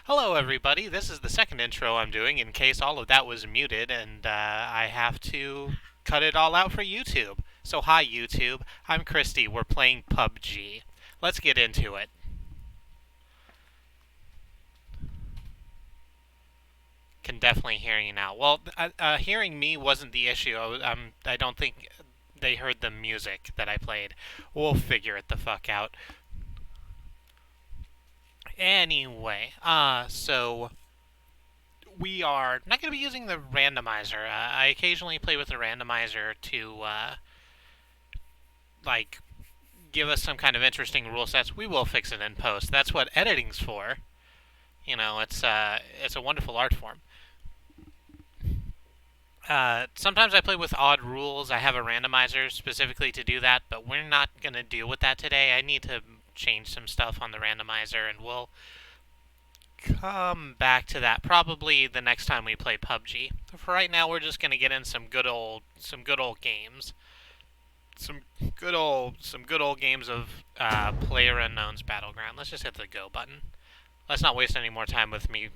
Hello, everybody. This is the second intro I'm doing in case all of that was muted and I have to cut it all out for YouTube. So, hi, YouTube. I'm Kristie. We're playing PUBG. Let's get into it. Can definitely hear you now. Well, hearing me wasn't the issue. I don't think they heard the music that I played. We'll figure it the fuck out. Anyway, so we are not going to be using the randomizer. I occasionally play with the randomizer to, like, give us some kind of interesting rule sets. We will fix it in post. That's what editing's for. You know, it's a wonderful art form. Sometimes I play with odd rules. I have a randomizer specifically to do that, but we're not going to deal with that today. I need to change some stuff on the randomizer, and we'll come back to that probably the next time we play PUBG. For right now, we're just going to get in some good old games. Some good old games of PlayerUnknown's Battleground. Let's just hit the go button. Let's not waste any more time with me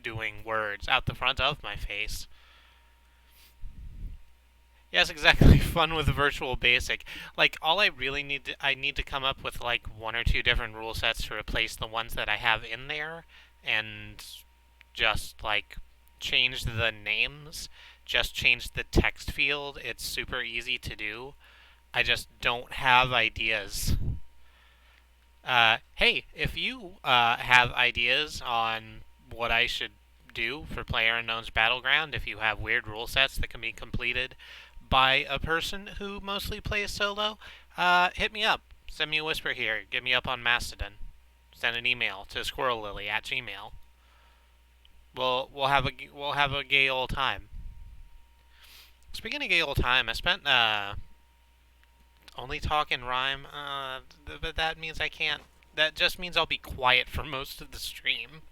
doing words out the front of my face. Yes, exactly. Fun with virtual basic. Like, all I really I need to come up with like one or two different rule sets to replace the ones that I have in there, and just like change the names, just change the text field. It's super easy to do. I just don't have ideas. Hey, if you have ideas on what I should do for PlayerUnknown's Battleground, if you have weird rule sets that can be completed by a person who mostly plays solo, hit me up. Send me a whisper here. Get me up on Mastodon. Send an email to squirrellily@gmail. We'll have a gay old time. Speaking of gay old time, I spent only talk and rhyme. But that means I can't. That just means I'll be quiet for most of the stream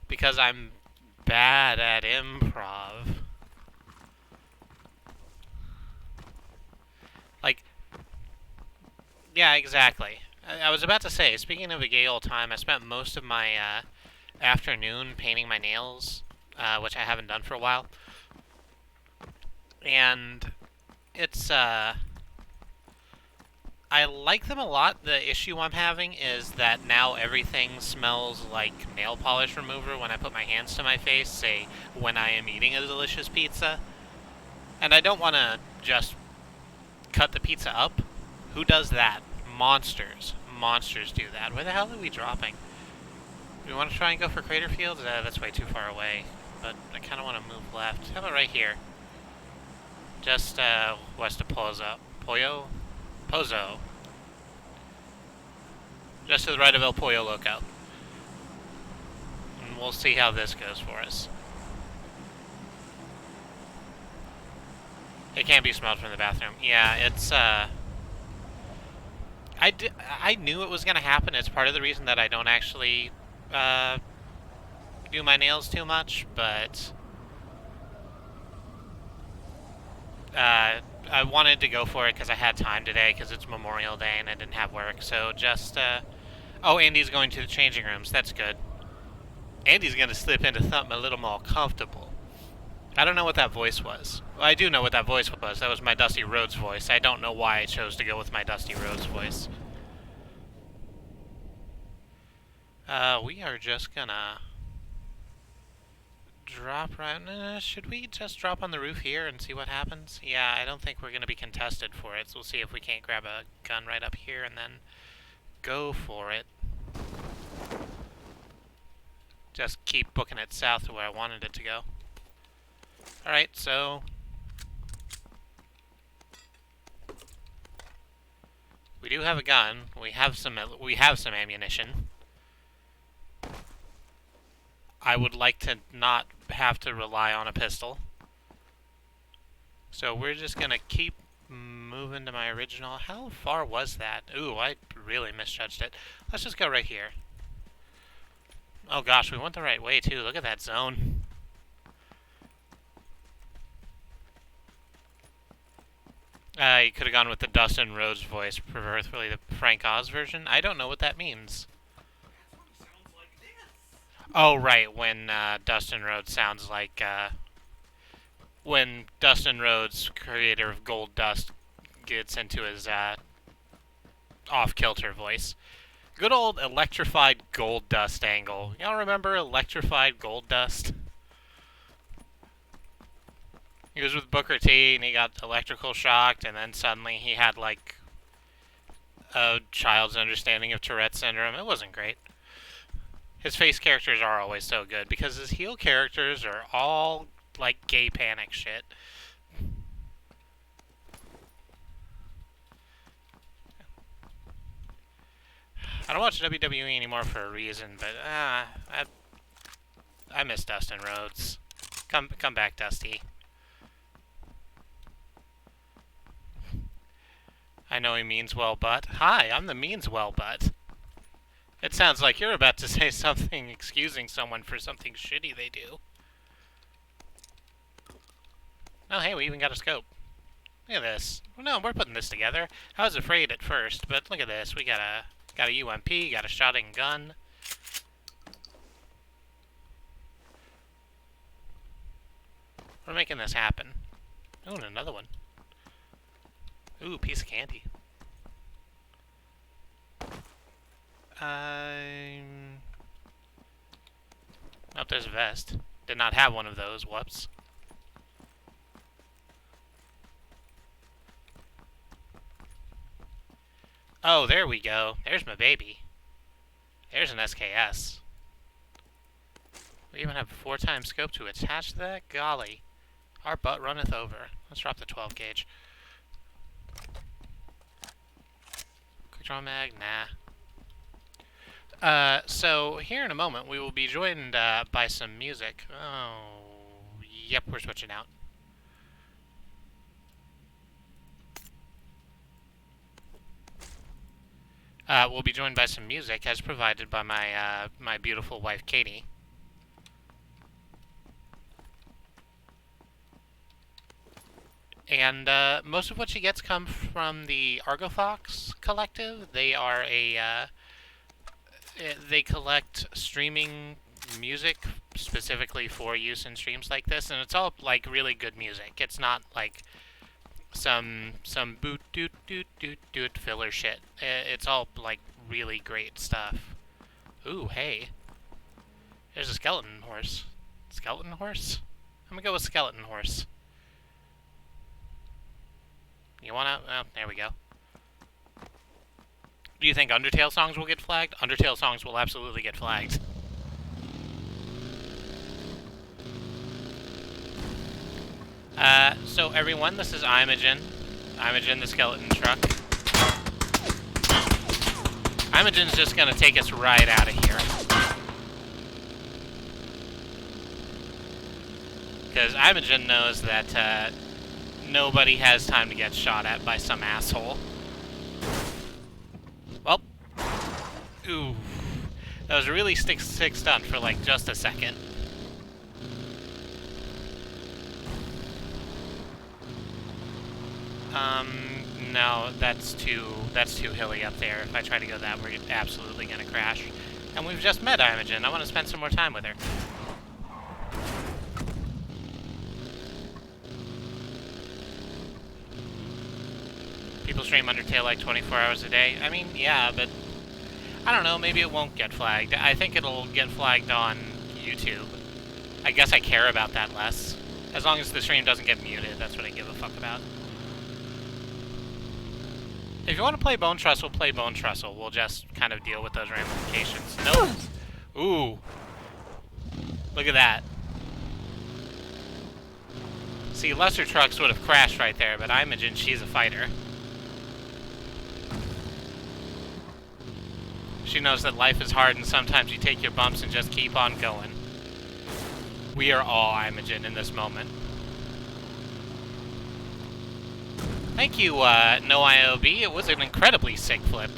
because I'm bad at improv. Like, yeah, exactly. I was about to say, speaking of a gay old time, I spent most of my afternoon painting my nails, which I haven't done for a while. And it's, I like them a lot. The issue I'm having is that now everything smells like nail polish remover when I put my hands to my face, say, when I am eating a delicious pizza. And I don't want to just cut the pizza up. Who does that? Monsters. Monsters do that. Where the hell are we dropping? Do we want to try and go for Crater Fields? That's way too far away. But I kind of want to move left. How about right here? Just west of Pozo. Just to the right of El Pollo Loco. And we'll see how this goes for us. It can't be smelled from the bathroom. Yeah, it's, I knew it was going to happen. It's part of the reason that I don't actually do my nails too much, but I wanted to go for it because I had time today because it's Memorial Day and I didn't have work. So just, oh, Andy's going to the changing rooms. That's good. Andy's going to slip into something a little more comfortable. I don't know what that voice was. Well, I do know what that voice was. That was my Dusty Rhodes voice. I don't know why I chose to go with my Dusty Rhodes voice. We are just gonna drop right... should we just drop on the roof here and see what happens? Yeah, I don't think we're gonna be contested for it, so we'll see if we can't grab a gun right up here and then go for it. Just keep booking it south to where I wanted it to go. Alright, so we do have a gun. We have some ammunition. I would like to not have to rely on a pistol. So we're just gonna keep moving to my original. How far was that? Ooh, I really misjudged it. Let's just go right here. Oh gosh, we went the right way too. Look at that zone. You could have gone with the Dustin Rhodes voice, preferably the Frank Oz version. I don't know what that means. Oh, right, when Dustin Rhodes sounds like when Dustin Rhodes, creator of Gold Dust, gets into his off-kilter voice. Good old electrified Gold Dust angle. Y'all remember electrified Gold Dust? He was with Booker T, and he got electrical shocked, and then suddenly he had, like, a child's understanding of Tourette's syndrome. It wasn't great. His face characters are always so good, because his heel characters are all, like, gay panic shit. I don't watch WWE anymore for a reason, but I miss Dustin Rhodes. Come back, Dusty. I know he means well, but hi, I'm the means well, but. It sounds like you're about to say something excusing someone for something shitty they do. Oh, hey, we even got a scope. Look at this. No, we're putting this together. I was afraid at first, but look at this. We got a UMP, got a shotting gun. We're making this happen. Oh, and another one. Ooh, piece of candy. Oh, there's a vest. Did not have one of those. Whoops. Oh, there we go. There's my baby. There's an SKS. We even have a 4x scope to attach to that? Golly. Our butt runneth over. Let's drop the 12 gauge. Quick draw mag? Nah. So here in a moment we will be joined by some music. Oh, yep, we're switching out. We'll be joined by some music as provided by my my beautiful wife Katie. And most of what she gets come from the Argothox Collective. They are they collect streaming music specifically for use in streams like this, and it's all like really good music. It's not like some boot doot doot doot doot filler shit. It's all like really great stuff. Ooh, hey, there's a skeleton horse. Skeleton horse? I'm gonna go with skeleton horse. You wanna? Oh, there we go. Do you think Undertale songs will get flagged? Undertale songs will absolutely get flagged. So everyone, this is Imogen. Imogen the skeleton truck. Imogen's just gonna take us right out of here. Because Imogen knows that nobody has time to get shot at by some asshole. Well, ooh, that was a really sick stunt for like just a second. No, that's too hilly up there. If I try to go that, we're absolutely gonna crash. And we've just met Imogen. I want to spend some more time with her. People stream Undertale like 24 hours a day. I mean, yeah, but I don't know, maybe it won't get flagged. I think it'll get flagged on YouTube. I guess I care about that less. As long as the stream doesn't get muted, that's what I give a fuck about. If you want to play Bone Trestle, play Bone Trestle. We'll just kind of deal with those ramifications. Nope. Ooh. Look at that. See, lesser trucks would have crashed right there, but Imogen, she's a fighter. She knows that life is hard and sometimes you take your bumps and just keep on going. We are all Imogen in this moment. Thank you, No IOB. It was an incredibly sick flip.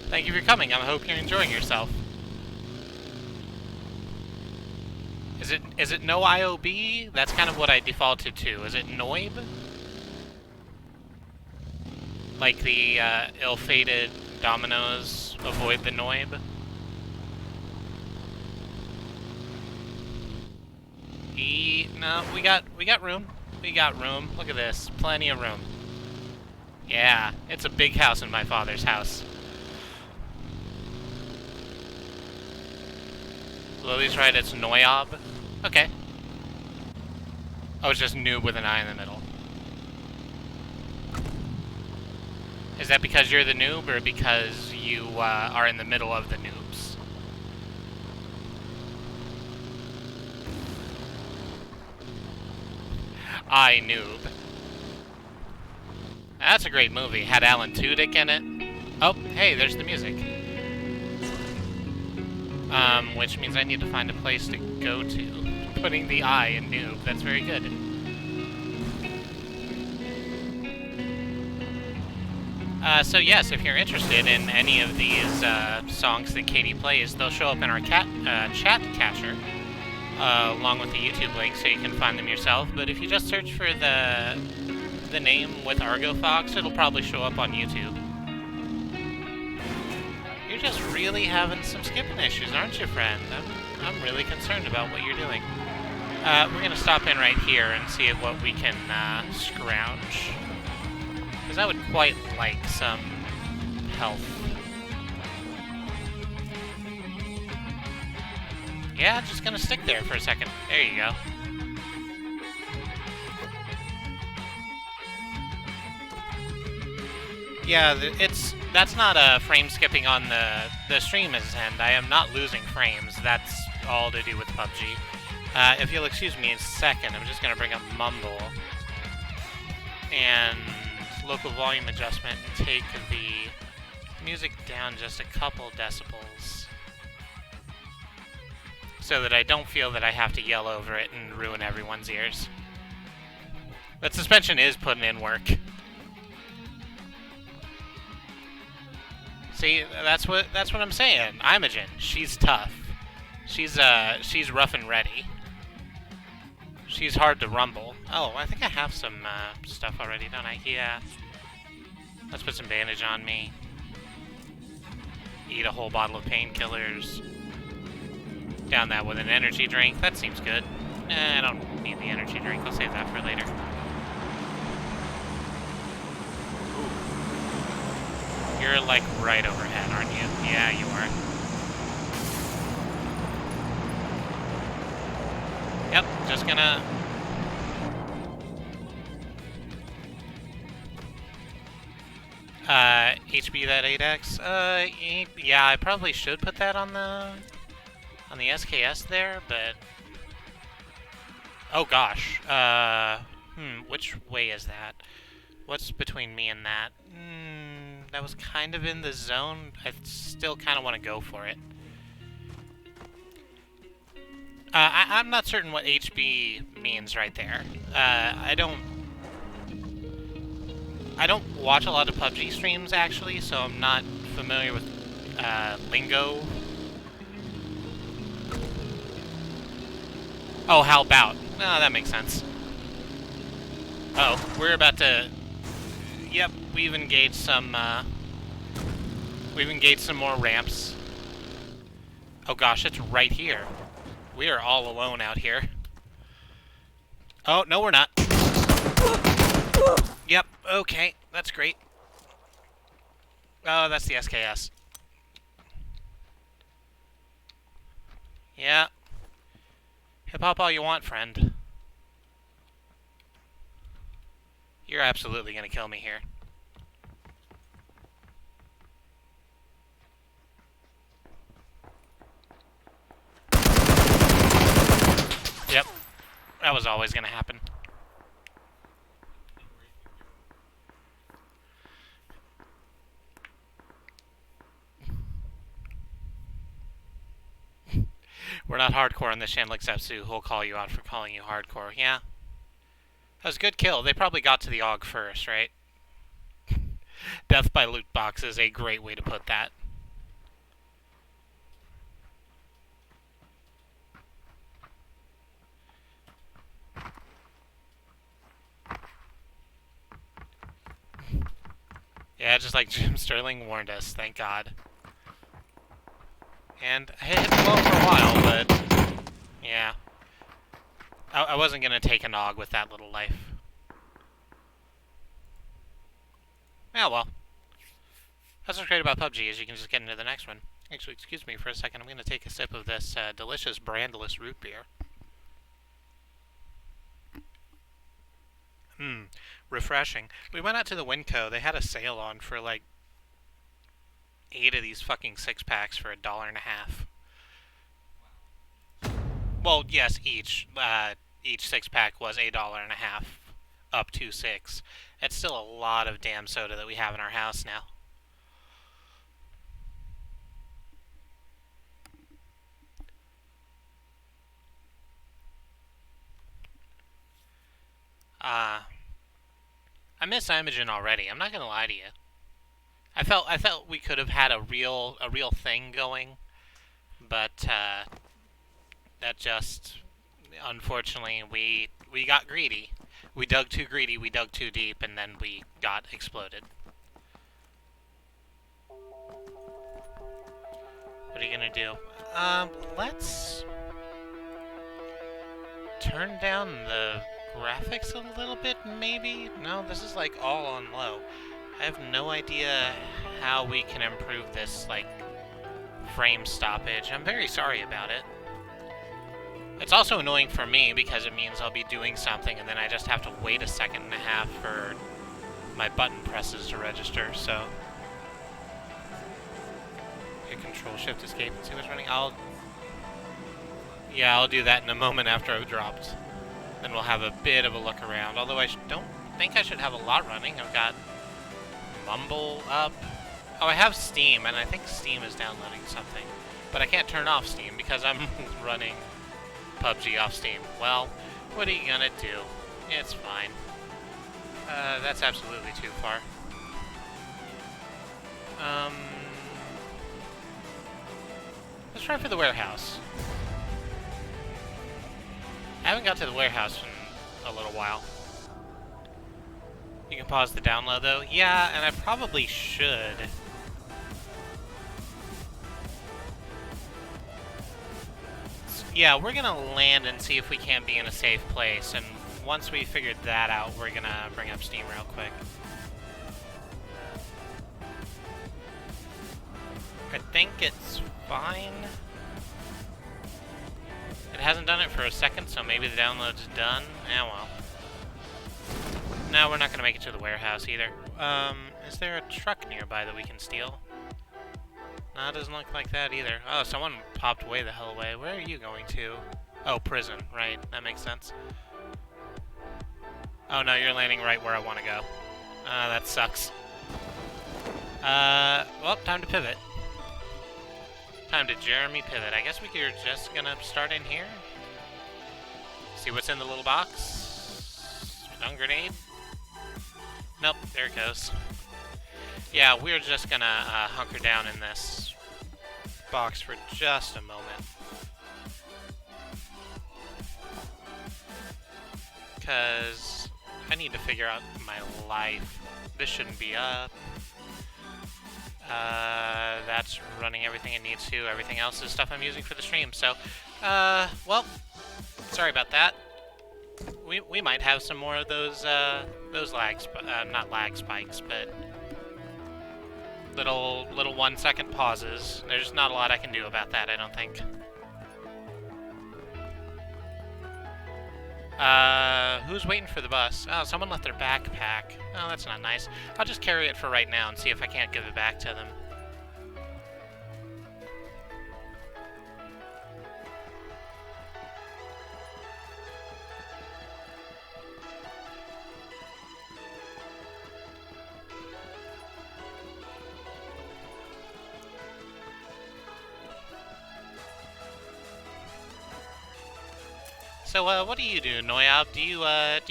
Thank you for coming. I hope you're enjoying yourself. Is it No IOB? That's kind of what I defaulted to. Is it Noib? Like the ill-fated dominoes avoid the noib. No, we got room. We got room. Look at this. Plenty of room. Yeah, it's a big house in my father's house. Lily's right, it's Noyob. Okay. Oh, it's just noob with an I in the middle. Is that because you're the noob, or because you are in the middle of the noobs? I noob. That's a great movie. Had Alan Tudyk in it. Oh, hey, there's the music. Which means I need to find a place to go to. Putting the I in noob. That's very good. So yes, if you're interested in any of these songs that Katie plays, they'll show up in our chat catcher, along with the YouTube link, so you can find them yourself. But if you just search for the name with Argo Fox, it'll probably show up on YouTube. You're just really having some skipping issues, aren't you, friend? I'm really concerned about what you're doing. We're gonna stop in right here and see what we can scrounge. Because I would quite like some health. Yeah, just gonna stick there for a second. There you go. Yeah, that's not frame skipping on the streamer's end. I am not losing frames. That's all to do with PUBG. If you'll excuse me a second, I'm just gonna bring up Mumble and local volume adjustment and take the music down just a couple decibels so that I don't feel that I have to yell over it and ruin everyone's ears. But suspension is putting in work. See, that's what I'm saying. Imogen, she's tough. She's rough and ready. She's hard to rumble. Oh, I think I have some stuff already, don't I? Yeah. Let's put some bandage on me. Eat a whole bottle of painkillers. Down that with an energy drink. That seems good. I don't need the energy drink. I'll save that for later. Ooh. You're like right overhead, aren't you? Yeah, you are. Yep, just gonna... HB that 8X? Yeah, I probably should put that on the SKS there, but... Oh gosh, which way is that? What's between me and that? That was kind of in the zone. I still kind of want to go for it. I'm not certain what HB means right there. I don't watch a lot of PUBG streams, actually, so I'm not familiar with lingo. Oh, how about? No, that makes sense. Oh, we're about to... Yep, we've engaged some more ramps. Oh gosh, it's right here. We are all alone out here. Oh, no we're not. Yep, okay, that's great. Oh, that's the SKS. Yeah. Hip-hop all you want, friend. You're absolutely gonna kill me here. Yep. That was always gonna happen. We're not hardcore on this Shanlik Zepsu, who'll call you out for calling you hardcore. Yeah. That was a good kill. They probably got to the AUG first, right? Death by loot box is a great way to put that. Yeah, just like Jim Sterling warned us, thank God. And I hit the low for a while, but yeah. I wasn't gonna take a nog with that little life. Yeah, well. That's what's great about PUBG, is you can just get into the next one. Actually, excuse me for a second, I'm gonna take a sip of this delicious brandless root beer. Refreshing. We went out to the Winco, they had a sale on for like 8 of these fucking 6-packs for $1.50. Well, yes, each 6-pack was $1.50, up to 6. It's still a lot of damn soda that we have in our house now. I miss Imogen already. I'm not gonna lie to you. I felt we could have had a real thing going, but that just, unfortunately, we got greedy. We dug too greedy. We dug too deep, and then we got exploded. What are you gonna do? Let's turn down the graphics a little bit, maybe? No, this is like all on low. I have no idea how we can improve this, like, frame stoppage. I'm very sorry about it. It's also annoying for me because it means I'll be doing something and then I just have to wait a second and a half for my button presses to register, so... Hit Control Shift Escape and see what's running. Yeah, I'll do that in a moment after I've dropped. Then we'll have a bit of a look around, although I don't think I should have a lot running. I've got Mumble up. Oh, I have Steam, and I think Steam is downloading something. But I can't turn off Steam because I'm running PUBG off Steam. Well, what are you gonna do? It's fine. That's absolutely too far. Let's try for the warehouse. I haven't got to the warehouse in a little while. You can pause the download, though. Yeah, and I probably should. Yeah, we're gonna land and see if we can't be in a safe place, and once we figured that out, we're gonna bring up Steam real quick. I think it's fine. It hasn't done it for a second, so maybe the download's done. Eh, well. No, we're not gonna make it to the warehouse either. Is there a truck nearby that we can steal? No, it doesn't look like that either. Oh, someone popped way the hell away. Where are you going to? Oh, prison. Right, that makes sense. Oh no, you're landing right where I want to go. That sucks. Well, time to pivot. Time to Jeremy pivot. I guess we're just gonna start in here. See what's in the little box. Stun grenade. Nope, there it goes. Yeah, we're just gonna hunker down in this box for just a moment. Because I need to figure out my life. This shouldn't be up. That's running everything it needs to. Everything else is stuff I'm using for the stream. So, well, sorry about that. We might have some more of those lags, not lag spikes, but little 1-second pauses. There's not a lot I can do about that, I don't think. Who's waiting for the bus? Oh, someone left their backpack. Oh, that's not nice. I'll just carry it for right now and see if I can't give it back to them. So, what do you do, Noyab? Do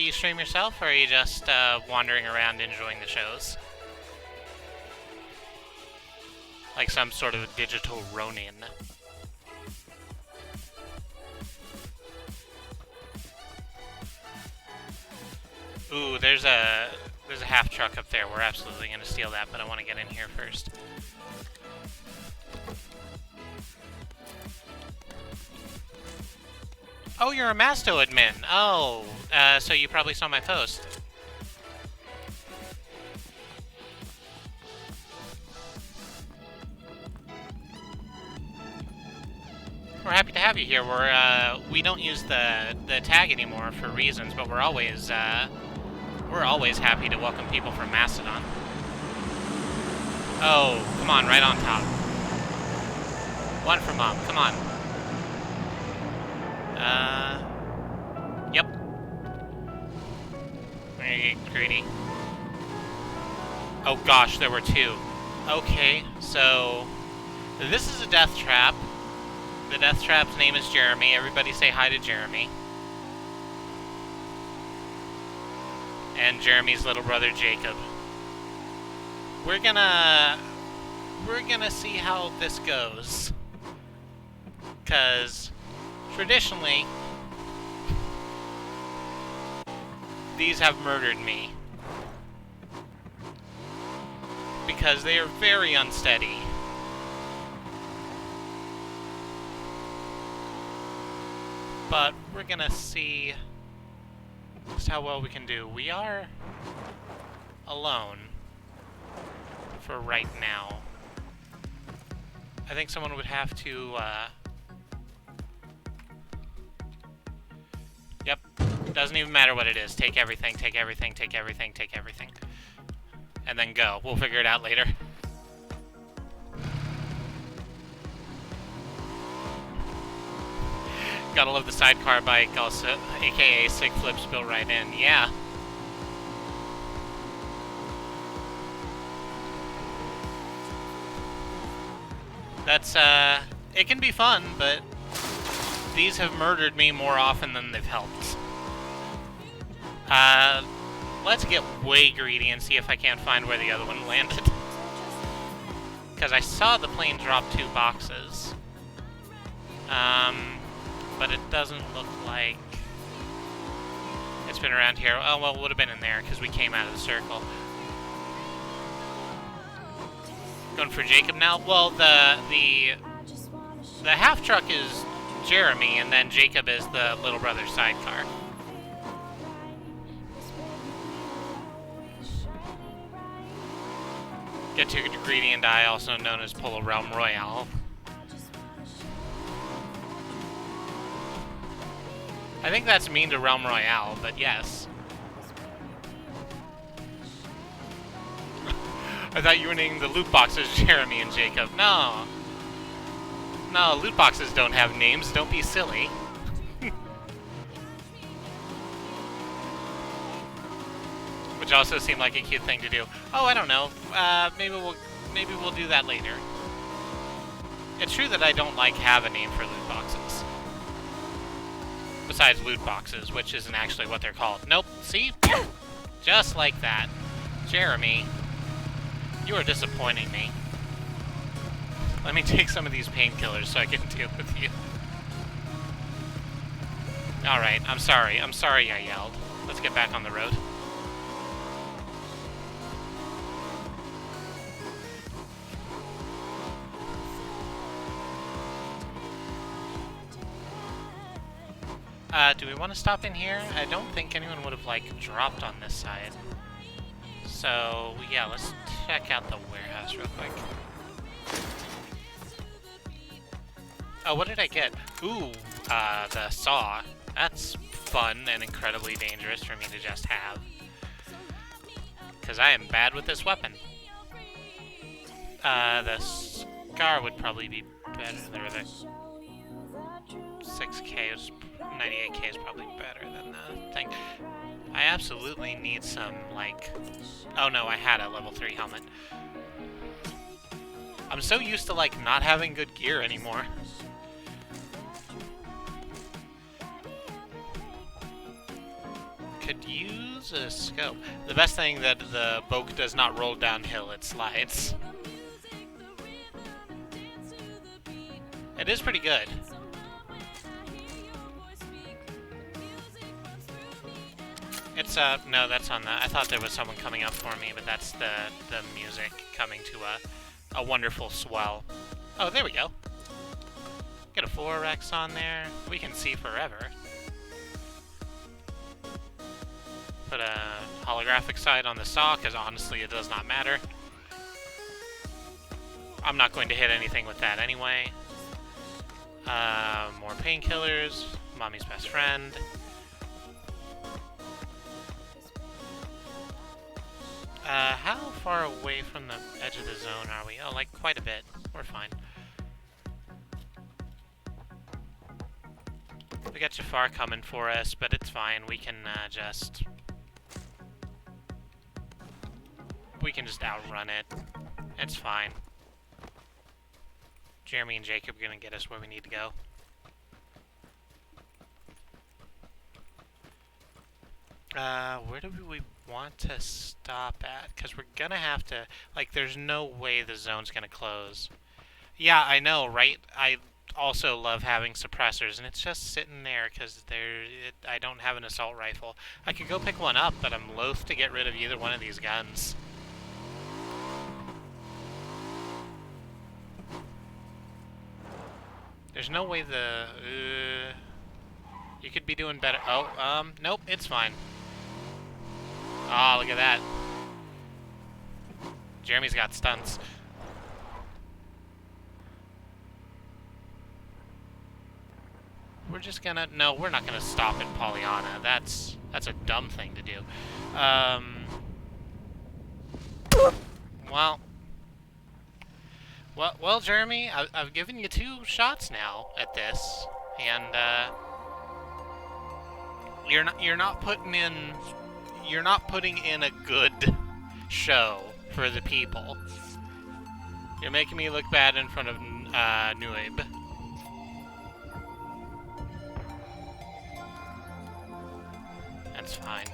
you stream yourself, or are you just wandering around enjoying the shows? Like some sort of digital Ronin. Ooh, there's a There's a half truck up there. We're absolutely going to steal that, but I want to get in here first. Oh, you're a Masto admin. Oh, so you probably saw my post. We're happy to have you here. We don't use the tag anymore for reasons, but we're always happy to welcome people from Mastodon. Oh, come on, right on top. One for Mom, come on. Yep. We're gonna get greedy. Oh gosh, there were two. Okay, so this is a death trap. The death trap's name is Jeremy. Everybody say hi to Jeremy. And Jeremy's little brother Jacob. We're gonna see how this goes. 'Cause traditionally these have murdered me. Because they are very unsteady. But we're gonna see just how well we can do. We are alone for right now. I think someone would have to, Yep. Doesn't even matter what it is. Take everything, take everything, take everything, take everything. And then go. We'll figure it out later. Gotta love the sidecar bike also, aka sick flips built right in. Yeah. That's, it can be fun, but these have murdered me more often than they've helped. Let's get way greedy and see if I can't find where the other one landed. Because I saw the plane drop 2 boxes. But it doesn't look like it's been around here. Oh, well, it would have been in there because we came out of the circle. Going for Jacob now? Well, the half truck is Jeremy, and then Jacob is the little brother sidecar. Get too greedy and die, also known as Polo Realm Royale. I think that's mean to Realm Royale, but yes. I thought you were naming the loot boxes Jeremy and Jacob. No. No, loot boxes don't have names. Don't be silly. Which also seemed like a cute thing to do. Oh, I don't know. Maybe we'll do that later. It's true that I don't have a name for loot boxes. Besides loot boxes, which isn't actually what they're called. Nope, see? Just like that. Jeremy, you are disappointing me. Let me take some of these painkillers so I can deal with you. Alright, I'm sorry. I'm sorry I yelled. Let's get back on the road. Do we want to stop in here? I don't think anyone would have, dropped on this side. So, yeah, let's check out the warehouse real quick. Oh, what did I get? Ooh, the saw. That's fun and incredibly dangerous for me to just have. Because I am bad with this weapon. The scar would probably be better than the 6K is 98K is probably better than the thing. I absolutely need some, oh no, I had a level 3 helmet. I'm so used to, not having good gear anymore. Could use a scope. The best thing that the boat does not roll downhill, it slides. It is pretty good. It's, no, that's on the... I thought there was someone coming up for me, but that's the music coming to a wonderful swell. Oh, there we go. Get a 4X on there. We can see forever. Put a holographic sight on the saw, because honestly it does not matter. I'm not going to hit anything with that anyway. More painkillers. Mommy's best friend. How far away from the edge of the zone are we? Oh, like quite a bit. We're fine. We got Jafar coming for us, but it's fine. We can just outrun it. It's fine. Jeremy and Jacob are gonna get us where we need to go. Where do we want to stop at? Because we're gonna have to... Like, there's no way the zone's gonna close. Yeah, I know, right? I also love having suppressors, and it's just sitting there because I don't have an assault rifle. I could go pick one up, but I'm loath to get rid of either one of these guns. There's no way the... you could be doing better. Oh, nope, it's fine. Oh, look at that. Jeremy's got stunts. We're just gonna... No, we're not gonna stop at Pollyanna. That's a dumb thing to do. Well, Jeremy, I've given you 2 shots now at this, and you're not putting in a good show for the people. You're making me look bad in front of Nuib. That's fine.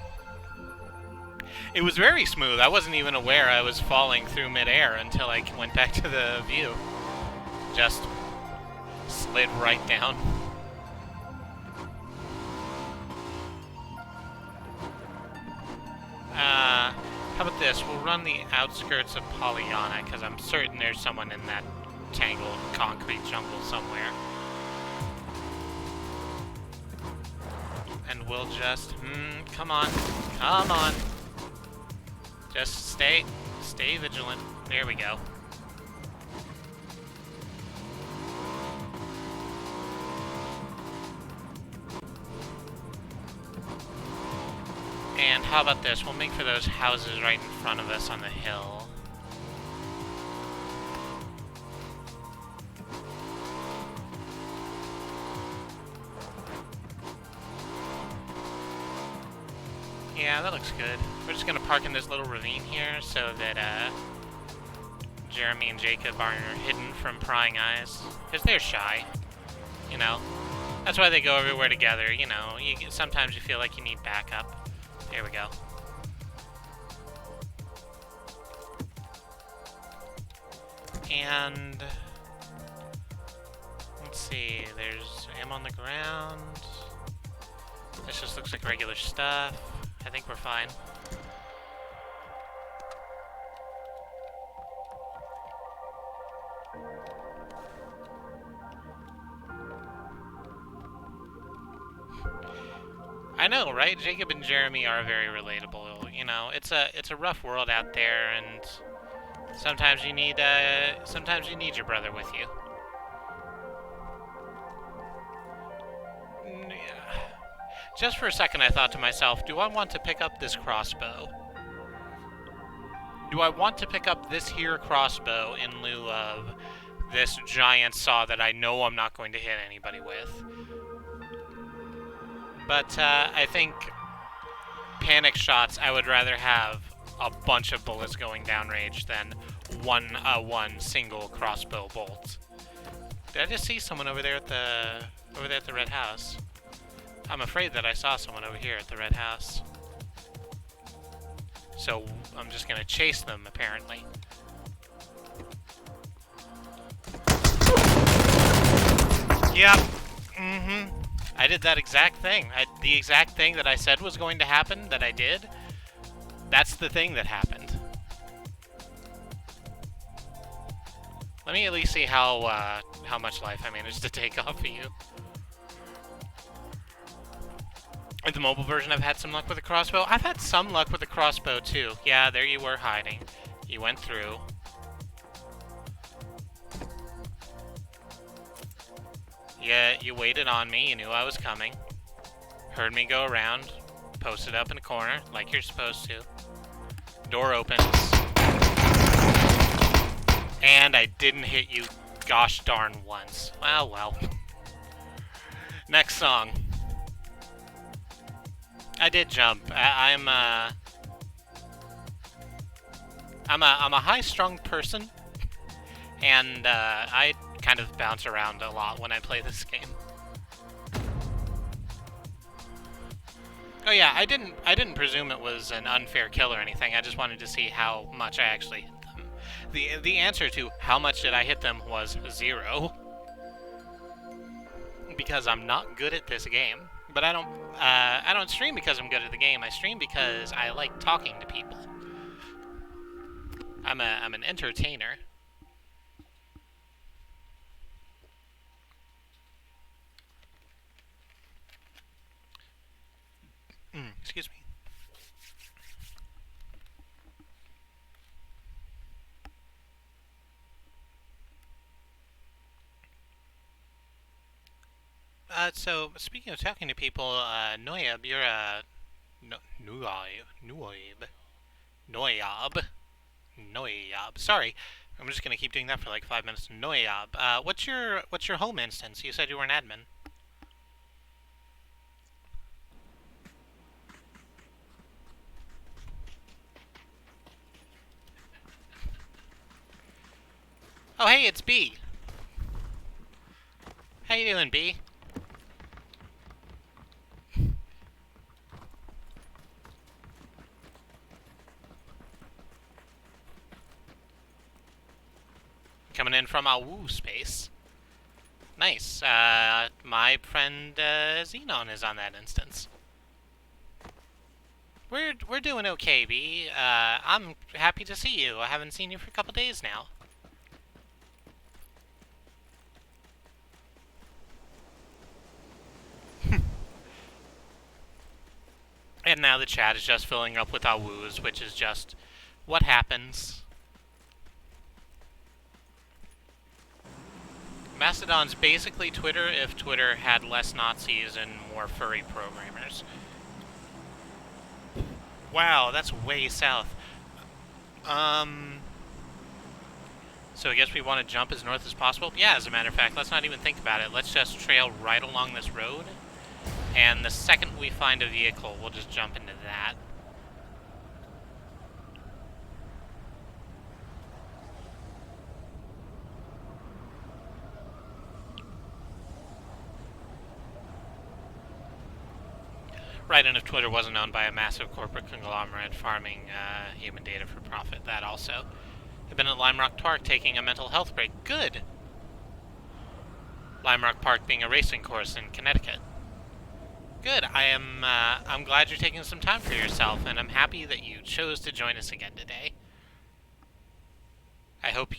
It was very smooth. I wasn't even aware I was falling through midair until I went back to the view. Just slid right down. How about this? We'll run the outskirts of Pollyanna, because I'm certain there's someone in that tangled concrete jungle somewhere. And we'll just... come on. Come on. Just stay vigilant. There we go. And how about this? We'll make for those houses right in front of us on the hill. Yeah, that looks good. We're just gonna park in this little ravine here so that Jeremy and Jacob aren't hidden from prying eyes. Because they're shy, you know. That's why they go everywhere together, you know. Sometimes you feel like you need backup. There we go. And let's see, there's ammo on the ground. This just looks like regular stuff. I think we're fine. I know, right? Jacob and Jeremy are very relatable. You know, it's a rough world out there, and sometimes you need your brother with you. Just for a second, I thought to myself, do I want to pick up this crossbow? Do I want to pick up this here crossbow in lieu of this giant saw that I know I'm not going to hit anybody with? But I think panic shots, I would rather have a bunch of bullets going downrange than one single crossbow bolt. Did I just see someone over there at the red house? I'm afraid that I saw someone over here at the red house. So I'm just gonna chase them, apparently. Yep. I did that exact thing. The exact thing that I said was going to happen, that I did, that's the thing that happened. Let me at least see how much life I managed to take off of you. In the mobile version, I've had some luck with a crossbow. I've had some luck with a crossbow, too. Yeah, there you were hiding. You went through. Yeah, you waited on me. You knew I was coming. Heard me go around. Posted up in a corner, like you're supposed to. Door opens. And I didn't hit you gosh darn once. Well. Next song. I did jump. I'm a high-strung person, and I kind of bounce around a lot when I play this game. Oh yeah, I didn't presume it was an unfair kill or anything. I just wanted to see how much I actually hit them. The answer to how much did I hit them was 0. Because I'm not good at this game. But I don't stream because I'm good at the game. I stream because I like talking to people. I'm an entertainer. Excuse me. So, speaking of talking to people, Noyab, you're Noyab. Sorry, I'm just gonna keep doing that for like 5 minutes. Noyab. What's your home instance? You said you were an admin. Oh, hey, it's B. How you doing, B? Coming in from Awu space. Nice. My friend Xenon is on that instance. We're doing okay, B. I'm happy to see you. I haven't seen you for a couple days now. And now the chat is just filling up with Awus, which is just what happens. Mastodon's basically Twitter if Twitter had less Nazis and more furry programmers. Wow, that's way south. So I guess we want to jump as north as possible? Yeah, as a matter of fact, let's not even think about it. Let's just trail right along this road. And the second we find a vehicle, we'll just jump into that. Right, and if Twitter wasn't owned by a massive corporate conglomerate farming human data for profit, that also. I've been at Lime Rock Park taking a mental health break. Good! Lime Rock Park being a racing course in Connecticut. Good. I'm glad you're taking some time for yourself, and I'm happy that you chose to join us again today. I hope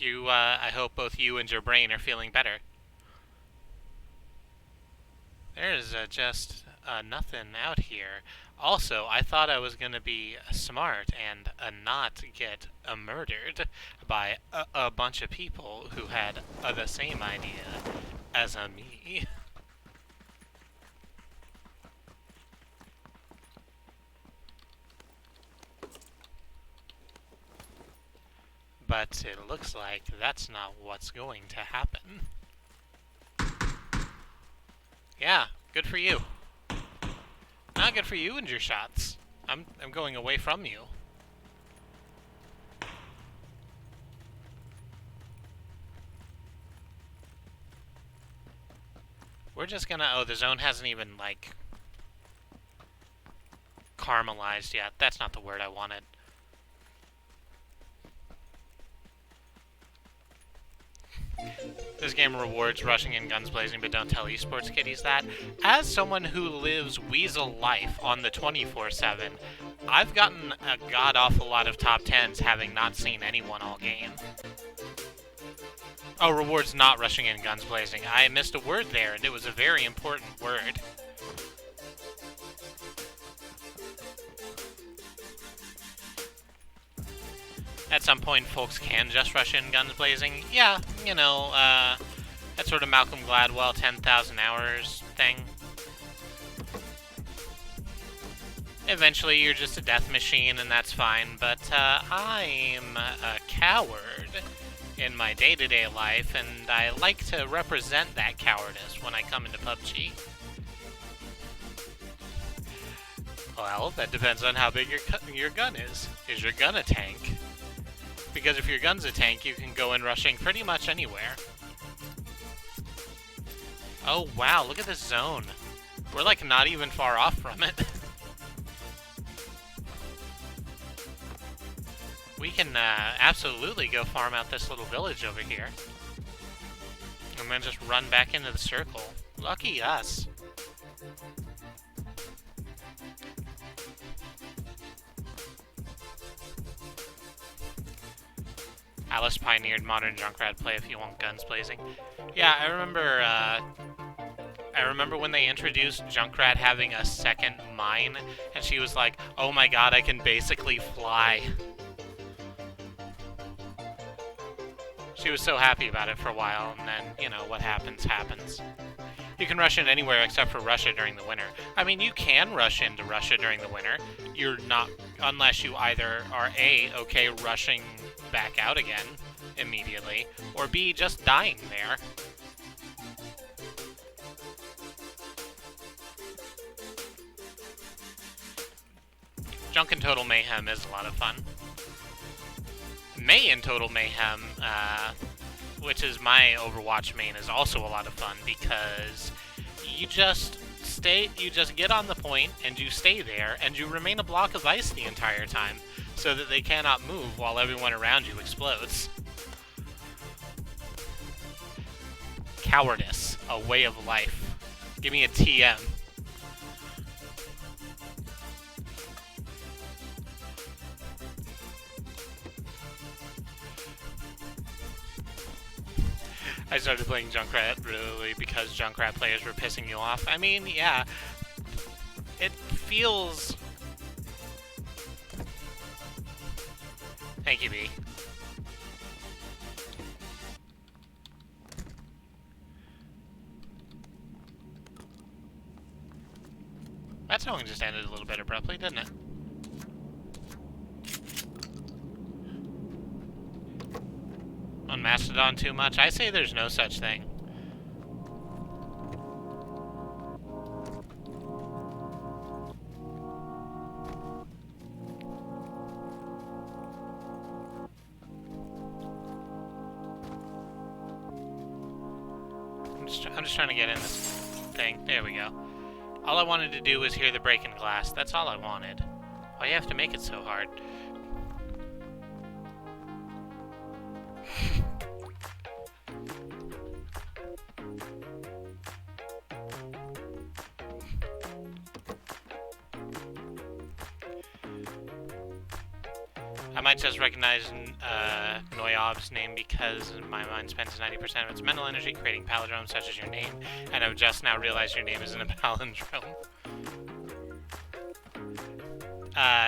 both you and your brain are feeling better. There's just nothing out here. Also, I thought I was gonna be smart and not get murdered by a bunch of people who had the same idea as me. But it looks like that's not what's going to happen. Yeah, good for you. Not good for you and your shots. I'm going away from you. We're just gonna... Oh, the zone hasn't even, like, caramelized yet. That's not the word I wanted. This game rewards rushing and guns blazing, but don't tell esports kiddies that. As someone who lives weasel life on the 24/7, I've gotten a god-awful lot of top 10s having not seen anyone all game. Oh, rewards not rushing and guns blazing. I missed a word there, and it was a very important word. At some point, folks can just rush in guns blazing. Yeah, you know, that sort of Malcolm Gladwell 10,000 hours thing. Eventually, you're just a death machine, and that's fine, but I'm a coward in my day-to-day life, and I like to represent that cowardice when I come into PUBG. Well, that depends on how big your gun is. Is your gun a tank? Because if your gun's a tank, you can go in rushing pretty much anywhere. Oh wow, look at this zone. We're like not even far off from it. We can absolutely go farm out this little village over here. And then just run back into the circle. Lucky us. Alice pioneered modern Junkrat play if you want guns blazing. Yeah, I remember when they introduced Junkrat having a second mine, and she was like, "Oh my god, I can basically fly." She was so happy about it for a while, and then, you know, what happens, happens. You can rush in anywhere except for Russia during the winter. I mean, you can rush into Russia during the winter. You're not, unless you either are A, okay rushing back out again immediately, or B, just dying there. Junk and Total Mayhem is a lot of fun. May in Total Mayhem, which is my Overwatch main, is also a lot of fun because you just get on the point and you stay there and you remain a block of ice the entire time so that they cannot move while everyone around you explodes. Cowardice, a way of life. Give me a TM. I started playing Junkrat really because Junkrat players were pissing you off. I mean, yeah, it feels... Thank you, B. That song just ended a little bit abruptly, didn't it? On Mastodon too much? I say there's no such thing. I'm just trying to get in this thing. There we go. All I wanted to do was hear the break in glass. That's all I wanted. Why you have to make it so hard? I might just recognize Noyob's name because my mind spends 90% of its mental energy creating palindromes such as your name, and I've just now realized your name isn't a palindrome.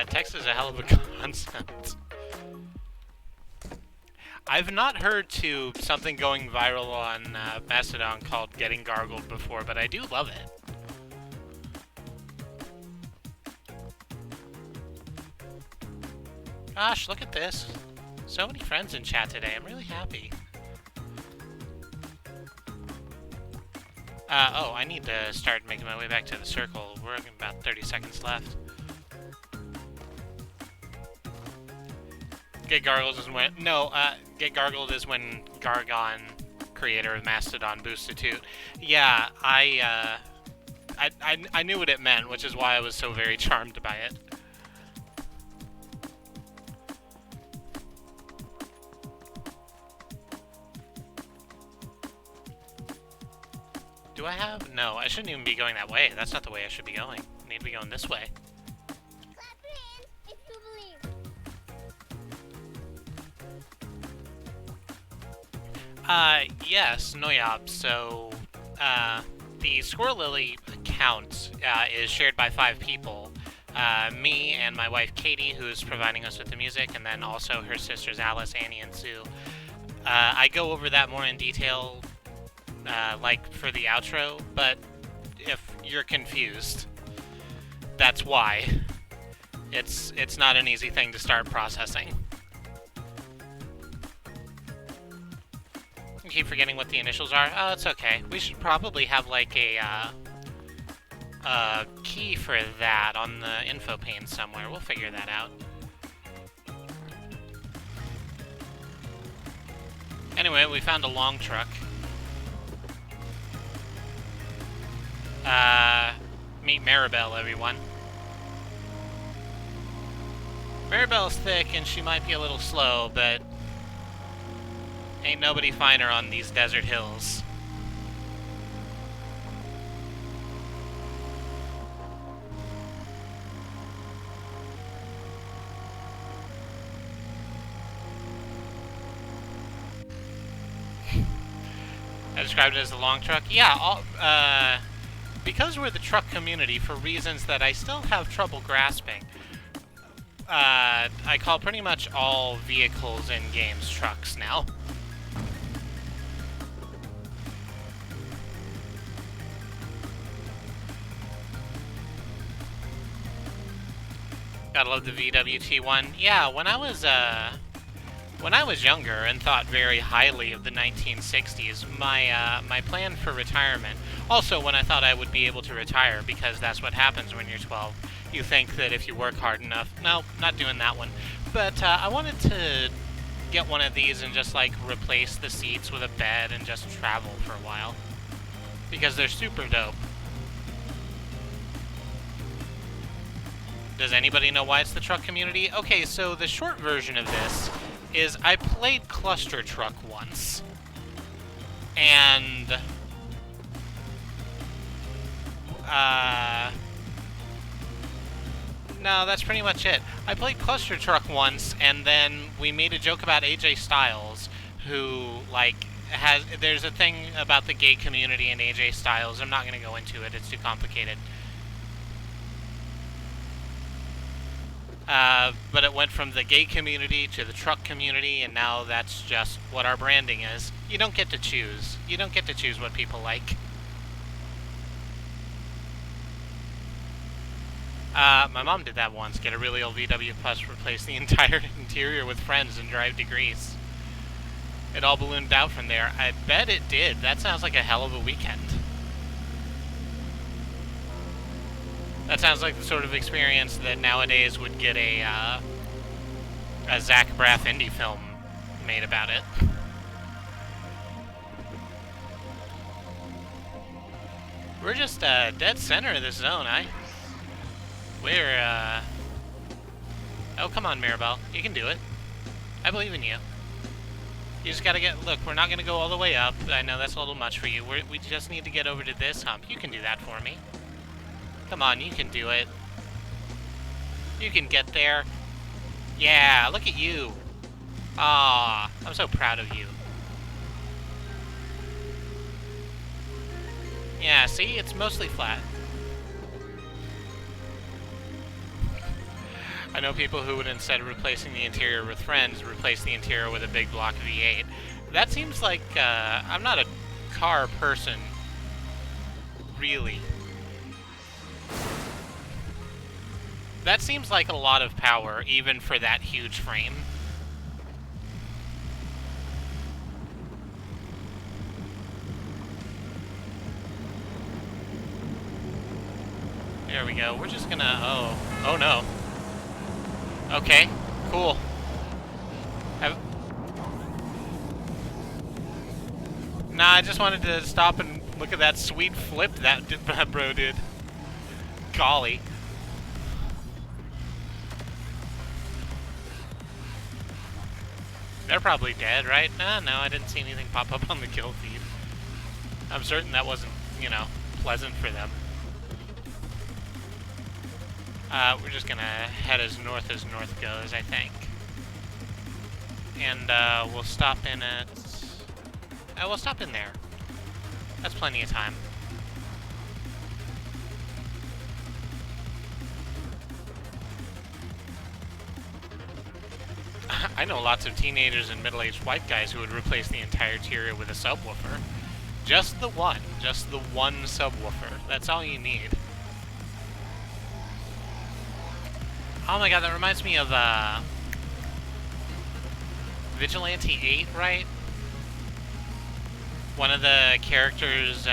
Text is a hell of a concept. I've not heard to something going viral on Mastodon called Getting Gargled before, but I do love it. Gosh, look at this. So many friends in chat today. I'm really happy. Oh, I need to start making my way back to the circle. We're about 30 seconds left. Get Gargled is when... No, Get Gargled is when Gargon, creator of Mastodon, boosted Toot. Yeah, I knew what it meant, which is why I was so very charmed by it. do I have? No, I shouldn't even be going that way. That's not the way I should be going. I need to be going this way. Clap your hands if you believe. Yes, Noyab. So, the Squirrel Lily account is shared by 5 people. Me and my wife Katie, who's providing us with the music, and then also her sisters Alice, Annie, and Sue. I go over that more in detail, like for the outro, but if you're confused, that's why. It's not an easy thing to start processing. I keep forgetting what the initials are. Oh, it's okay. We should probably have like a key for that on the info pane somewhere. We'll figure that out. Anyway, we found a long truck. Meet Mirabelle, everyone. Mirabelle's thick and she might be a little slow, but ain't nobody finer on these desert hills. I described it as a long truck. Yeah, because we're the truck community, for reasons that I still have trouble grasping, I call pretty much all vehicles in games trucks now. Gotta love the VWT one. Yeah, when I was younger and thought very highly of the 1960s, my plan for retirement, also when I thought I would be able to retire, because that's what happens when you're 12. You think that if you work hard enough... No, not doing that one. But I wanted to get one of these and just, like, replace the seats with a bed and just travel for a while. Because they're super dope. Does anybody know why it's the truck community? Okay, so the short version of this is I played Cluster Truck once. And... no, that's pretty much it. I played Cluster Truck once, and then we made a joke about AJ Styles, who, like, there's a thing about the gay community and AJ Styles. I'm not going to go into it, it's too complicated. But it went from the gay community to the truck community, and now that's just what our branding is. You don't get to choose. You don't get to choose what people like. My mom did that once. Get a really old VW Plus, replace the entire interior with friends, and drive to Greece. It all ballooned out from there. I bet it did. That sounds like a hell of a weekend. That sounds like the sort of experience that nowadays would get a Zach Braff indie film made about it. We're just dead center of this zone, We're, oh, come on, Mirabelle. You can do it. I believe in you. You just gotta get... Look, we're not gonna go all the way up. I know that's a little much for you. We just need to get over to this hump. You can do that for me. Come on, you can do it. You can get there. Yeah, look at you. Ah, I'm so proud of you. Yeah, see? It's mostly flat. I know people who would, instead of replacing the interior with friends, replace the interior with a big block V8. That seems like, I'm not a car person, really. That seems like a lot of power, even for that huge frame. There we go. We're just gonna... Oh no. Okay, cool. Nah, I just wanted to stop and look at that sweet flip that bro did. Golly. They're probably dead, right? No, I didn't see anything pop up on the kill feed. I'm certain that wasn't you know, pleasant for them. We're just gonna head as north goes, I think. And we'll stop in at... we'll stop in there. That's plenty of time. I know lots of teenagers and middle-aged white guys who would replace the entire interior with a subwoofer. Just the one subwoofer. That's all you need. Oh my god, that reminds me of, Vigilante 8, right? One of the characters'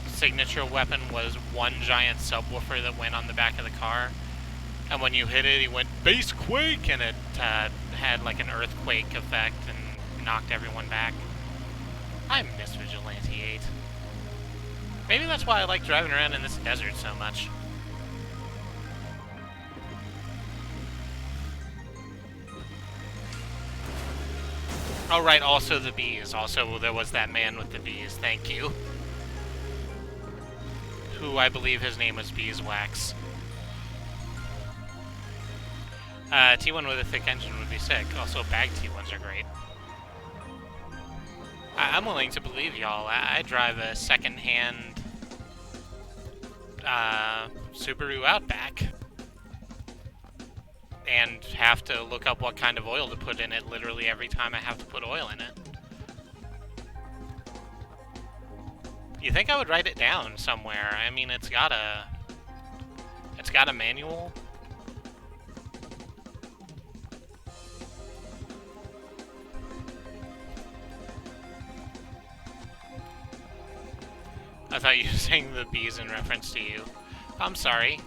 signature weapon was one giant subwoofer that went on the back of the car. And when you hit it, he went, Base Quake! And it had like an earthquake effect and knocked everyone back. I miss Vigilante 8. Maybe that's why I like driving around in this desert so much. Oh right, also the bees. Also, there was that man with the bees. Thank you. Who I believe his name was Beeswax. T1 with a thick engine would be sick. Also, bag T1s are great. I'm willing to believe y'all. I drive a second-hand Subaru Outback. And have to look up what kind of oil to put in it literally every time I have to put oil in it. You think I would write it down somewhere? I mean, it's got a manual. I thought you were saying the bees in reference to you. I'm sorry.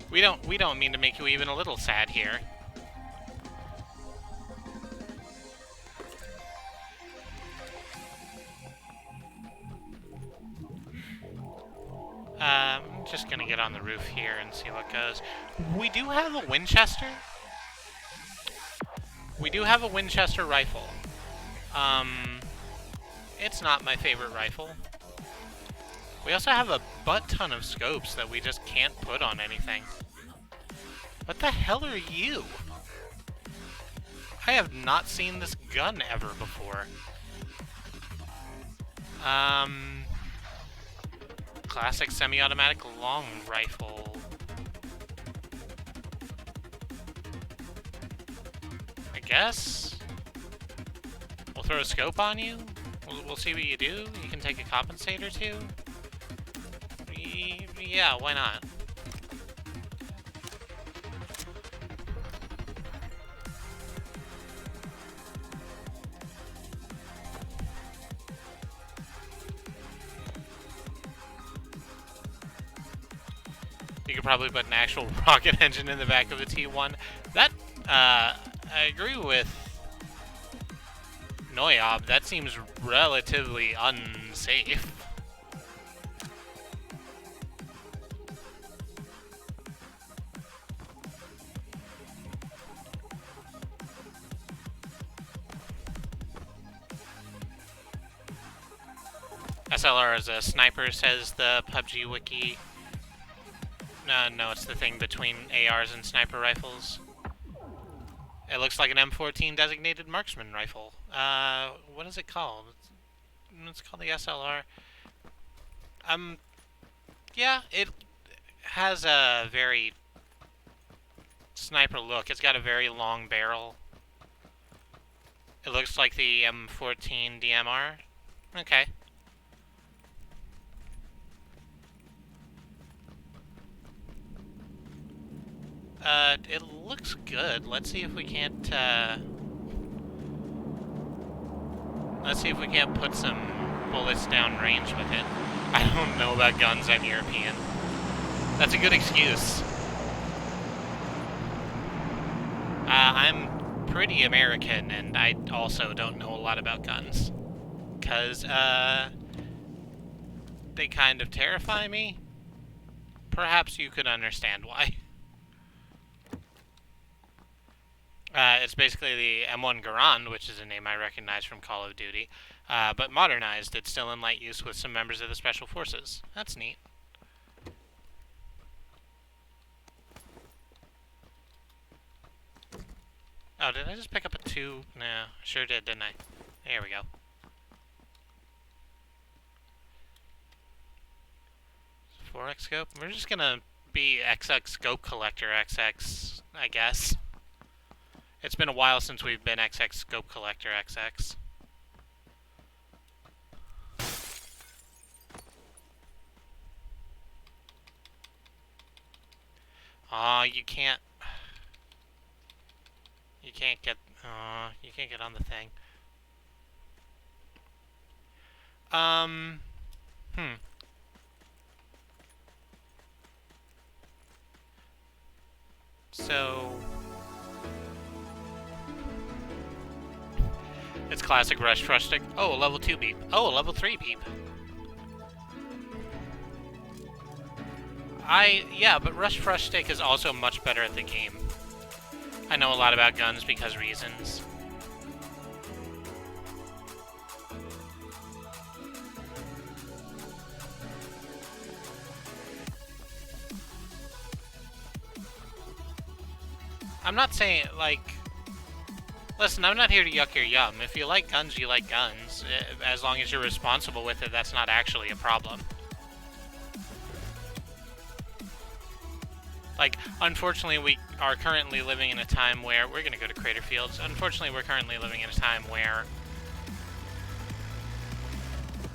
We don't mean to make you even a little sad here. I'm just gonna get on the roof here and see what goes. We do have a Winchester. We do have a Winchester rifle. It's not my favorite rifle. We also have a butt-ton of scopes that we just can't put on anything. What the hell are you? I have not seen this gun ever before. Classic semi-automatic long rifle. I guess? We'll throw a scope on you? We'll see what you do. You can take a compensator too. Yeah, why not? You could probably put an actual rocket engine in the back of the T1. That, I agree with Noyob. That seems relatively unsafe. SLR is a sniper, says the PUBG wiki. No, it's the thing between ARs and sniper rifles. It looks like an M14 designated marksman rifle. What is it called? It's called the SLR. Yeah, it has a very sniper look. It's got a very long barrel. It looks like the M14 DMR. Okay. It looks good. Let's see if we can't, let's see if we can't put some bullets down range with it. I don't know about guns, I'm European. That's a good excuse. I'm pretty American, and I also don't know a lot about guns. 'Cause, they kind of terrify me. Perhaps you could understand why. It's basically the M1 Garand, which is a name I recognize from Call of Duty, but modernized. It's still in light use with some members of the Special Forces. That's neat. Oh, did I just pick up a 2? No, I sure did, didn't I? There we go. Forex scope. We're just gonna be XX scope collector XX, I guess. It's been a while since we've been XX scope collector XX. Aw, you can't. You can't get. You can't get on the thing. Hmm. So. It's classic rush frustrating. Oh, a level 2 beep. Oh, a level 3 beep. Yeah, but rush frustrating is also much better at the game. I know a lot about guns because reasons. I'm not saying, like... Listen, I'm not here to yuck your yum. If you like guns, you like guns. As long as you're responsible with it, that's not actually a problem. Like, unfortunately, we are currently living in a time where... We're gonna go to Crater Fields. Unfortunately, we're currently living in a time where...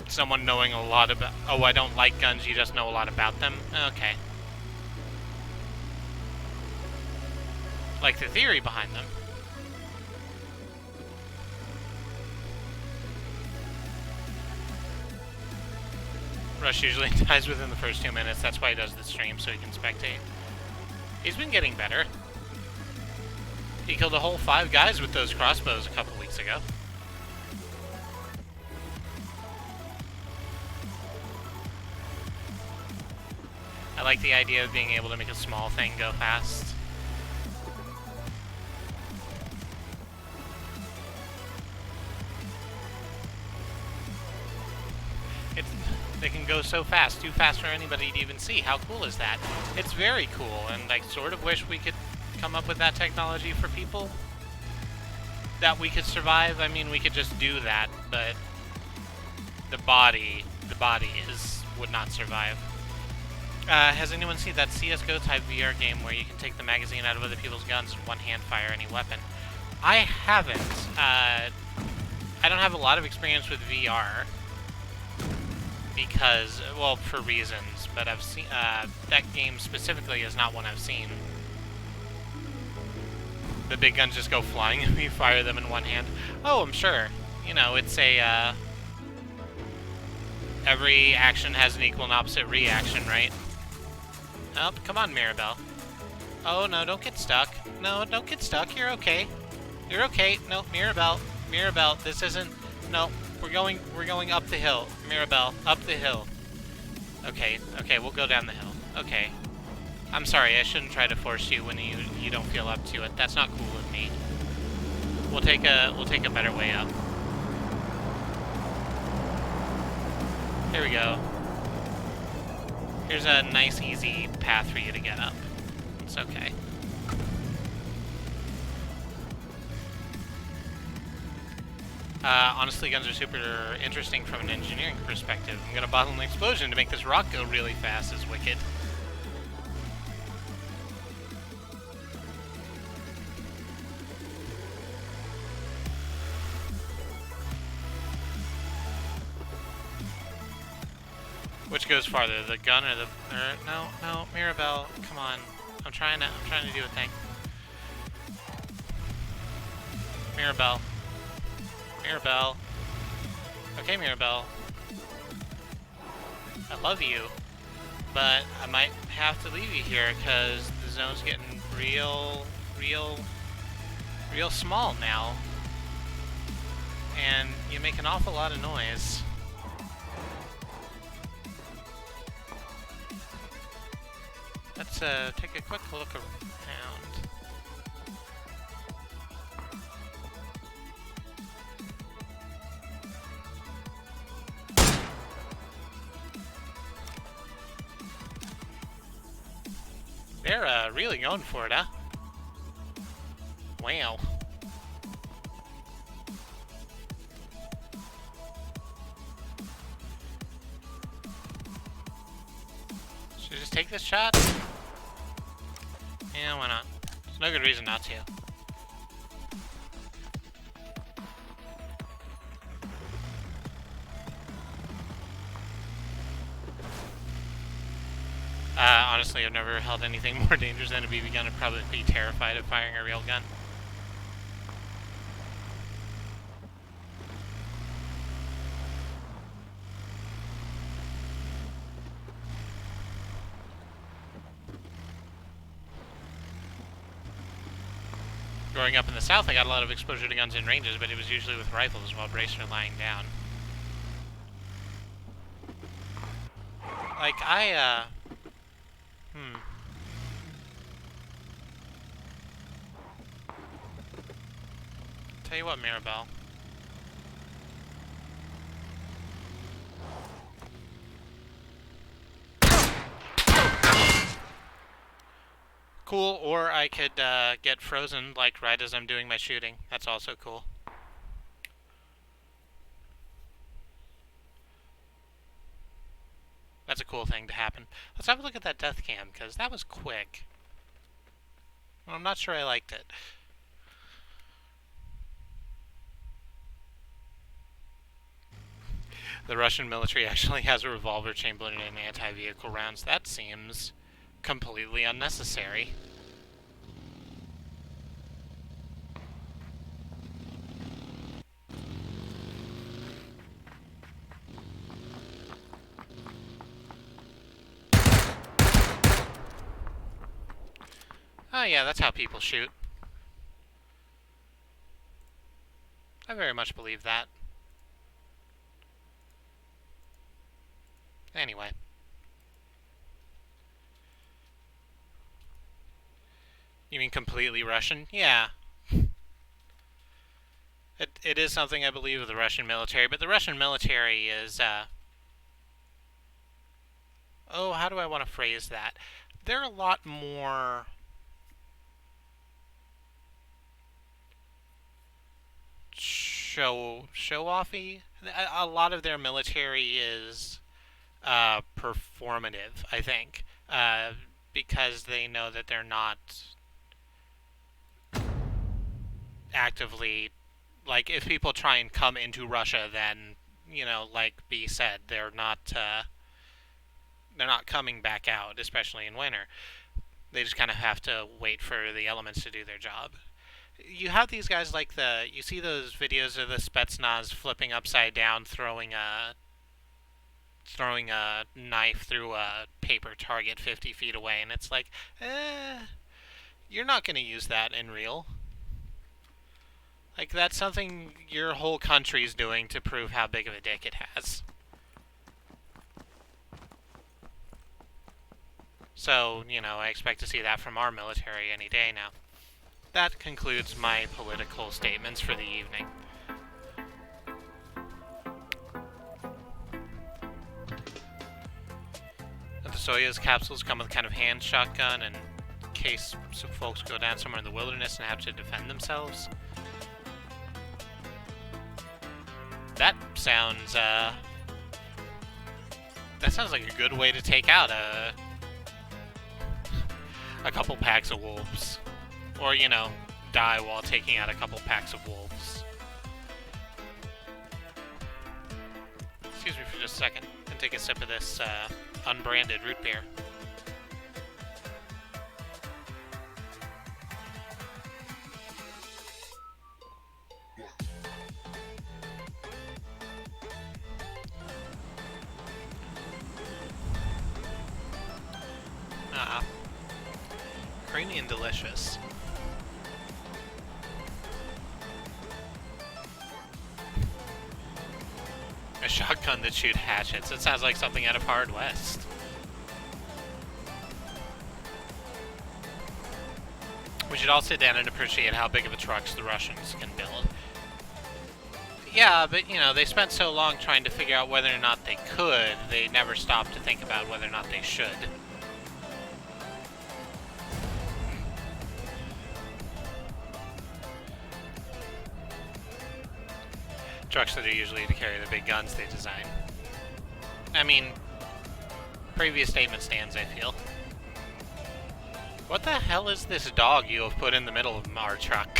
Someone knowing a lot about... Oh, I don't like guns, you just know a lot about them? Okay. Like the theory behind them. Rush usually dies within the first 2 minutes. That's why he does the stream, so he can spectate. He's been getting better. He killed a whole 5 guys with those crossbows a couple weeks ago. I like the idea of being able to make a small thing go fast. They can go so fast, too fast for anybody to even see. How cool is that? It's very cool, and I sort of wish we could come up with that technology for people. That we could survive. I mean, we could just do that, but the body would not survive. Has anyone seen that CSGO type VR game where you can take the magazine out of other people's guns and one hand fire any weapon? I haven't. I don't have a lot of experience with VR. Because, well, for reasons, but I've seen, that game specifically is not one I've seen. The big guns just go flying and we fire them in one hand. Oh, I'm sure. You know, it's a, every action has an equal and opposite reaction, right? Oh, come on, Mirabelle. Oh, no, don't get stuck. No, don't get stuck. You're okay. You're okay. No, Mirabelle. Mirabelle, this isn't... No. We're going up the hill. Mirabelle, up the hill. Okay, we'll go down the hill. Okay. I'm sorry, I shouldn't try to force you when you don't feel up to it. That's not cool of me. We'll take a better way up. Here we go. Here's a nice, easy path for you to get up. It's okay. Honestly, guns are super interesting from an engineering perspective. I'm gonna bottle an explosion to make this rock go really fast is wicked. Which goes farther, the gun or the... no, Mirabelle, come on. I'm trying to do a thing. Mirabelle. Mirabelle. Okay, Mirabelle. I love you, but I might have to leave you here because the zone's getting real small now. And you make an awful lot of noise. Let's take a quick look around. They're really going for it, huh? Wow. Should I just take this shot? Yeah, why not? There's no good reason not to. Honestly, I've never held anything more dangerous than a BB gun. I'd probably be terrified of firing a real gun. Growing up in the South, I got a lot of exposure to guns in ranges, but it was usually with rifles while braced or lying down. Like, Tell you what, Mirabelle. Cool, or I could get frozen, like, right as I'm doing my shooting. That's also cool. That's a cool thing to happen. Let's have a look at that death cam, because that was quick. Well, I'm not sure I liked it. The Russian military actually has a revolver chamber in anti-vehicle rounds. That seems completely unnecessary. Oh yeah, that's how people shoot. I very much believe that. Anyway. You mean completely Russian? Yeah. It is something I believe of the Russian military, but the Russian military is, oh, how do I want to phrase that? They're a lot more show-offy. A lot of their military is performative, I think, because they know that they're not actively, like, if people try and come into Russia, then, you know, like B said, they're not coming back out, especially in winter. They just kind of have to wait for the elements to do their job. You have these guys like you see those videos of the Spetsnaz flipping upside down, throwing a knife through a paper target 50 feet away, and it's like, you're not going to use that in real. Like, that's something your whole country's doing to prove how big of a dick it has. So, you know, I expect to see that from our military any day now. That concludes my political statements for the evening. The Soyuz capsules come with a kind of hand shotgun in case some folks go down somewhere in the wilderness and have to defend themselves. That sounds like a good way to take out a couple packs of wolves. Or, you know, die while taking out a couple packs of wolves. Excuse me for just a second, and take a sip of this unbranded root beer. Creamy and delicious. A shotgun that shoots hatchets. It sounds like something out of Hard West. We should all sit down and appreciate how big of a trucks the Russians can build. Yeah, but, you know, they spent so long trying to figure out whether or not they could, they never stopped to think about whether or not they should. Trucks that are usually to carry the big guns they design. I mean, previous statement stands, I feel. What the hell is this dog you have put in the middle of our truck?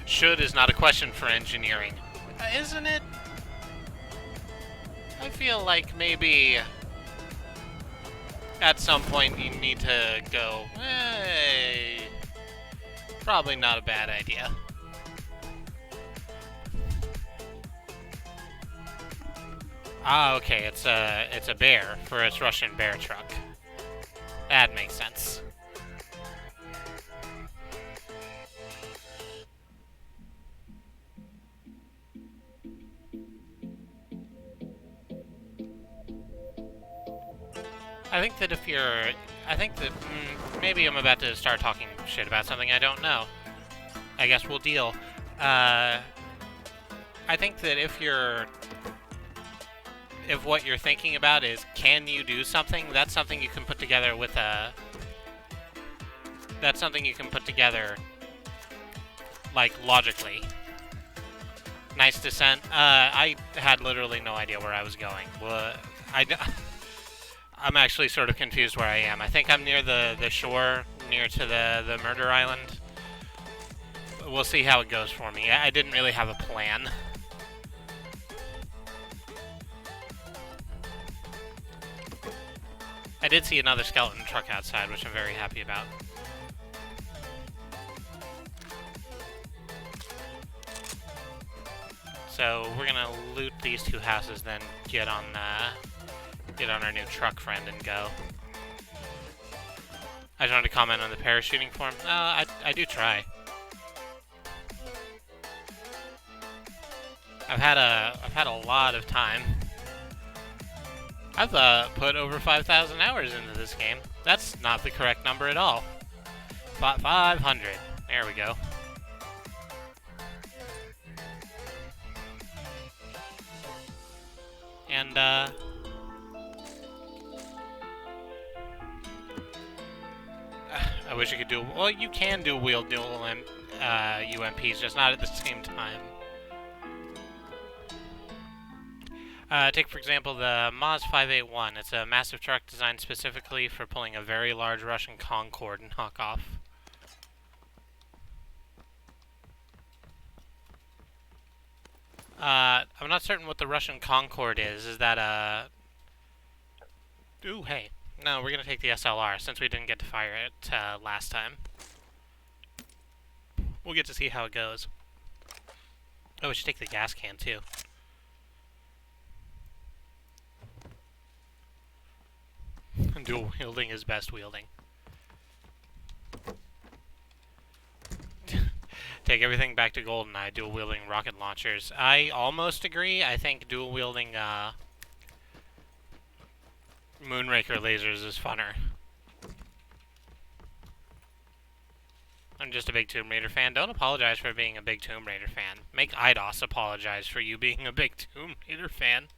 Should is not a question for engineering. Isn't it? I feel like maybe at some point you need to go, hey, probably not a bad idea. Ah, okay, it's a bear for its Russian bear truck. That makes sense. I think that if you're... I think that... maybe I'm about to start talking shit about something I don't know. I guess we'll deal. I think that if you're... If what you're thinking about is, can you do something? That's something you can put together with a... That's something you can put together, like, logically. Nice descent. I had literally no idea where I was going. I'm actually sort of confused where I am. I think I'm near the shore, near to the murder island. We'll see how it goes for me. I didn't really have a plan. I did see another skeleton truck outside, which I'm very happy about. So we're gonna loot these two houses, then get on our new truck friend and go. I just wanted to comment on the parachuting form. I do try. I've had a lot of time. I've put over 5,000 hours into this game. That's not the correct number at all. 500. There we go. And I wish you could do... Well, you can do wheel dual UMPs, just not at the same time. Take, for example, the Maz 581. It's a massive truck designed specifically for pulling a very large Russian Concorde knockoff. I'm not certain what the Russian Concorde is. Is that a... Ooh, hey. No, we're gonna take the SLR, since we didn't get to fire it last time. We'll get to see how it goes. Oh, we should take the gas can, too. Dual wielding is best wielding. Take everything back to GoldenEye, dual wielding rocket launchers. I almost agree. I think dual wielding Moonraker lasers is funner. I'm just a big Tomb Raider fan. Don't apologize for being a big Tomb Raider fan. Make IDOS apologize for you being a big Tomb Raider fan.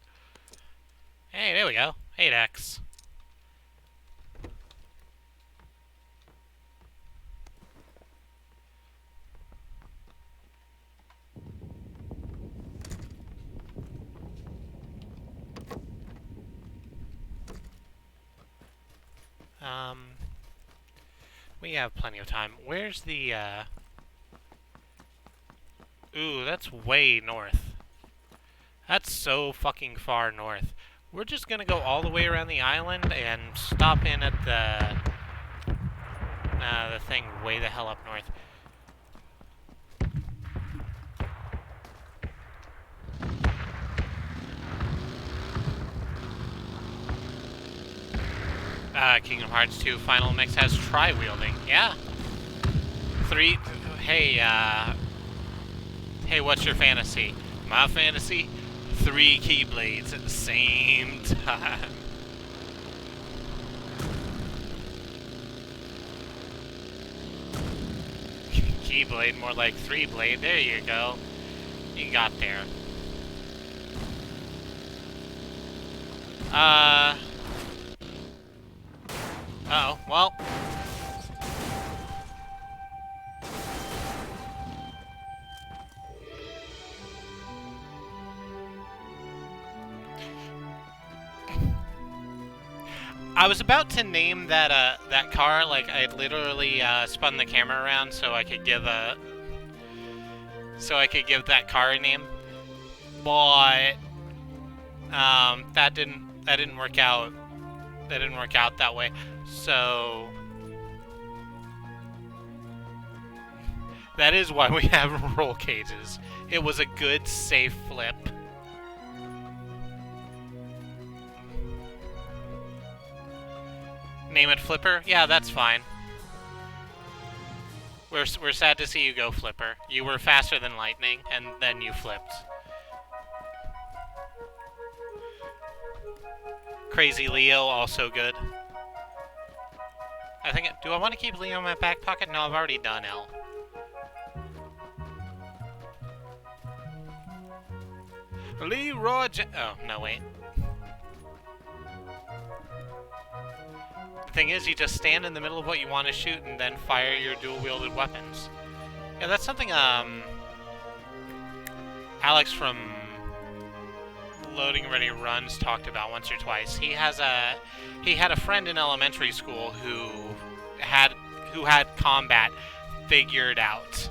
Hey, there we go. 8X. We have plenty of time. Where's the, Ooh, that's way north. That's so fucking far north. We're just gonna go all the way around the island and stop in at the thing way the hell up north. Kingdom Hearts 2 Final Mix has tri-wielding. Yeah. 3... Hey, Hey, what's your fantasy? My fantasy? 3 Keyblades at the same time. Keyblade, more like 3-blade. There you go. You got there. Uh-oh, well. I was about to name that car. Like I literally spun the camera around so I could give that car a name, but that didn't work out. That didn't work out that way. So that is why we have roll cages. It was a good, safe flip. Name it Flipper? Yeah, that's fine. We're sad to see you go, Flipper. You were faster than lightning, and then you flipped. Crazy Leo, also good. I think... do I want to keep Leo in my back pocket? No, I've already done L. Leroy oh, no, wait. The thing is, you just stand in the middle of what you want to shoot and then fire your dual-wielded weapons. Yeah, that's something, Alex from Loading Ready Runs talked about once or twice. He had a friend in elementary school who had combat figured out.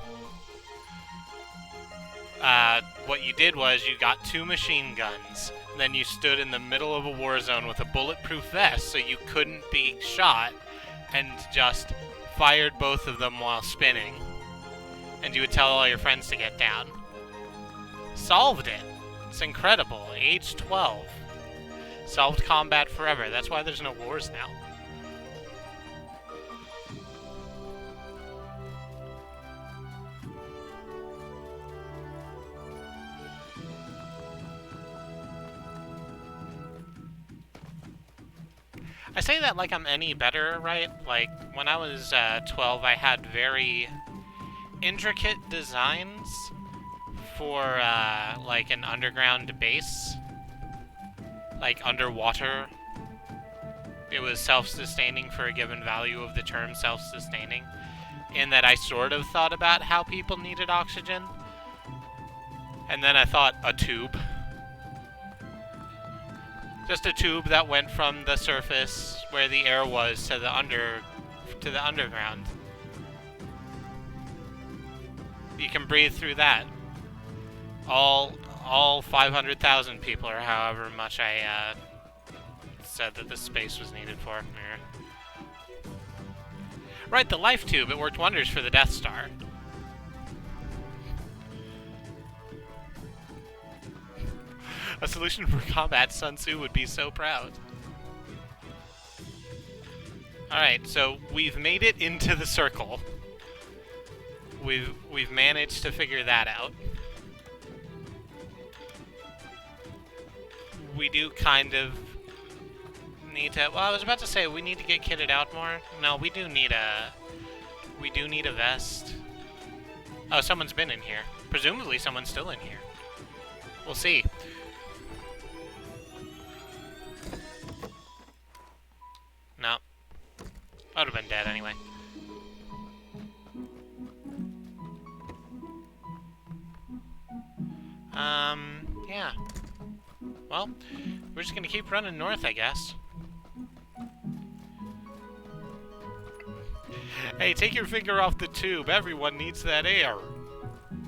What you did was you got 2 machine guns, then you stood in the middle of a war zone with a bulletproof vest so you couldn't be shot, and just fired both of them while spinning. And you would tell all your friends to get down. Solved it. It's incredible. Age 12. Solved combat forever. That's why there's no wars now. I say that like I'm any better, right? Like, when I was 12, I had very intricate designs for, like, an underground base. Like, underwater. It was self-sustaining for a given value of the term self-sustaining. In that I sort of thought about how people needed oxygen. And then I thought, a tube. Just a tube that went from the surface where the air was to the underground. You can breathe through that. All 500,000 people, or however much I said that this space was needed for. Right, the life tube. It worked wonders for the Death Star. A solution for combat, Sun Tzu would be so proud. Alright, so we've made it into the circle. We've managed to figure that out. We do kind of need to... well, I was about to say we need to get kitted out more. No, we do need a vest. Oh, someone's been in here. Presumably someone's still in here. We'll see. No. I would have been dead anyway. Yeah. Well, we're just gonna keep running north, I guess. Hey, take your finger off the tube. Everyone needs that air.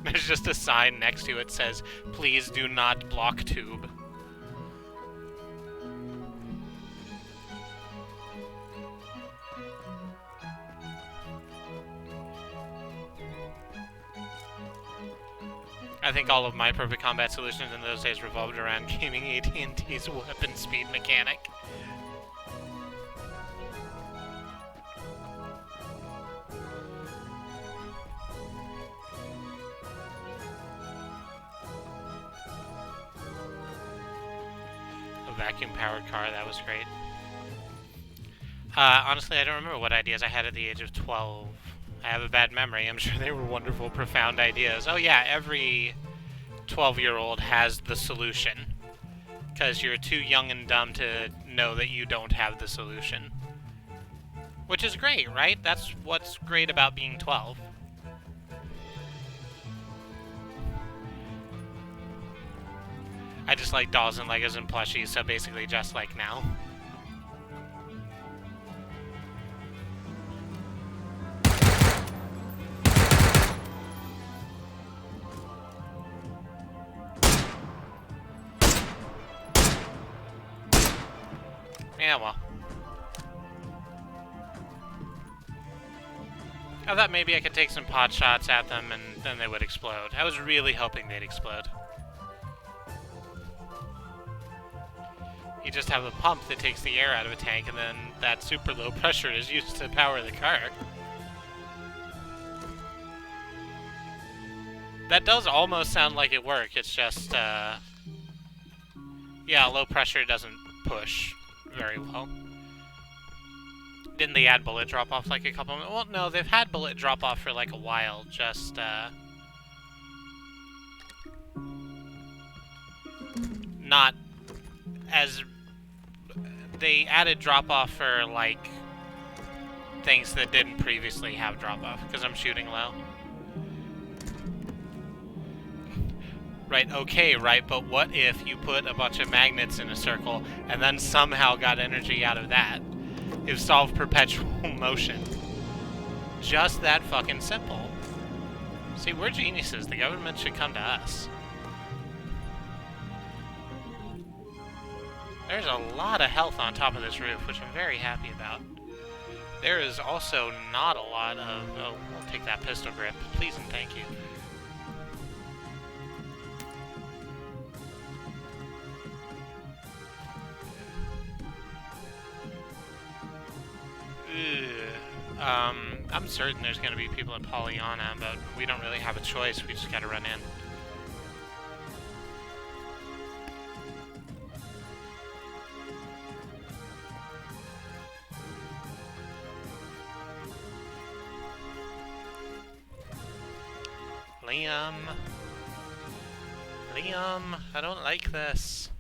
There's just a sign next to it that says, please do not block tube. I think all of my perfect combat solutions in those days revolved around gaming AT&T's weapon speed mechanic. A vacuum-powered car, that was great. Honestly, I don't remember what ideas I had at the age of 12. I have a bad memory. I'm sure they were wonderful, profound ideas. Oh yeah, every 12-year-old has the solution. Because you're too young and dumb to know that you don't have the solution. Which is great, right? That's what's great about being 12. I just like dolls and Legos and plushies, so basically just like now. Yeah, well. I thought maybe I could take some pot shots at them and then they would explode. I was really hoping they'd explode. You just have a pump that takes the air out of a tank, and then that super low pressure is used to power the car. That does almost sound like it worked. It's just, yeah, low pressure doesn't push very well. Didn't they add bullet drop off like a couple? Well, no, they've had bullet drop off for like a while. Just not as they added drop off for like things that didn't previously have drop off because I'm shooting low. Right, okay, right, but what if you put a bunch of magnets in a circle and then somehow got energy out of that? It solved perpetual motion. Just that fucking simple. See, we're geniuses. The government should come to us. There's a lot of health on top of this roof, which I'm very happy about. There is also not a lot of... Oh, we'll take that pistol grip. Please and thank you. I'm certain there's going to be people at Pollyanna, but we don't really have a choice. We just got to run in. Liam, I don't like this.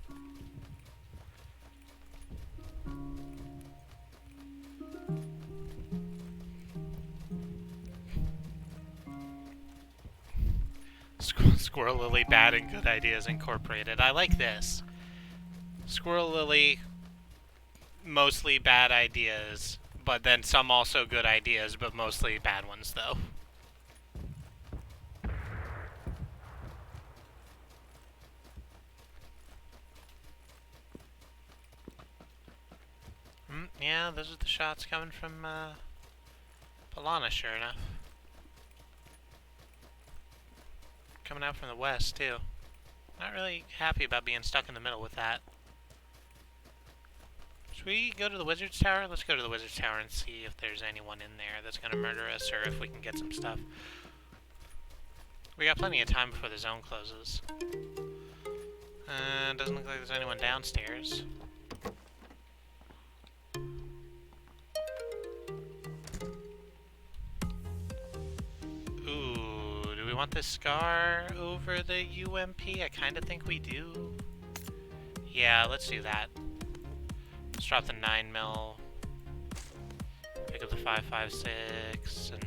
Squirrel Lily, bad and good ideas incorporated. I like this. Squirrel Lily, mostly bad ideas, but then some also good ideas, but mostly bad ones, though. Yeah, those are the shots coming from, Polana, sure enough. Coming out from the west, too. Not really happy about being stuck in the middle with that. Should we go to the Wizard's Tower? Let's go to the Wizard's Tower and see if there's anyone in there that's gonna murder us, or if we can get some stuff. We got plenty of time before the zone closes. Doesn't look like there's anyone downstairs. We want this scar over the UMP? I kind of think we do. Yeah, let's do that. Let's drop the 9mm. Pick up the 5.56 and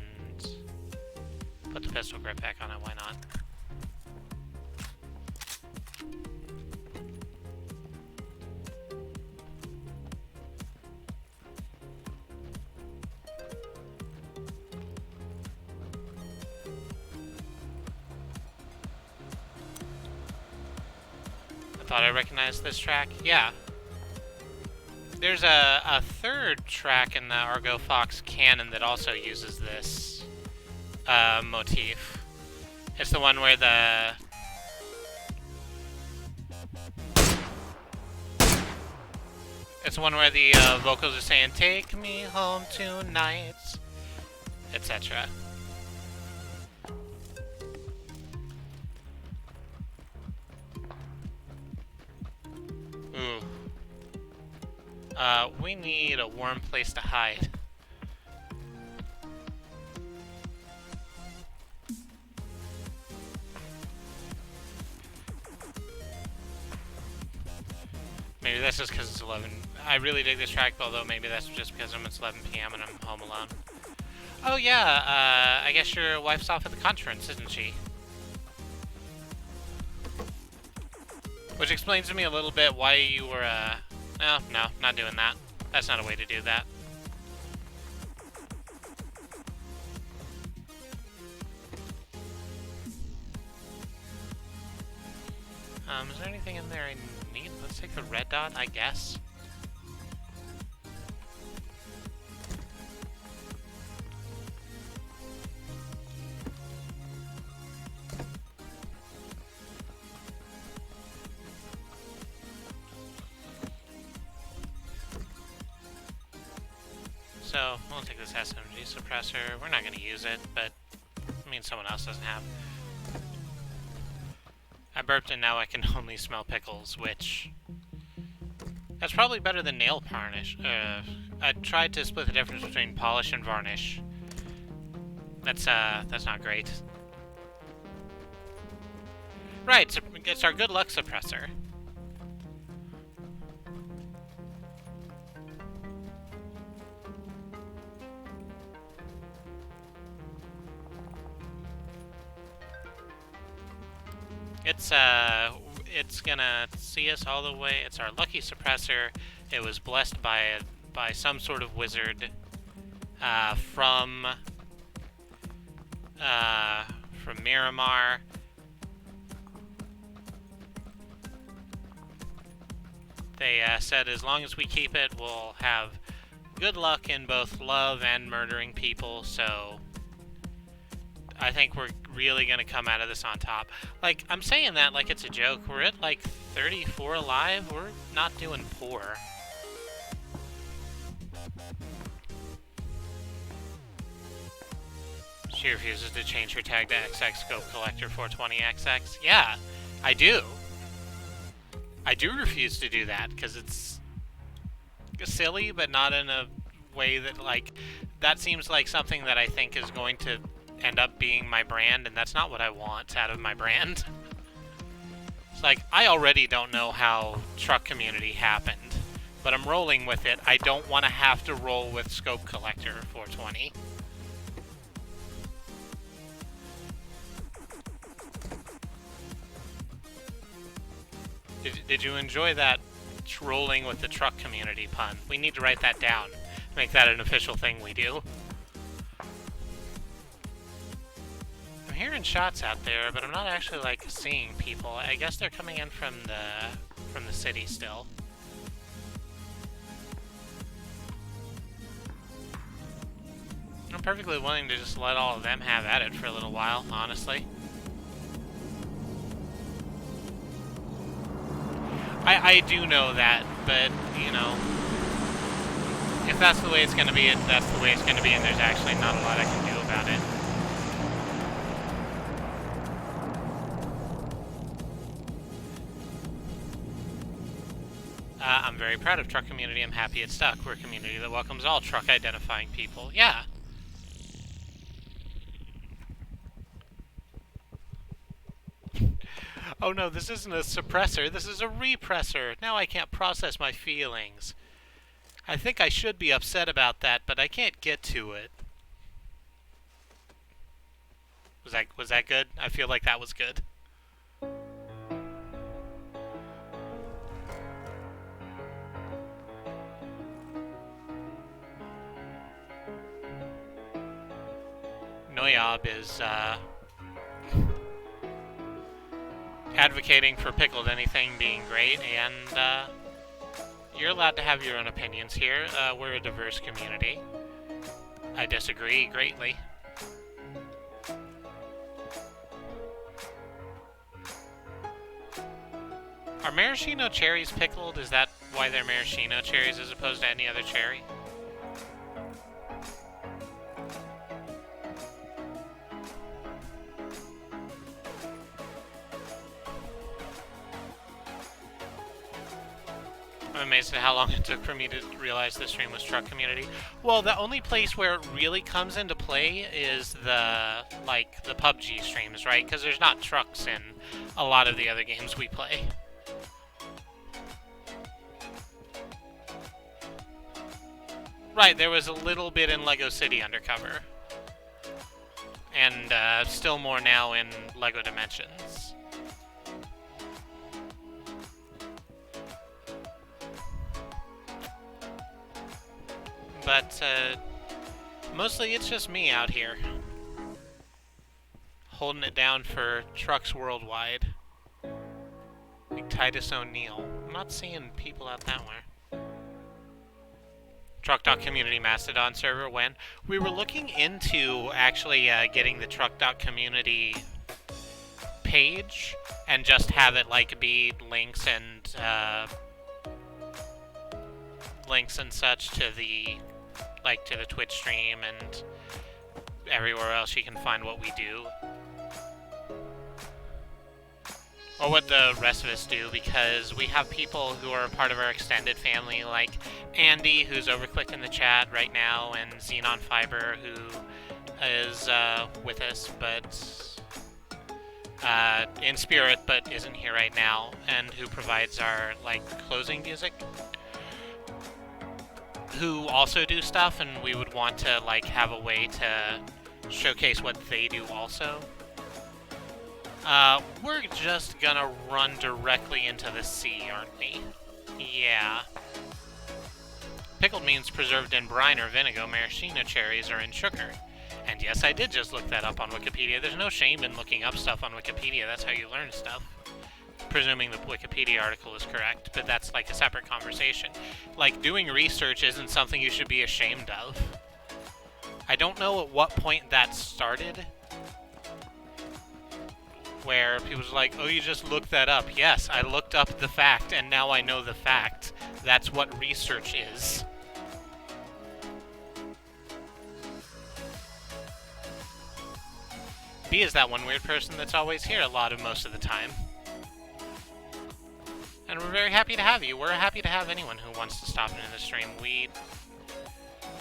put the pistol grip back on it. Why not? Thought I recognized this track. Yeah. There's a third track in the Argo Fox canon that also uses this motif. It's the one where the... It's the one where the vocals are saying, "Take me home tonight," etc. Ooh. We need a warm place to hide. Maybe that's just because it's 11. I really dig this track, although maybe that's just because it's 11 p.m. and I'm home alone. Oh yeah, I guess your wife's off at the conference, isn't she? Which explains to me a little bit why you were, no, not doing that. That's not a way to do that. Is there anything in there I need? Let's take the red dot, I guess. So, we'll take this SMG suppressor. We're not going to use it, but I mean someone else doesn't have. I burped and now I can only smell pickles, which... That's probably better than nail varnish. I tried to split the difference between polish and varnish. That's not great. Right, it's our good luck suppressor. It's gonna see us all the way. It's our lucky suppressor. It was blessed by some sort of wizard from Mirrimar. They said as long as we keep it, we'll have good luck in both love and murdering people, so I think we're really gonna come out of this on top. Like, I'm saying that like it's a joke. We're at like 34 alive. We're not doing poor. She refuses to change her tag to XX Scope Collector 420XX. Yeah, I do. I do refuse to do that because it's silly, but not in a way that, like, that seems like something that I think is going to end up being my brand, and that's not what I want out of my brand. It's like, I already don't know how Truck Community happened, but I'm rolling with it. I don't want to have to roll with Scope Collector 420. Did you enjoy that rolling with the Truck Community pun? We need to write that down. Make that an official thing we do. I'm hearing shots out there, but I'm not actually, like, seeing people. I guess they're coming in from the city still. I'm perfectly willing to just let all of them have at it for a little while, honestly. I do know that, but, you know, if that's the way it's going to be, that's the way it's going to be, and there's actually not a lot I can do about it. I'm very proud of Truck Community. I'm happy it's stuck. We're a community that welcomes all truck-identifying people. Yeah. Oh no, this isn't a suppressor, this is a repressor. Now I can't process my feelings. I think I should be upset about that, but I can't get to it. Was that good? I feel like that was good. Noyab is, advocating for pickled anything being great, and you're allowed to have your own opinions here. We're a diverse community. I disagree greatly. Are maraschino cherries pickled? Is that why they're maraschino cherries as opposed to any other cherry? I'm amazed at how long it took for me to realize this stream was Truck Community. Well, the only place where it really comes into play is the PUBG streams, right? Because there's not trucks in a lot of the other games we play. Right, there was a little bit in Lego City Undercover. And still more now in Lego Dimensions. But mostly it's just me out here. Holding it down for trucks worldwide. Like Titus O'Neill. I'm not seeing people out that way. Truck.community Mastodon server when? We were looking into actually getting the Truck.community page and just have it like be links and such to the like to the Twitch stream and everywhere else you can find what we do. Or what the rest of us do, because we have people who are part of our extended family, like Andy, who's overclicked in the chat right now, and Xenon Fiber, who is with us, but in spirit, but isn't here right now, and who provides our like closing music. Who also do stuff, and we would want to like have a way to showcase what they do also. We're just gonna run directly into the sea, aren't we? Yeah. Pickled means preserved in brine or vinegar. Maraschino cherries are in sugar. And yes, I did just look that up on Wikipedia. There's no shame in looking up stuff on Wikipedia. That's how you learn stuff. Presuming the Wikipedia article is correct, but that's like a separate conversation. Like, doing research isn't something you should be ashamed of. I don't know at what point that started, where people's like, oh, you just looked that up. Yes, I looked up the fact, and now I know the fact. That's what research is. B is that one weird person that's always here a lot of most of the time. And we're very happy to have you. We're happy to have anyone who wants to stop into the stream. We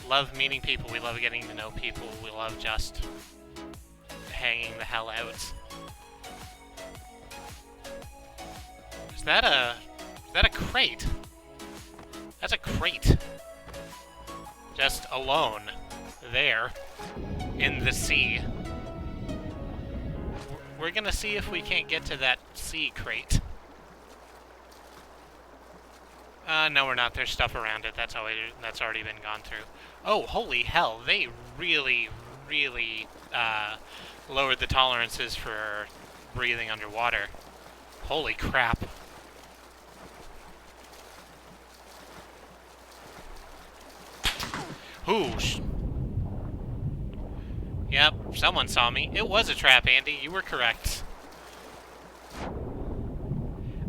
love meeting people. We love getting to know people. We love just hanging the hell out. Is that a crate? That's a crate. Just alone. There. In the sea. We're gonna see if we can't get to that sea crate. No, we're not. There's stuff around it. That's already been gone through. Oh, holy hell. They really, really lowered the tolerances for breathing underwater. Holy crap. Whoosh. Yep, someone saw me. It was a trap, Andy. You were correct.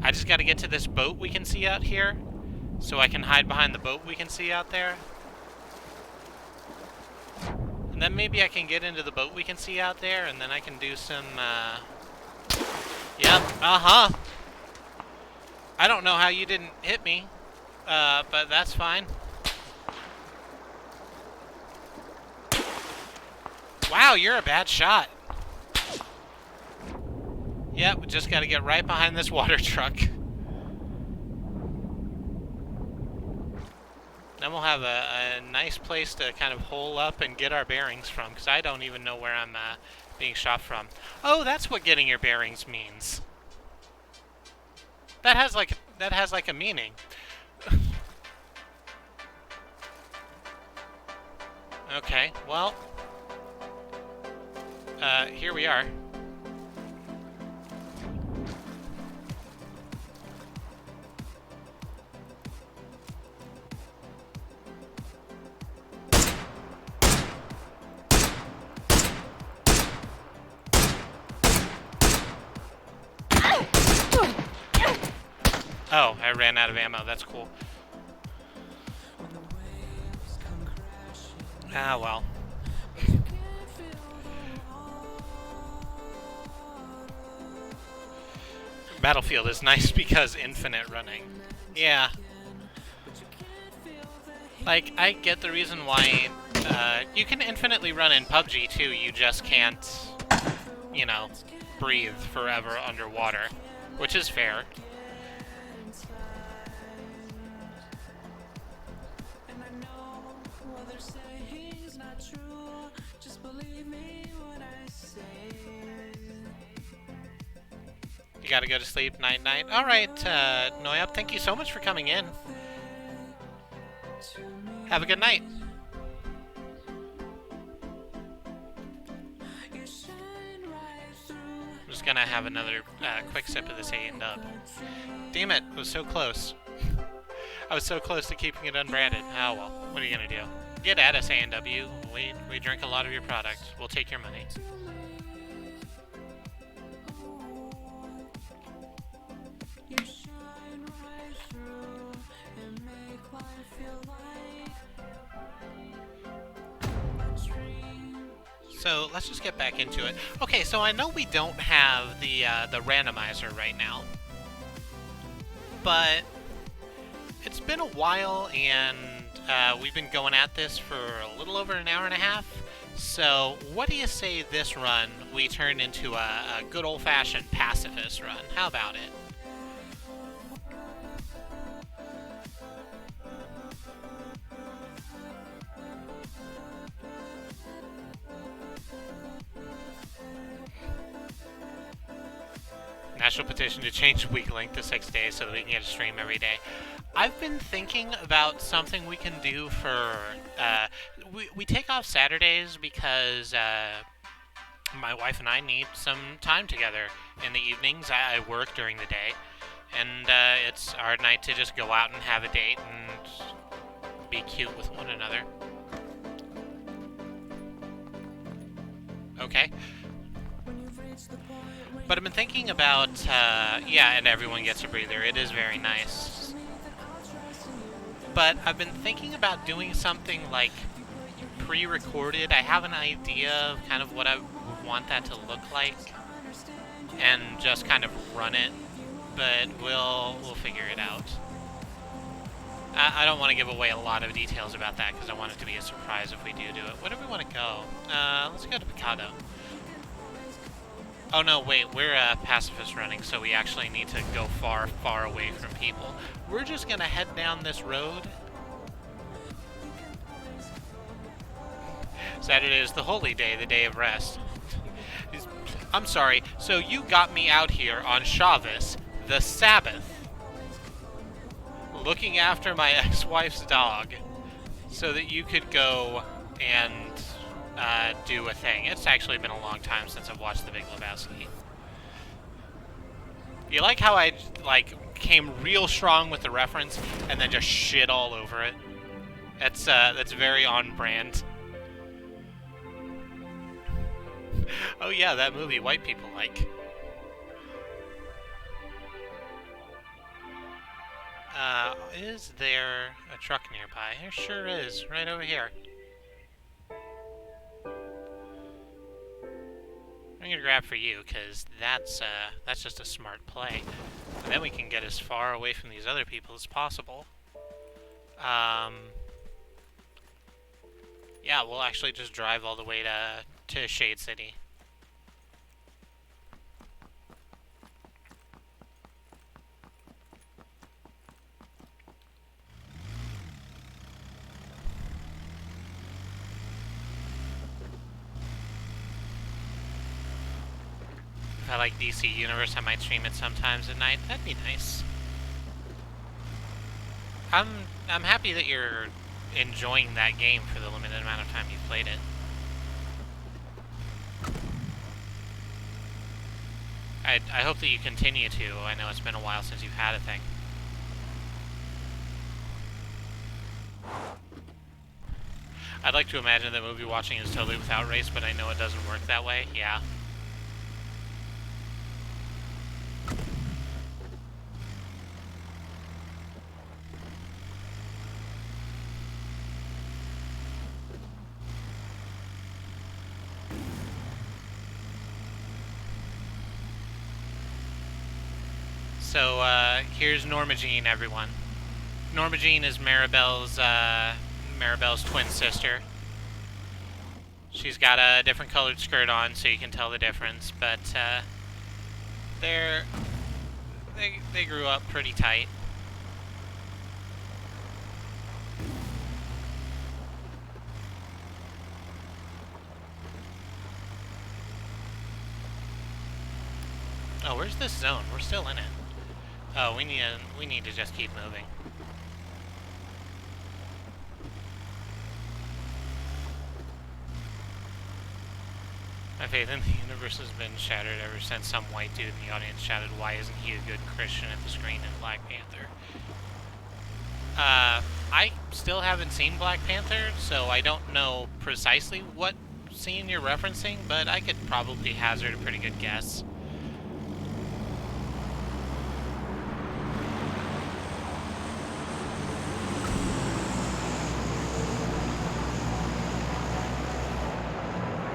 I just gotta get to this boat we can see out here, so I can hide behind the boat we can see out there. And then maybe I can get into the boat we can see out there, and then I can do some, Yep, uh-huh. I don't know how you didn't hit me, but that's fine. Wow, you're a bad shot. Yep, we just gotta get right behind this water truck. Then we'll have a nice place to kind of hole up and get our bearings from, because I don't even know where I'm being shot from. Oh, that's what getting your bearings means. That has like a meaning. Okay, well, here we are. Oh, I ran out of ammo. That's cool. Ah, well. Battlefield is nice because infinite running. Yeah. Like, I get the reason why you can infinitely run in PUBG too, you just can't, you know, breathe forever underwater, which is fair. You gotta go to sleep, night-night. Alright, Noyup, thank you so much for coming in. Have a good night. I'm just gonna have another quick sip of this A&W. Damn it, it was so close. I was so close to keeping it unbranded. Oh well, what are you gonna do? Get at us, A&W. We drink a lot of your product. We'll take your money. So let's just get back into it. Okay, so I know we don't have the randomizer right now, but it's been a while, and we've been going at this for a little over an hour and a half. So what do you say this run we turn into a good old-fashioned pacifist run? How about it? National petition to change week length to 6 days so that we can get a stream every day. I've been thinking about something we can do for... we take off Saturdays because my wife and I need some time together in the evenings. I work during the day, and it's our night to just go out and have a date and be cute with one another. Okay. But I've been thinking about, yeah, and everyone gets a breather. It is very nice. But I've been thinking about doing something like pre-recorded. I have an idea of kind of what I would want that to look like, and just kind of run it. But we'll figure it out. I don't want to give away a lot of details about that because I want it to be a surprise if we do it. Where do we want to go? Let's go to Picado. Oh no, wait, we're pacifist running, so we actually need to go far, far away from people. We're just gonna head down this road. Saturday is the holy day, the day of rest. I'm sorry, so you got me out here on Shabbos, the Sabbath, looking after my ex-wife's dog, so that you could go and do a thing. It's actually been a long time since I've watched The Big Lebowski. You like how I, came real strong with the reference and then just shit all over it? That's very on brand. Oh yeah, that movie white people like. Is there a truck nearby? There sure is, right over here. I'm gonna grab for you, because that's just a smart play. And then we can get as far away from these other people as possible. Yeah, we'll actually just drive all the way to Shade City. If I like DC Universe, I might stream it sometimes at night. That'd be nice. I'm happy that you're enjoying that game for the limited amount of time you've played it. I hope that you continue to. I know it's been a while since you've had a thing. I'd like to imagine that movie watching is totally without race, but I know it doesn't work that way. Yeah. So, here's Norma Jean, everyone. Norma Jean is Maribel's twin sister. She's got a different colored skirt on, so you can tell the difference, but, they grew up pretty tight. Oh, where's this zone? We're still in it. Oh, we need to just keep moving. My faith in the universe has been shattered ever since some white dude in the audience shouted, "Why isn't he a good Christian?" at the screen in Black Panther. I still haven't seen Black Panther, so I don't know precisely what scene you're referencing, but I could probably hazard a pretty good guess.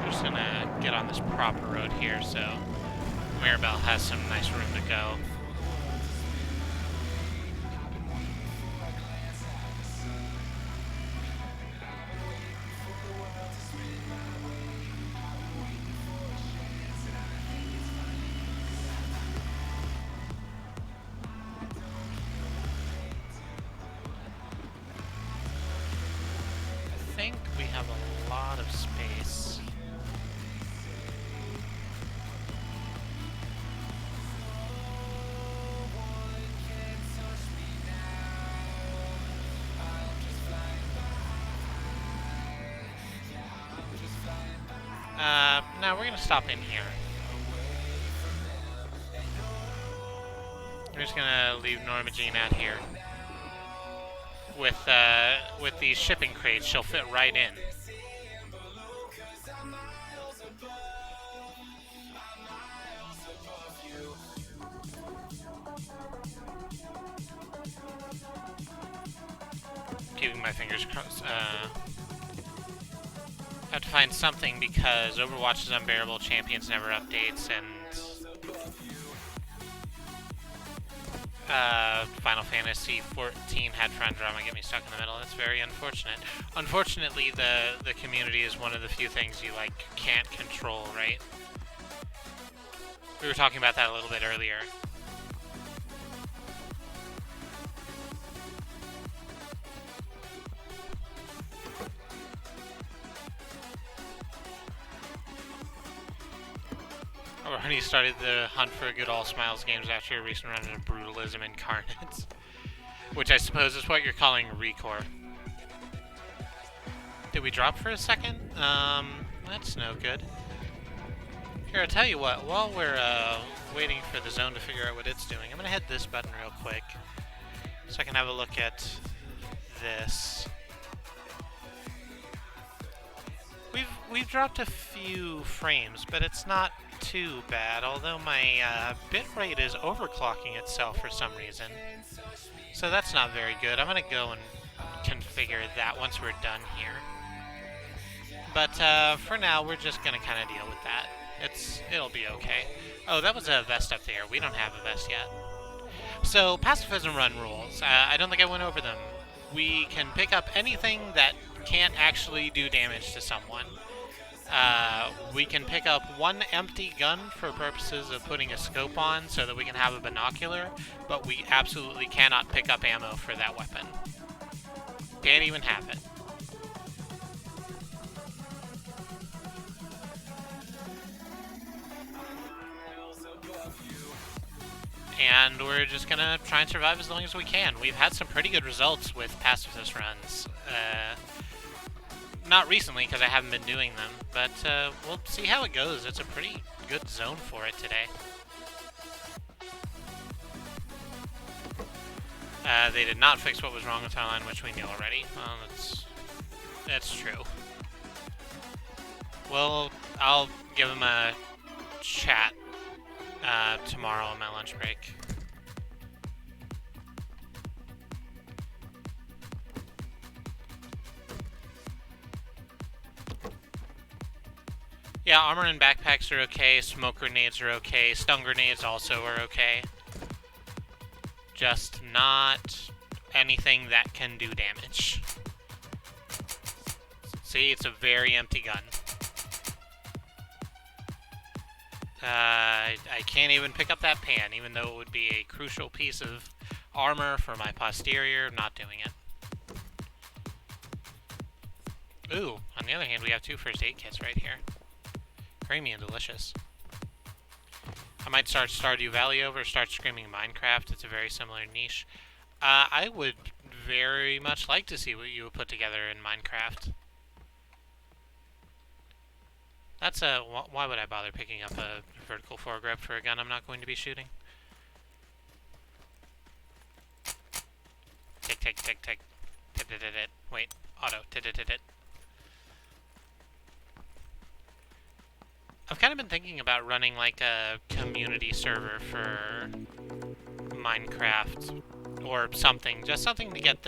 We're just gonna get on this proper road here, so Mirabelle has some nice room to go. I think we have a lot of space. No, we're gonna stop in here. We're just gonna leave Norma Jean out here. With these shipping crates, she'll fit right in. Keeping my fingers crossed. I have to find something because Overwatch is unbearable, Champions never updates, and Final Fantasy 14 had friend drama get me stuck in the middle. That's very unfortunate. Unfortunately, the community is one of the few things you can't control, right? We were talking about that a little bit earlier. He started the hunt for good all smiles games after a recent run of brutalism incarnate, which I suppose is what you're calling Recore. Did we drop for a second? That's no good. Here, I'll tell you what, while we're waiting for the zone to figure out what it's doing, I'm gonna hit this button real quick so I can have a look at this. We've dropped a few frames, but it's not too bad, although my bitrate is overclocking itself for some reason. So that's not very good. I'm going to go and configure that once we're done here. But for now, we're just going to kind of deal with that. It'll be okay. Oh, that was a vest up there. We don't have a vest yet. So, pacifism run rules. I don't think I went over them. We can pick up anything that can't actually do damage to someone. We can pick up one empty gun for purposes of putting a scope on so that we can have a binocular, but we absolutely cannot pick up ammo for that weapon. Can't even have it. And we're just gonna try and survive as long as we can. We've had some pretty good results with pacifist runs. Not recently, because I haven't been doing them, but we'll see how it goes. It's a pretty good zone for it today. They did not fix what was wrong with our line, which we knew already. Well, that's true. Well, I'll give them a chat tomorrow on my lunch break. Yeah, armor and backpacks are okay, smoke grenades are okay, stun grenades also are okay. Just not anything that can do damage. See, it's a very empty gun. I can't even pick up that pan, even though it would be a crucial piece of armor for my posterior. Not doing it. Ooh, on the other hand, we have 2 first aid kits right here. Creamy and delicious. I might start Stardew Valley over, start screaming Minecraft. It's a very similar niche. I would very much like to see what you would put together in Minecraft. That's why would I bother picking up a vertical foregrip for a gun I'm not going to be shooting? Tick, tick, tick, tick. Tit-tit-tit-tit. Wait, auto. Tit-tit-tit-tit. I've kind of been thinking about running like a community server for Minecraft or something, just something to get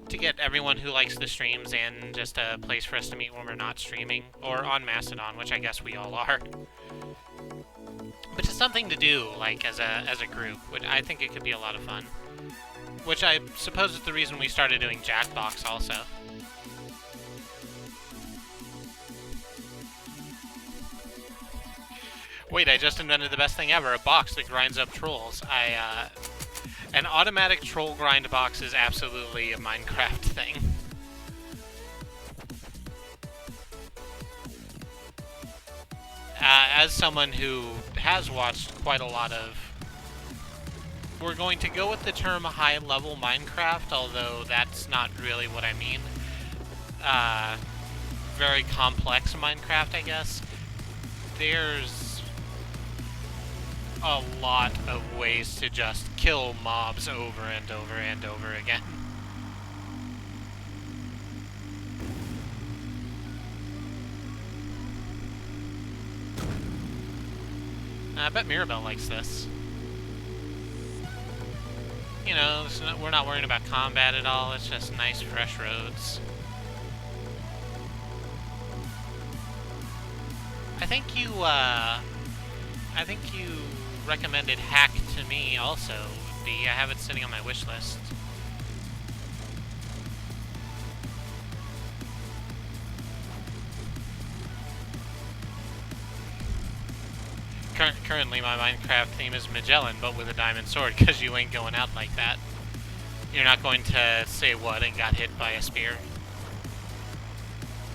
to get everyone who likes the streams and just a place for us to meet when we're not streaming, or on Mastodon, which I guess we all are. But just something to do, like, as a group, which I think it could be a lot of fun. Which I suppose is the reason we started doing Jackbox also. Wait, I just invented the best thing ever, a box that grinds up trolls. An automatic troll grind box is absolutely a Minecraft thing. As someone who has watched quite a lot of... We're going to go with the term high-level Minecraft, although that's not really what I mean. Very complex Minecraft, I guess. There's a lot of ways to just kill mobs over and over and over again. I bet Mirabelle likes this. You know, we're not worrying about combat at all, it's just nice, fresh roads. I think you recommended Hack to me also, B. I have it sitting on my wish list. Currently, my Minecraft theme is Magellan, but with a diamond sword, because you ain't going out like that. You're not going to say what and got hit by a spear.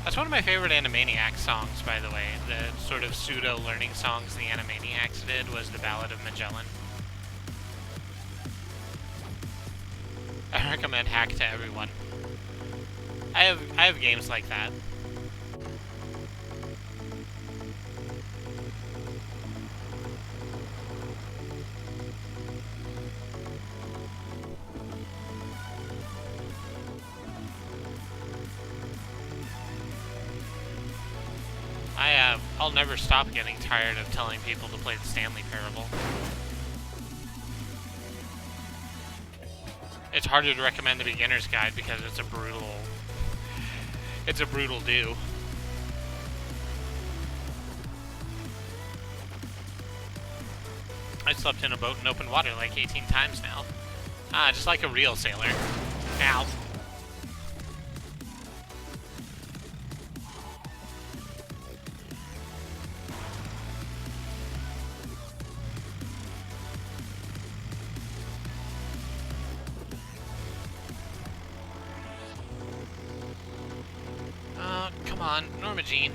That's one of my favorite Animaniacs songs, by the way. The sort of pseudo-learning songs the Animaniacs did was the Ballad of Magellan. I recommend Hack to everyone. I have games like that. I'll never stop getting tired of telling people to play the Stanley Parable. It's harder to recommend the beginner's guide because it's a brutal do. I slept in a boat in open water like 18 times now. Just like a real sailor. Ow. Come on, Norma Jean.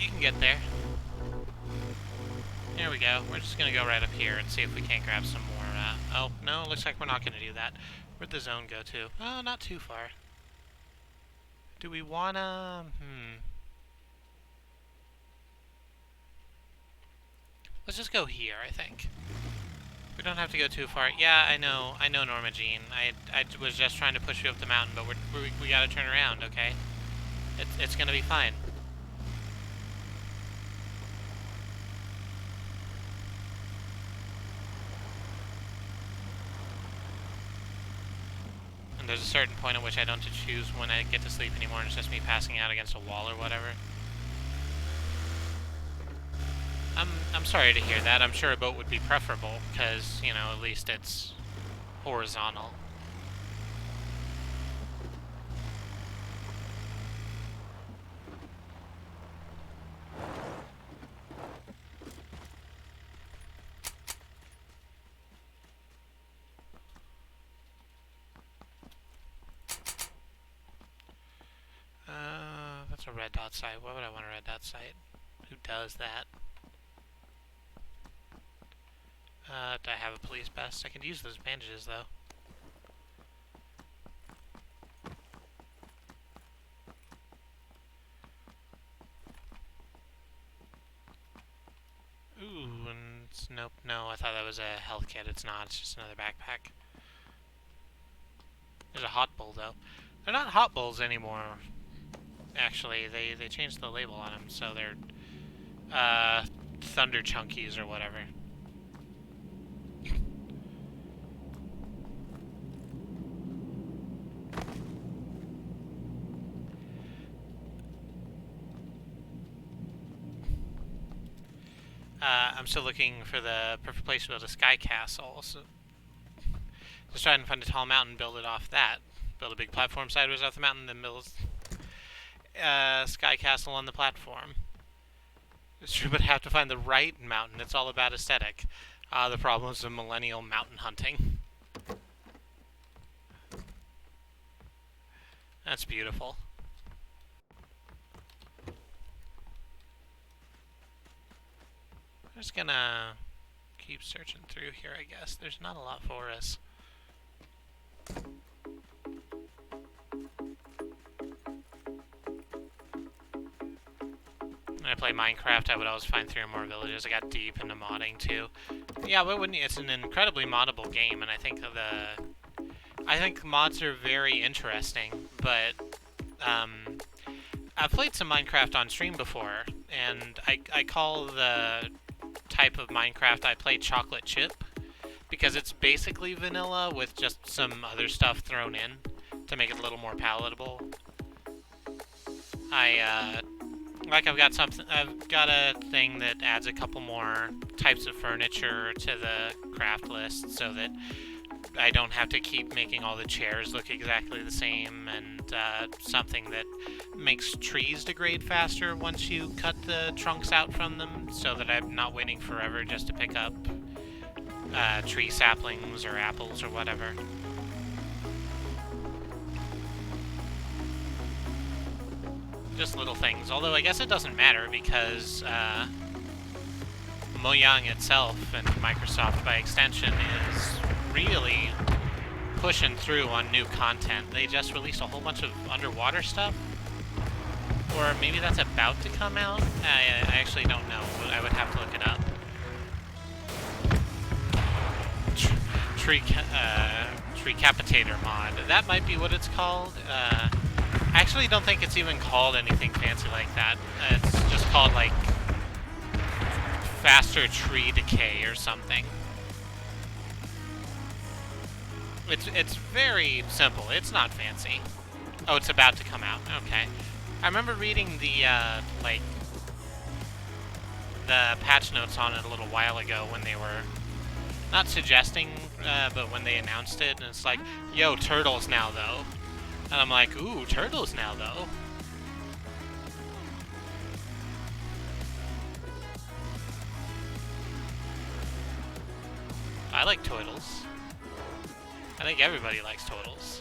You can get there. There we go. We're just gonna go right up here and see if we can't grab some more, oh, no, looks like we're not gonna do that. Where'd the zone go to? Oh, not too far. Do we wanna... Let's just go here, I think. We don't have to go too far. Yeah, I know, Norma Jean. I was just trying to push you up the mountain, but we gotta turn around, okay? It's gonna be fine. And there's a certain point at which I don't have to choose when I get to sleep anymore, and it's just me passing out against a wall or whatever. I'm sorry to hear that. I'm sure a boat would be preferable, because, you know, at least it's horizontal. That's a red dot site. Why would I want a red dot site? Who does that? Do I have a police vest? I could use those bandages, though. Ooh, and nope, no, I thought that was a health kit. It's not, it's just another backpack. There's a hot bull, though. They're not hot bulls anymore, actually. They changed the label on them, so they're, Thunder Chunkies or whatever. I'm still looking for the perfect place to build a sky castle. So just trying to find a tall mountain, build it off that. Build a big platform sideways off the mountain, then build a sky castle on the platform. It's true, but I have to find the right mountain. It's all about aesthetic. The problems of millennial mountain hunting. That's beautiful. I'm just gonna keep searching through here, I guess. There's not a lot for us. When I play Minecraft, I would always find 3 or more villages. I got deep into modding too. Yeah, but wouldn't you? It's an incredibly moddable game, and I think mods are very interesting. But I've played some Minecraft on stream before, and I call the type of Minecraft I play chocolate chip because it's basically vanilla with just some other stuff thrown in to make it a little more palatable. I've got a thing that adds a couple more types of furniture to the craft list so that I don't have to keep making all the chairs look exactly the same, and something that makes trees degrade faster once you cut the trunks out from them, so that I'm not waiting forever just to pick up tree saplings or apples or whatever. Just little things, although I guess it doesn't matter because Mojang itself and Microsoft by extension is really pushing through on new content. They just released a whole bunch of underwater stuff, or maybe that's about to come out. I actually don't know. I would have to look it up. Tree Capitator mod. That might be what it's called. I actually don't think it's even called anything fancy like that. It's just called like faster tree decay or something. It's very simple. It's not fancy. Oh, it's about to come out. Okay. I remember reading the the patch notes on it a little while ago when they were not suggesting, but when they announced it, and it's like, yo, turtles now though. And I'm like, ooh, turtles now though. I like turtles. I think everybody likes turtles.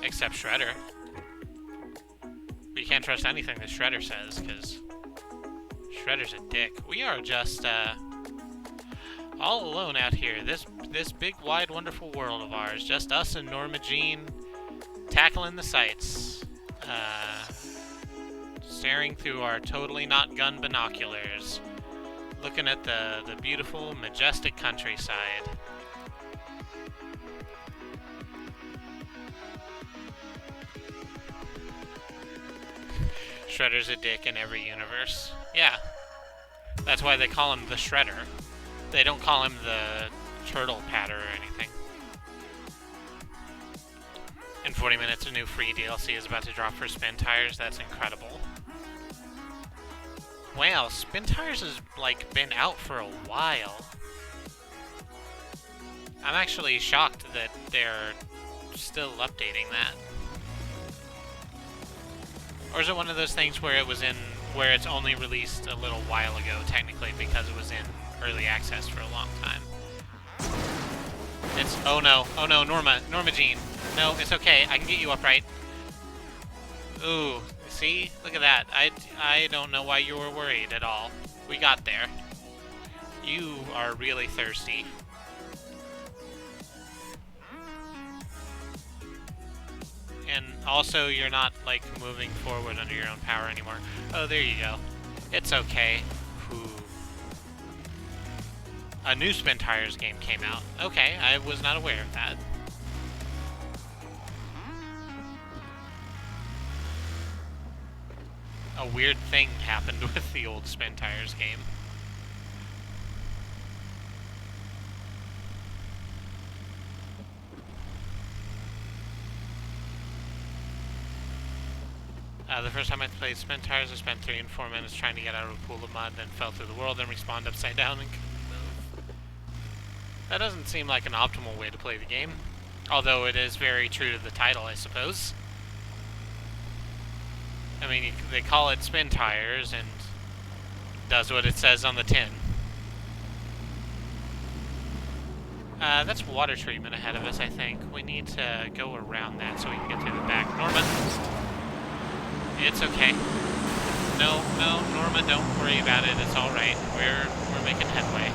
Except Shredder. But you can't trust anything that Shredder says, because Shredder's a dick. We are just, all alone out here. This big, wide, wonderful world of ours. Just us and Norma Jean tackling the sights. Staring through our totally not gun binoculars. Looking at the beautiful, majestic countryside. Shredder's a dick in every universe. Yeah. That's why they call him the Shredder. They don't call him the Turtle Patter or anything. In 40 minutes, a new free DLC is about to drop for Spin Tires. That's incredible. Wow, Spin Tires has, like, been out for a while. I'm actually shocked that they're still updating that. Or is it one of those things where where it's only released a little while ago, technically, because it was in early access for a long time? Oh no, Norma Jean. No, it's okay, I can get you upright. Ooh, see? Look at that. I don't know why you were worried at all. We got there. You are really thirsty. And also, you're not, like, moving forward under your own power anymore. Oh, there you go. It's okay. Ooh. A new Spin Tires game came out. Okay, I was not aware of that. A weird thing happened with the old Spin Tires game. The first time I played Spin Tires, I spent 3 and 4 minutes trying to get out of a pool of mud, then fell through the world, then respawned upside down and couldn't move. That doesn't seem like an optimal way to play the game, although it is very true to the title, I suppose. I mean, they call it Spin Tires, and does what it says on the tin. That's water treatment ahead of us, I think. We need to go around that so we can get through the back. Norma! It's okay. No, Norma, don't worry about it. It's alright. We're making headway.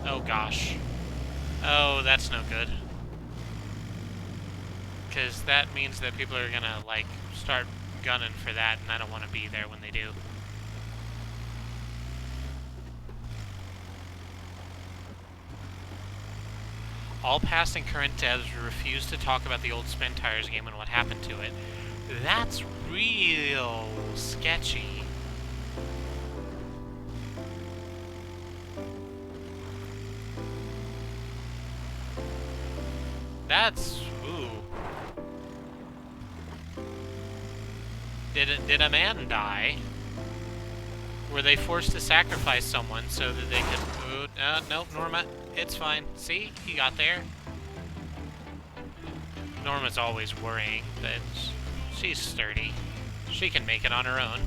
Oh gosh. Oh, that's no good. Because that means that people are gonna, like, start gunning for that, and I don't want to be there when they do. All past and current devs refuse to talk about the old Spin Tires game and what happened to it. That's real sketchy. That's... ooh. Did a man die? Were they forced to sacrifice someone so that they could... Ooh, no, Norma, it's fine. See? He got there. Norma's always worrying, but she's sturdy. She can make it on her own.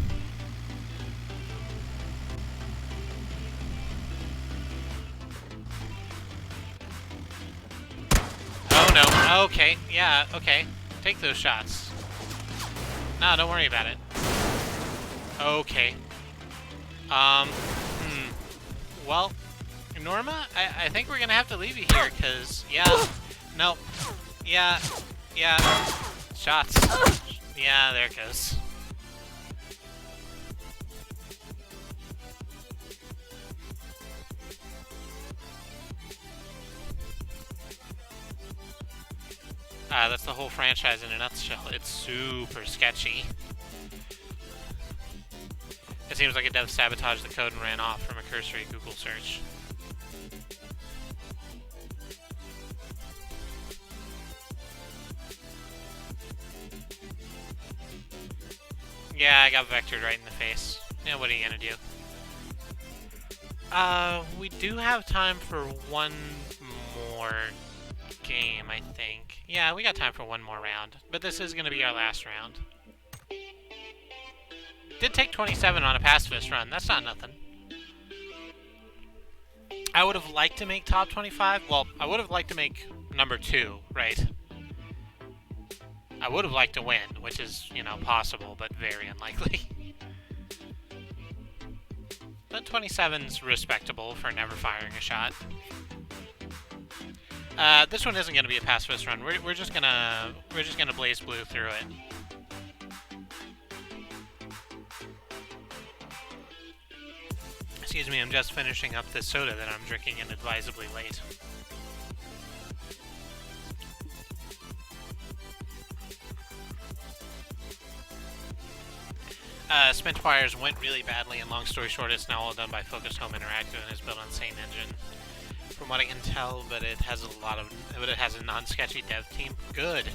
Oh no, okay, yeah, okay. Take those shots. No, don't worry about it. Okay. Well, Norma, I think we're gonna have to leave you here, because, yeah, no, yeah, shots. Yeah, there it goes. That's the whole franchise in a nutshell. It's super sketchy. It seems like a dev sabotaged the code and ran off from a cursory Google search. Yeah, I got vectored right in the face. Yeah, what are you gonna do? We do have time for one more game, I think. Yeah, we got time for one more round. But this is gonna be our last round. Did take 27 on a pacifist run. That's not nothing. I would have liked to make top 25. Well, I would have liked to make number 2, right? I would have liked to win, which is, you know, possible, but very unlikely. But 27's respectable for never firing a shot. This one isn't going to be a pacifist run. We're just gonna blaze blue through it. Excuse me, I'm just finishing up this soda that I'm drinking inadvisably late. Spent Wires went really badly, and long story short, it's now all done by Focused Home Interactive and is built on same engine. From what I can tell, but it has a non-sketchy dev team. Good.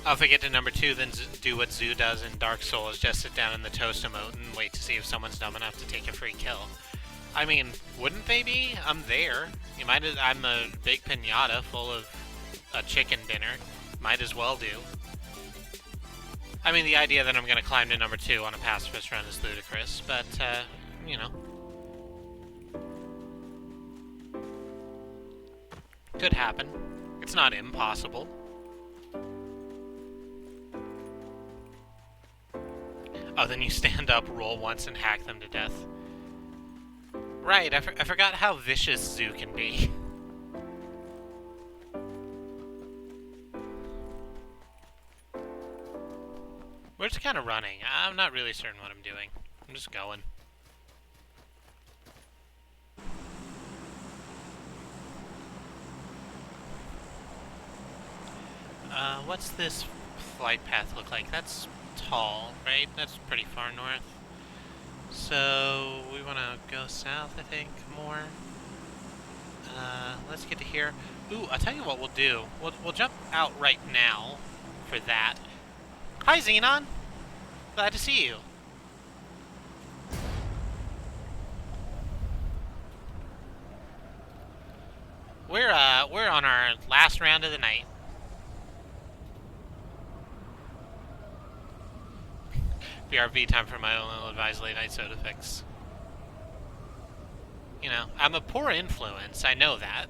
If I get to number 2, then do what Zoo does in Dark Souls, just sit down in the toast emote and wait to see if someone's dumb enough to take a free kill. I mean, wouldn't they be? I'm there. I'm a big piñata full of a chicken dinner. Might as well do. I mean, the idea that I'm going to climb to number 2 on a pacifist run is ludicrous, but, you know. Could happen. It's not impossible. Oh, then you stand up, roll once, and hack them to death. Right, I forgot how vicious Zoo can be. We're just kind of running. I'm not really certain what I'm doing. I'm just going. What's this flight path look like? That's tall, right? That's pretty far north. So, we want to go south, I think, more. Let's get to here. Ooh, I'll tell you what we'll do. We'll jump out right now for that. Hi, Xenon. Glad to see you. We're on our last round of the night. BRB, time for my own ill-advised late-night soda fix. You know, I'm a poor influence. I know that.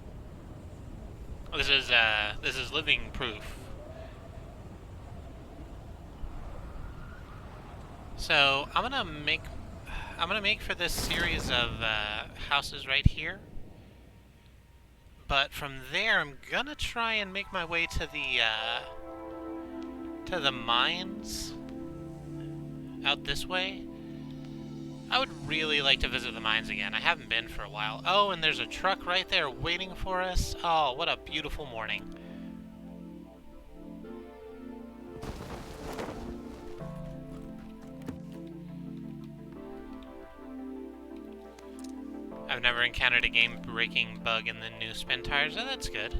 This is living proof. So I'm gonna make for this series of houses right here. But from there, I'm gonna try and make my way to the mines out this way. I would really like to visit the mines again. I haven't been for a while. Oh, and there's a truck right there waiting for us. Oh, what a beautiful morning. I've never encountered a game-breaking bug in the new spin tires. Oh, that's good.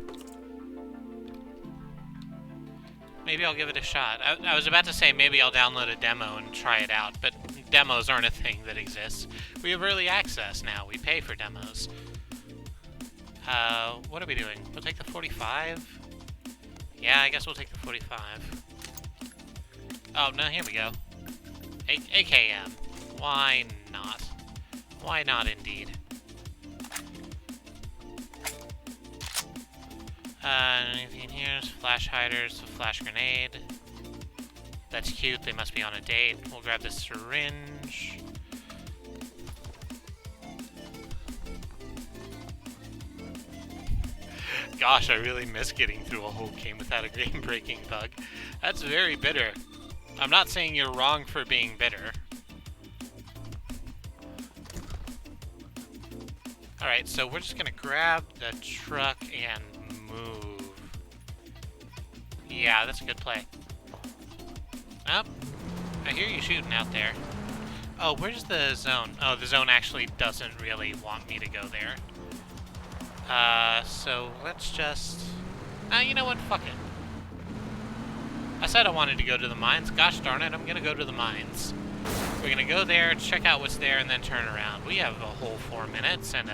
Maybe I'll give it a shot. I was about to say maybe I'll download a demo and try it out, but demos aren't a thing that exists. We have early access now. We pay for demos. What are we doing? We'll take the 45? Yeah, I guess we'll take the 45. Oh, no, here we go. AKM. Why not? Why not, indeed? Anything in here? Flash hiders, a flash grenade. That's cute, they must be on a date. We'll grab this syringe. Gosh, I really miss getting through a whole game without a game-breaking bug. That's very bitter. I'm not saying you're wrong for being bitter. Alright, so we're just gonna grab the truck and move. Yeah, that's a good play. Oh, I hear you shooting out there. Oh, where's the zone? Oh, the zone actually doesn't really want me to go there. So let's just... you know what? Fuck it. I said I wanted to go to the mines. Gosh darn it, I'm gonna go to the mines. We're gonna go there, check out what's there, and then turn around. We have a whole 4 minutes and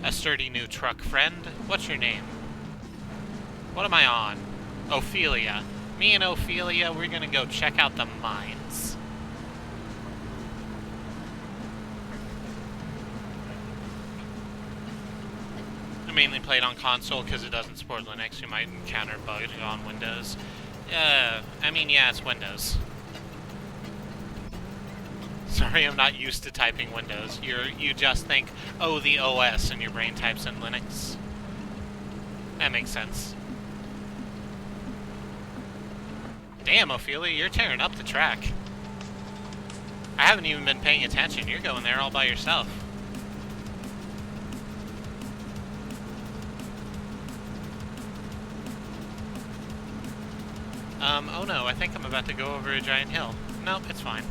a sturdy new truck friend. What's your name? What am I on? Ophelia. Me and Ophelia, we're gonna go check out the mines. I mainly played on console because it doesn't support Linux. You might encounter bugs on Windows. I mean, yeah, it's Windows. Sorry, I'm not used to typing Windows. You just think, oh, the OS, and your brain types in Linux. That makes sense. Damn, Ophelia, you're tearing up the track. I haven't even been paying attention. You're going there all by yourself. Oh no, I think I'm about to go over a giant hill. Nope, it's fine.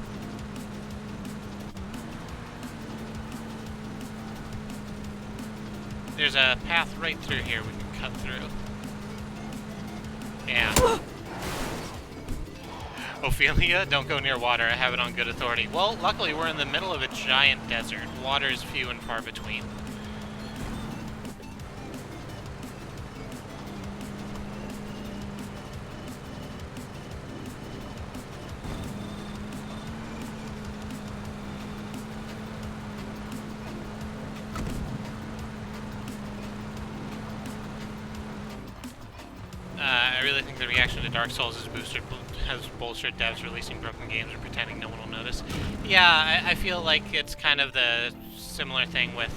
There's a path right through here we can cut through. Yeah. Ophelia, don't go near water. I have it on good authority. Well, luckily we're in the middle of a giant desert. Water is few and far between. I really think the reaction to Dark Souls has bolstered devs releasing broken games and pretending no one will notice. Yeah, I feel like it's kind of the similar thing with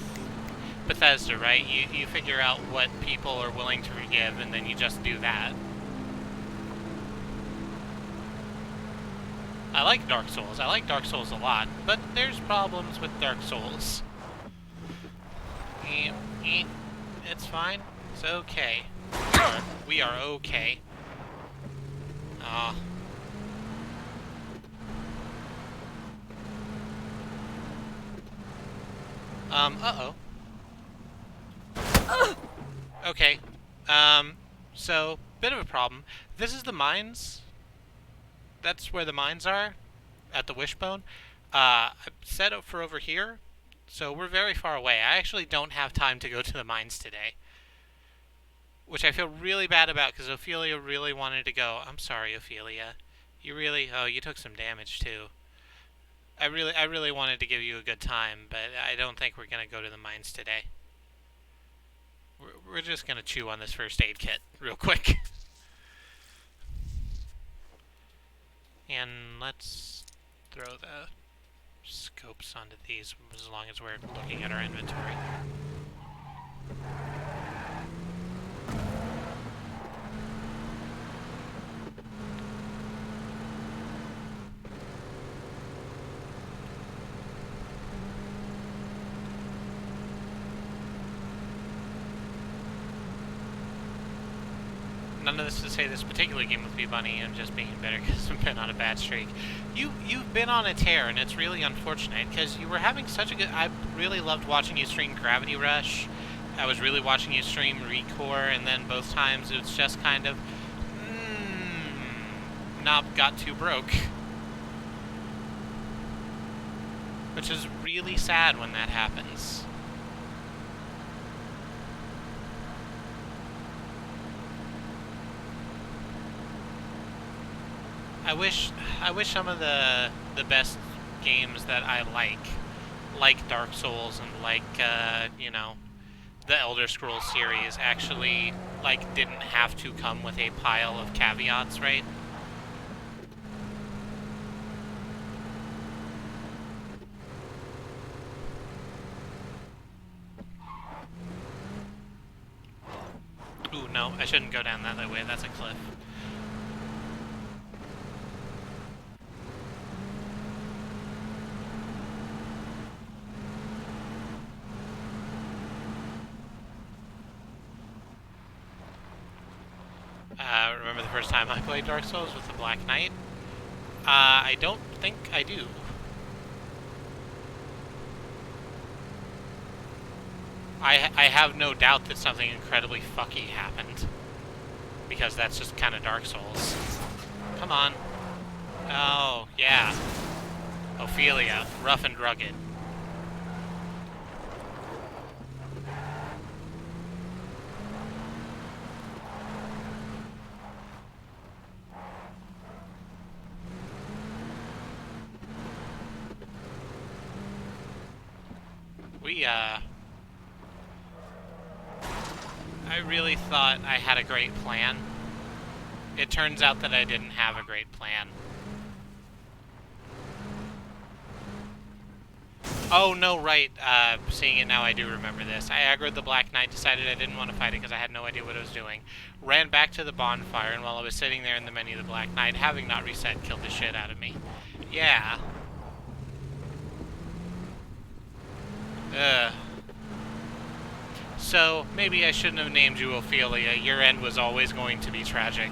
Bethesda, right? You figure out what people are willing to forgive, and then you just do that. I like Dark Souls. I like Dark Souls a lot, but there's problems with Dark Souls. It's fine. It's okay. We are okay. Uh-oh. Okay. So, bit of a problem. This is the mines. That's where the mines are, at the wishbone. I'm set up for over here, so we're very far away. I actually don't have time to go to the mines today, which I feel really bad about because Ophelia really wanted to go. I'm sorry, Ophelia. You really, oh, you took some damage too. I really wanted to give you a good time, but I don't think we're gonna go to the mines today. We're just gonna chew on this first aid kit real quick. And let's throw the scopes onto these as long as we're looking at our inventory. None of this to say this particular game with me, Bunny, I'm just being bitter because I've been on a bad streak. You've been on a tear, and it's really unfortunate because you were having such a good. I really loved watching you stream Gravity Rush. I was really watching you stream Recore, and then both times it was just kind of, knob got too broke, which is really sad when that happens. I wish some of the best games that I like Dark Souls and like the Elder Scrolls series, actually like didn't have to come with a pile of caveats, right? Ooh, no, I shouldn't go down that way. That's a cliff. Remember the first time I played Dark Souls with the Black Knight? I don't think I do. I have no doubt that something incredibly fucky happened. Because that's just kind of Dark Souls. Come on. Oh, yeah. Ophelia, rough and rugged. I really thought I had a great plan. It turns out that I didn't have a great plan. Oh, no, right. Seeing it now, I do remember this. I aggroed the Black Knight, decided I didn't want to fight it because I had no idea what I was doing. Ran back to the bonfire, and while I was sitting there in the menu, the Black Knight, having not reset, killed the shit out of me. Yeah. Ugh. So, maybe I shouldn't have named you Ophelia. Your end was always going to be tragic.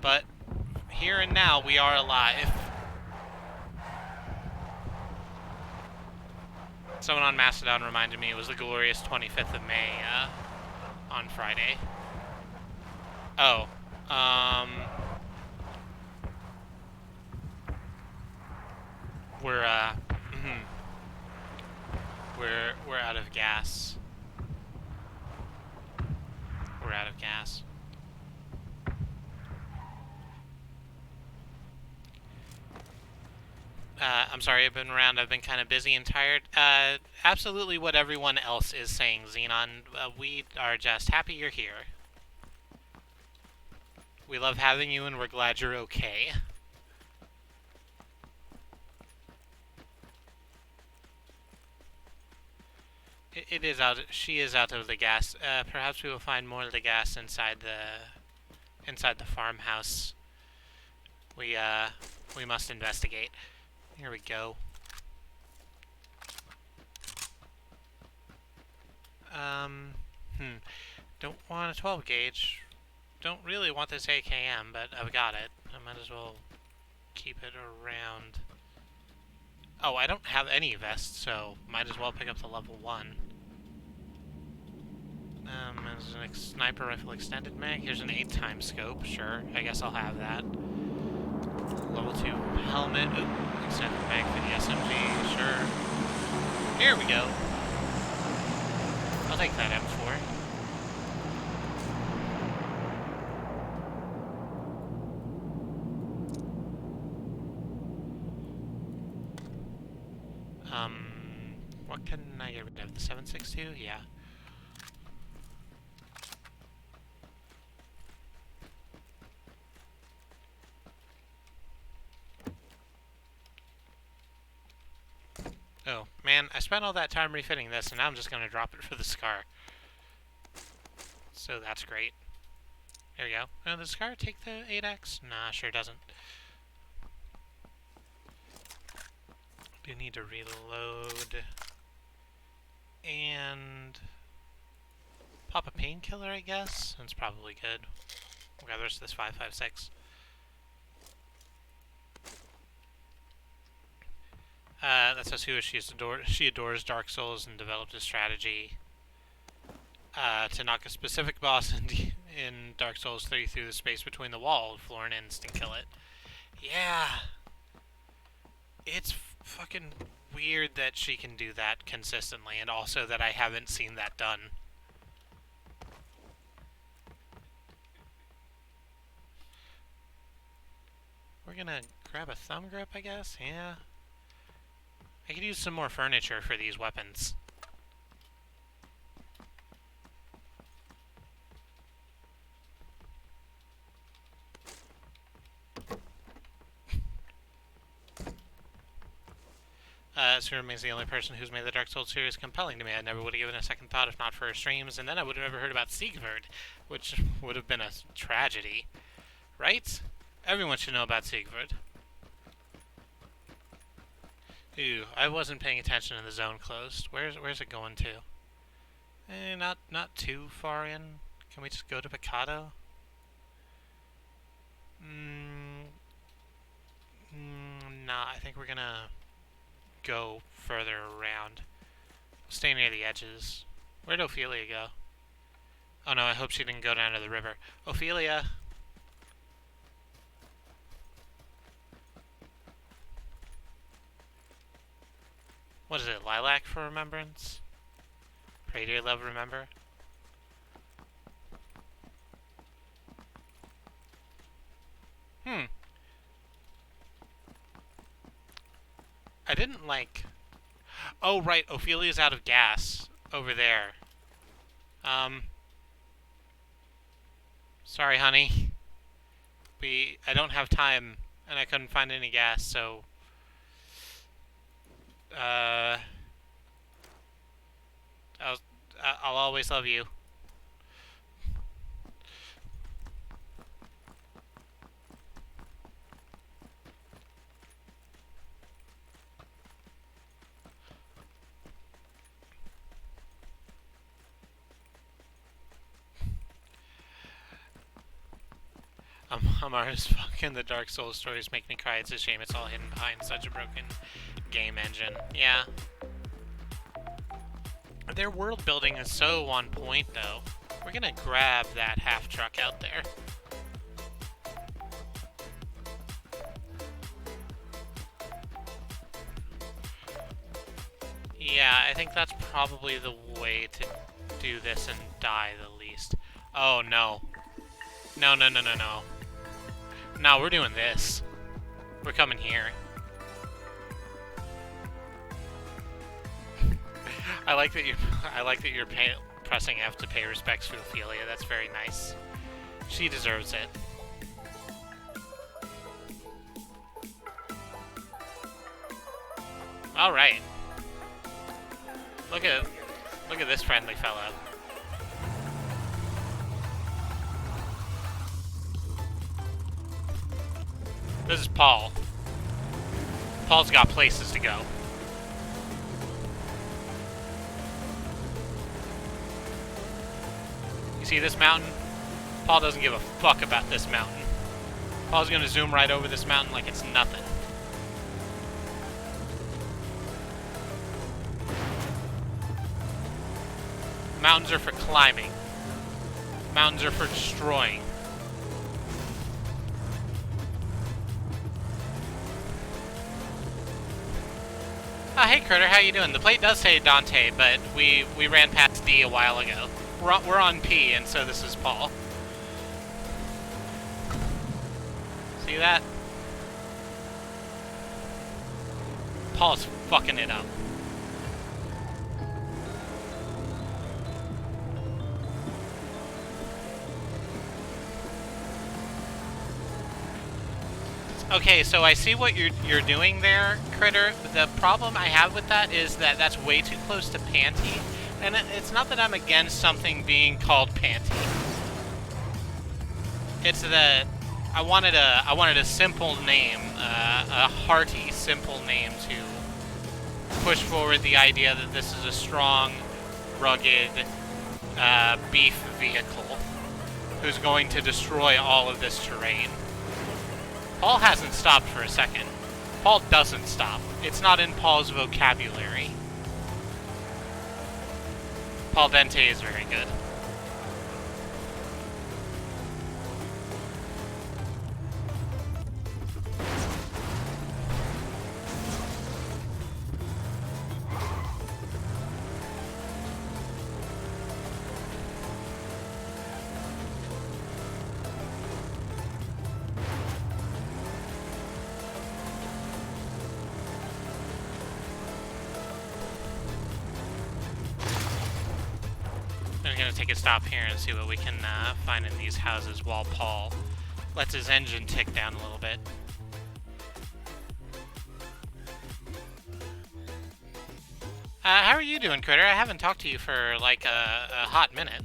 But, here and now, we are alive. Someone on Mastodon reminded me it was the glorious 25th of May, on Friday. Oh, we're, we're out of gas. We're out of gas. I'm sorry, I've been around. I've been kind of busy and tired. Absolutely what everyone else is saying, Xenon. We are just happy you're here. We love having you, and we're glad you're okay. It is out. She is out of the gas. Perhaps we will find more of the gas inside the farmhouse. We must investigate. Here we go. Don't want a 12 gauge. Don't really want this AKM, but I've got it. I might as well keep it around. Oh, I don't have any vests, so might as well pick up the level 1. There's a sniper rifle extended mag. Here's an 8x scope. Sure, I guess I'll have that. Level 2 helmet. Ooh, extended mag for the SMG. Sure. Here we go. I'll take that M4. What can I get rid of? The 7.62? Yeah. Oh, man, I spent all that time refitting this, and now I'm just going to drop it for the Scar. So that's great. There we go. Oh, does the Scar take the 8x? Nah, sure doesn't. Do need to reload. And pop a painkiller, I guess. That's probably good. We'll grab the rest of this 5.56. That's Asuka. She adores Dark Souls and developed a strategy to knock a specific boss in Dark Souls 3 through the space between the wall floor and instant kill it. Yeah. It's fucking weird that she can do that consistently, and also that I haven't seen that done. We're gonna grab a thumb grip, I guess? Yeah. I could use some more furniture for these weapons. Surumi is the only person who's made the Dark Souls series compelling to me. I never would have given a second thought if not for her streams, and then I would have never heard about Siegfried, which would have been a tragedy. Right? Everyone should know about Siegfried. Ooh, I wasn't paying attention and the zone closed. Where's it going to? Not too far in. Can we just go to Picado? Nah, I think we're gonna go further around. Stay near the edges. Where'd Ophelia go? Oh no, I hope she didn't go down to the river. Ophelia! What is it, lilac for remembrance? Pray dear love, remember? I didn't like... Oh, right, Ophelia's out of gas over there. Sorry, honey. I don't have time, and I couldn't find any gas, so... I'll always love you. I'm as fucking the Dark Souls stories make me cry. It's a shame it's all hidden behind such a broken game engine. Yeah. Their world building is so on point, though. We're gonna grab that half truck out there. Yeah, I think that's probably the way to do this and die the least. Oh, no. No. No, we're doing this. We're coming here. I like that you're pressing F to pay respects to Ophelia. That's very nice. She deserves it. All right. Look at this friendly fellow. This is Paul. Paul's got places to go. You see this mountain? Paul doesn't give a fuck about this mountain. Paul's gonna zoom right over this mountain like it's nothing. Mountains are for climbing. Mountains are for destroying. Hey Critter, how you doing? The plate does say Dante, but we ran past D a while ago. We're on P, and so this is Paul. See that? Paul's fucking it up. Okay, so I see what you're doing there, Critter. The problem I have with that is that that's way too close to Panty, and it's not that I'm against something being called Panty. It's that I wanted a simple name, a hearty, simple name to push forward the idea that this is a strong, rugged beef vehicle who's going to destroy all of this terrain. Paul hasn't stopped for a second. Paul doesn't stop. It's not in Paul's vocabulary. Paul Dente is very good. I'm gonna take a stop here and see what we can find in these houses while Paul lets his engine tick down a little bit. How are you doing, Critter? I haven't talked to you for like a hot minute.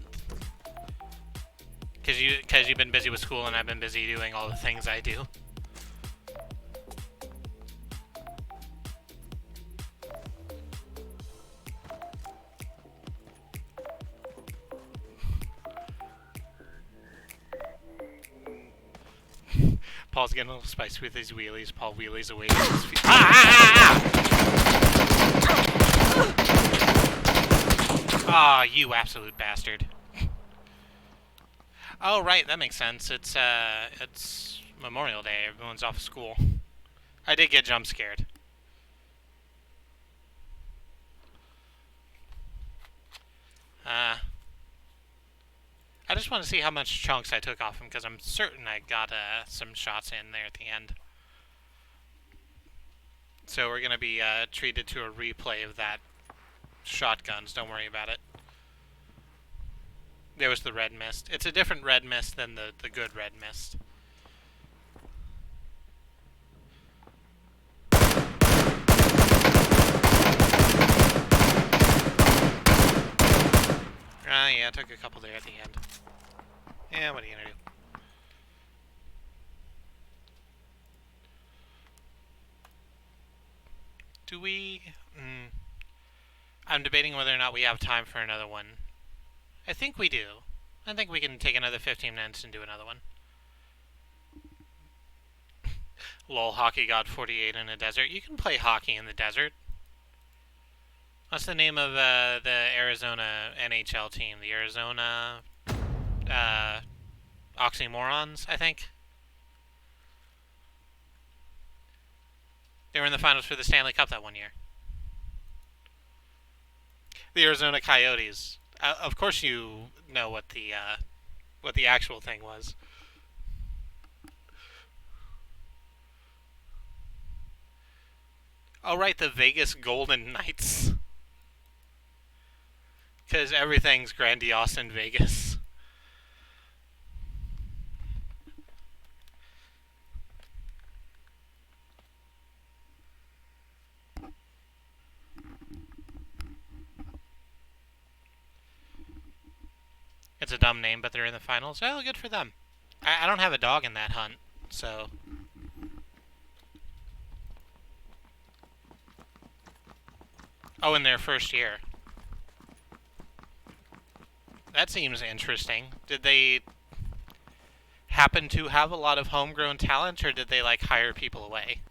Cause you've been busy with school and I've been busy doing all the things I do. Paul's getting a little spicy with his wheelies. Paul wheelies away from his feet. Ah, you absolute bastard. Oh, right, that makes sense. It's Memorial Day. Everyone's off school. I did get jump scared. I just want to see how much chunks I took off him, because I'm certain I got some shots in there at the end. So we're going to be treated to a replay of that shotguns. Don't worry about it. There was the red mist. It's a different red mist than the good red mist. Yeah, I took a couple there at the end. Yeah, what are you gonna do? Do we... I'm debating whether or not we have time for another one. I think we do. I think we can take another 15 minutes and do another one. Lol, Hockey God 48 in a desert. You can play hockey in the desert. What's the name of the Arizona NHL team? The Arizona Oxymorons, I think. They were in the finals for the Stanley Cup that one year. The Arizona Coyotes. Of course, you know what the actual thing was. Oh, right, the Vegas Golden Knights. Because everything's grandiose in Vegas. It's a dumb name, but they're in the finals. Well, good for them. I don't have a dog in that hunt, so... Oh, in their first year. That seems interesting. Did they happen to have a lot of homegrown talent, or did they, like, hire people away?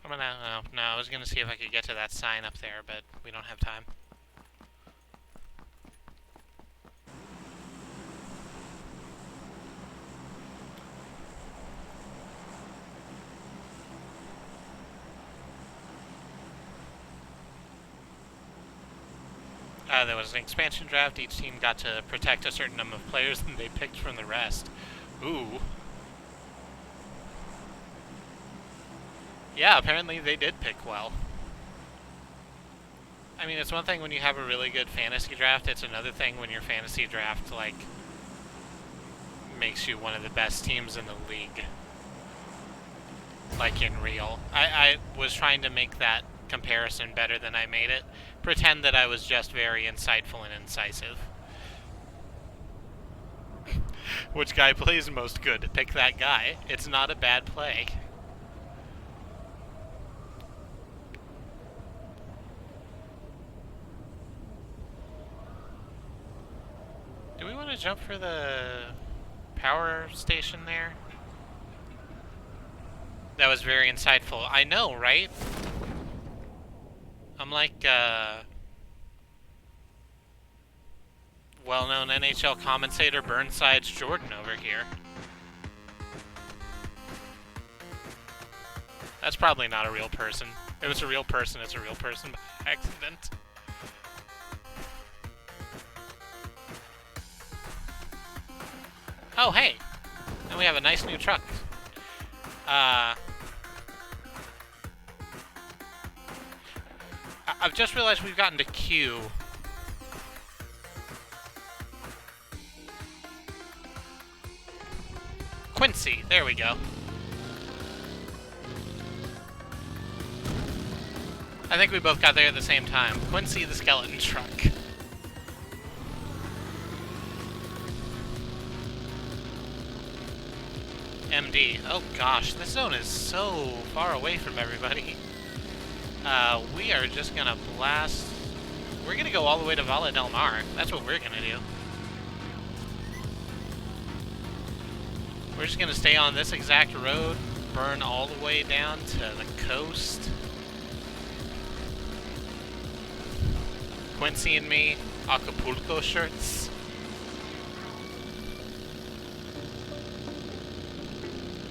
I'm gonna, no, I was gonna see if I could get to that sign up there, but we don't have time. There was an expansion draft. Each team got to protect a certain number of players, and they picked from the rest. Ooh. Yeah, apparently they did pick well. I mean, it's one thing when you have a really good fantasy draft. It's another thing when your fantasy draft, like, makes you one of the best teams in the league. Like, in real. I was trying to make that comparison better than I made it. Pretend that I was just very insightful and incisive. Which guy plays most good? Pick that guy. It's not a bad play. Do we want to jump for the power station there? That was very insightful. I know, right? I'm like, well-known NHL commentator Burnside's Jordan over here. That's probably not a real person. If it's a real person, it's a real person by accident. Oh, hey! And we have a nice new truck. I've just realized we've gotten to Q. Quincy, there we go. I think we both got there at the same time. Quincy the skeleton truck. MD. Oh gosh, this zone is so far away from everybody. We are just gonna blast... We're gonna go all the way to Valle del Mar. That's what we're gonna do. We're just gonna stay on this exact road, burn all the way down to the coast. Quincy and me, Acapulco shirts.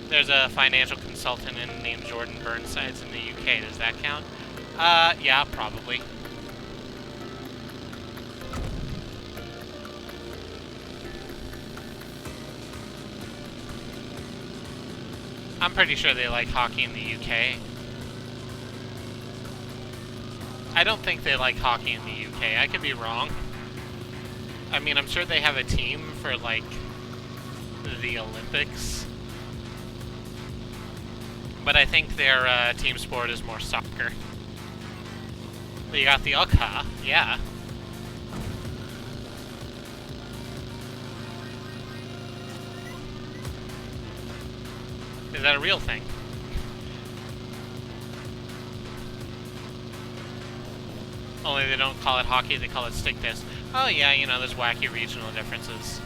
There's a financial consultant named Jordan Burnsides in the UK. Does that count? Yeah, probably. I'm pretty sure they like hockey in the UK. I don't think they like hockey in the UK. I could be wrong. I mean, I'm sure they have a team for, like, the Olympics. But I think their team sport is more soccer. You got the Oka, yeah. Is that a real thing? Only they don't call it hockey, they call it stick disc. Oh yeah, you know, there's wacky regional differences.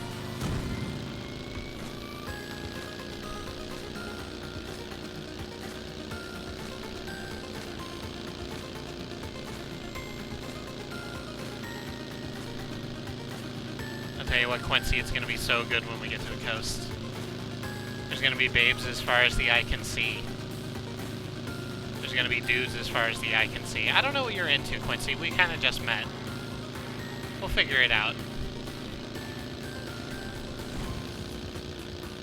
I'll tell you what, Quincy, it's gonna be so good when we get to the coast. There's gonna be babes as far as the eye can see. There's gonna be dudes as far as the eye can see. I don't know what you're into, Quincy. We kinda just met. We'll figure it out.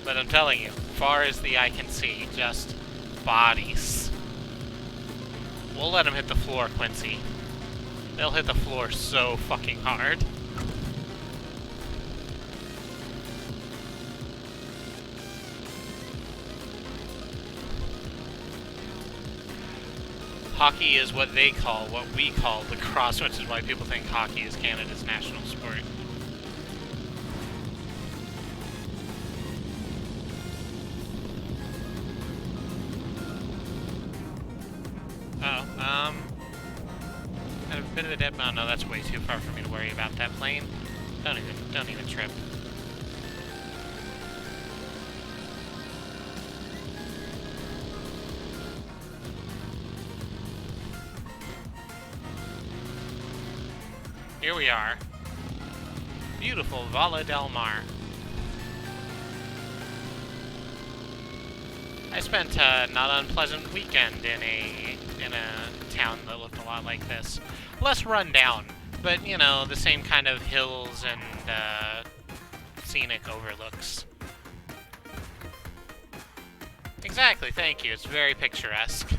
But I'm telling you, far as the eye can see, just bodies. We'll let them hit the floor, Quincy. They'll hit the floor so fucking hard. Hockey is what they call, what we call lacrosse, which is why people think hockey is Canada's national sport. Oh, had a bit of a dip. Oh no, that's way too far for me to worry about that plane. Don't even trip. Here we are. Beautiful Valle del Mar. I spent a not unpleasant weekend in a town that looked a lot like this. Less run down, but you know, the same kind of hills and scenic overlooks. Exactly, thank you. It's very picturesque.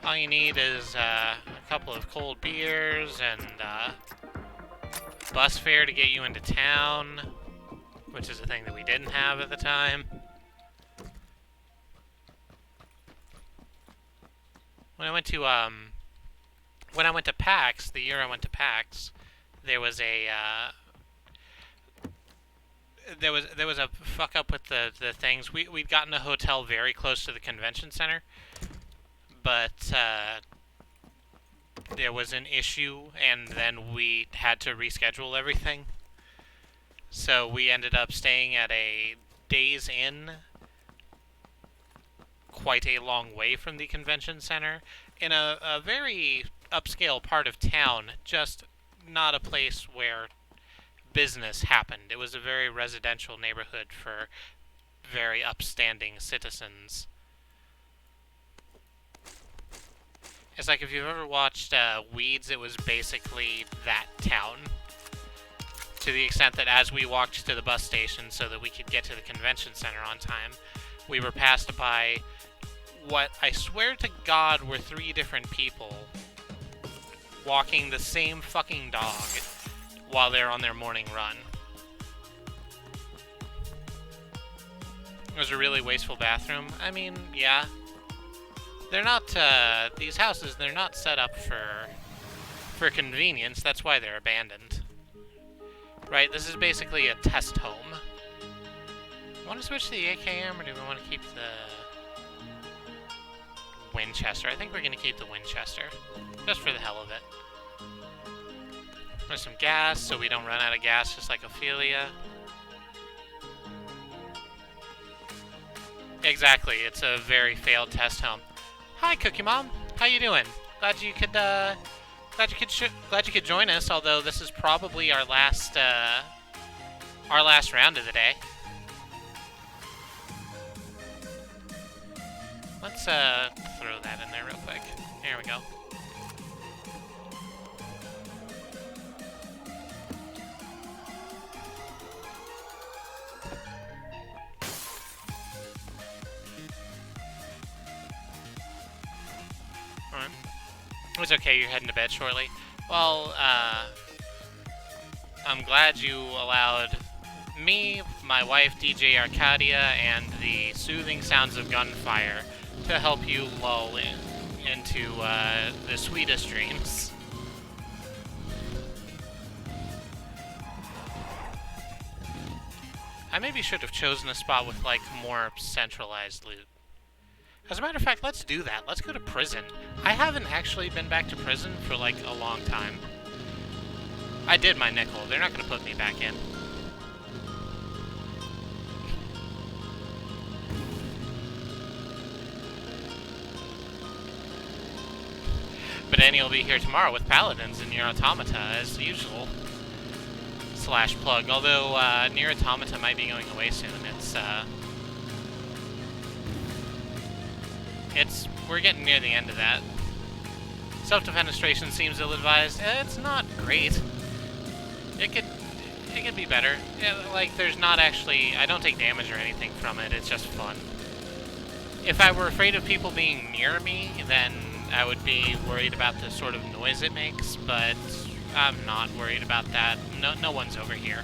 All you need is a couple of cold beers and bus fare to get you into town, which is a thing that we didn't have at the time. When I went to PAX, the year I went to PAX, there was a there was a fuck up with the things. We'd gotten a hotel very close to the convention center, but there was an issue, and then we had to reschedule everything. So we ended up staying at a Days Inn, quite a long way from the convention center, in a very upscale part of town, just not a place where business happened. It was a very residential neighborhood for very upstanding citizens. It's like if you've ever watched Weeds, it was basically that town. To the extent that as we walked to the bus station so that we could get to the convention center on time, we were passed by what I swear to God were 3 different people walking the same fucking dog while they're on their morning run. It was a really wasteful bathroom. I mean, yeah. They're not, these houses, they're not set up for convenience. That's why they're abandoned. Right, this is basically a test home. Want to switch to the AKM, or do we want to keep the Winchester? I think we're going to keep the Winchester, just for the hell of it. There's some gas, so we don't run out of gas, just like Ophelia. Exactly, it's a very failed test home. Hi, Cookie Mom. How you doing? Glad you could join us. Although this is probably our last round of the day. Let's throw that in there real quick. There we go. Alright. It's okay, you're heading to bed shortly. Well, I'm glad you allowed me, my wife, DJ Arcadia, and the soothing sounds of gunfire to help you lull into the sweetest dreams. I maybe should have chosen a spot with, like, more centralized loot. As a matter of fact, let's do that. Let's go to prison. I haven't actually been back to prison for, like, a long time. I did my nickel. They're not going to put me back in. But Annie will be here tomorrow with Paladins and Nier Automata, as usual. Slash plug. Although, Nier Automata might be going away soon. We're getting near the end of that. Self-defenestration seems ill-advised. It's not great. It could be better. Yeah, like, there's not actually... I don't take damage or anything from it. It's just fun. If I were afraid of people being near me, then I would be worried about the sort of noise it makes, but I'm not worried about that. No one's over here.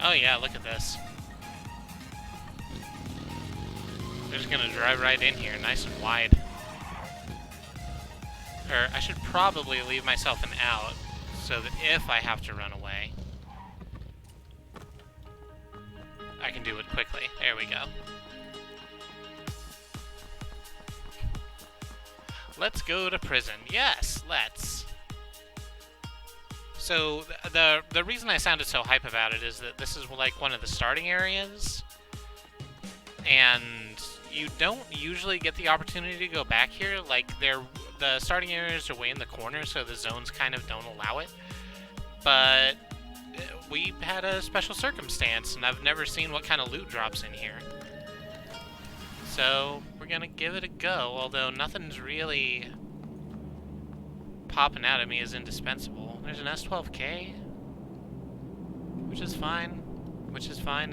Oh yeah, look at this. They're just gonna drive right in here, nice and wide. Or, I should probably leave myself an out, so that if I have to run away, I can do it quickly. There we go. Let's go to prison. Yes, let's. So the reason I sounded so hype about it is that this is like one of the starting areas, and you don't usually get the opportunity to go back here. Like the starting areas are way in the corner, so the zones kind of don't allow it. But we had a special circumstance, and I've never seen what kind of loot drops in here. So we're gonna give it a go, although nothing's really popping out at me as indispensable. There's an S12K, which is fine,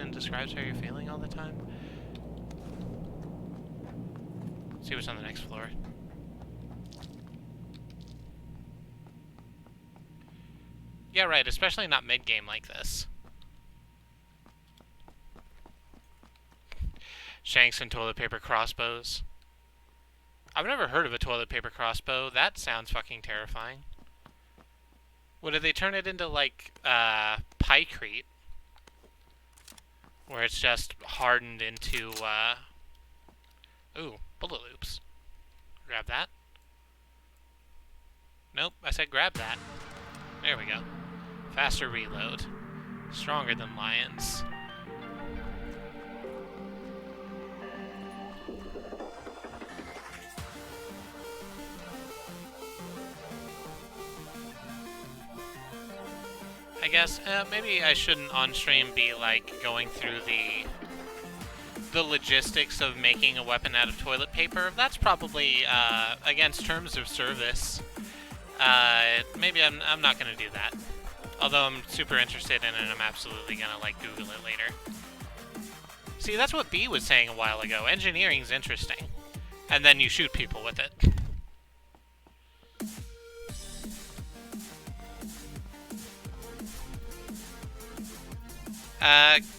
and describes how you're feeling all the time. See what's on the next floor. Yeah, right, especially not mid-game like this. Shanks and toilet paper crossbows. I've never heard of a toilet paper crossbow. That sounds fucking terrifying. What, did they turn it into, like, pykrete? Where it's just hardened into, Ooh, bullet loops. Grab that. Nope, I said grab that. There we go. Faster reload. Stronger than lions. I guess maybe I shouldn't on stream be like going through the logistics of making a weapon out of toilet paper. That's probably against terms of service. Maybe I'm not gonna do that. Although I'm super interested in it, and I'm absolutely gonna like Google it later. See, that's what B was saying a while ago. Engineering's interesting, and then you shoot people with it.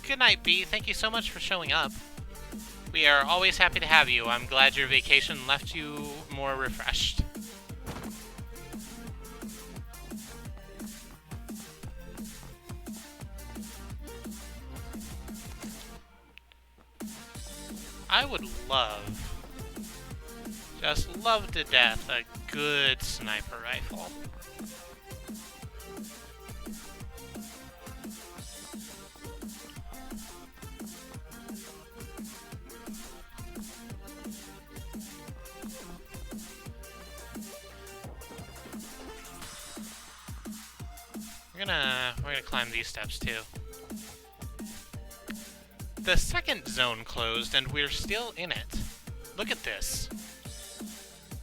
Good night, B. Thank you so much for showing up. We are always happy to have you. I'm glad your vacation left you more refreshed. I would love, just love to death, a good sniper rifle. We're gonna climb these steps too. The second zone closed, and we're still in it. Look at this.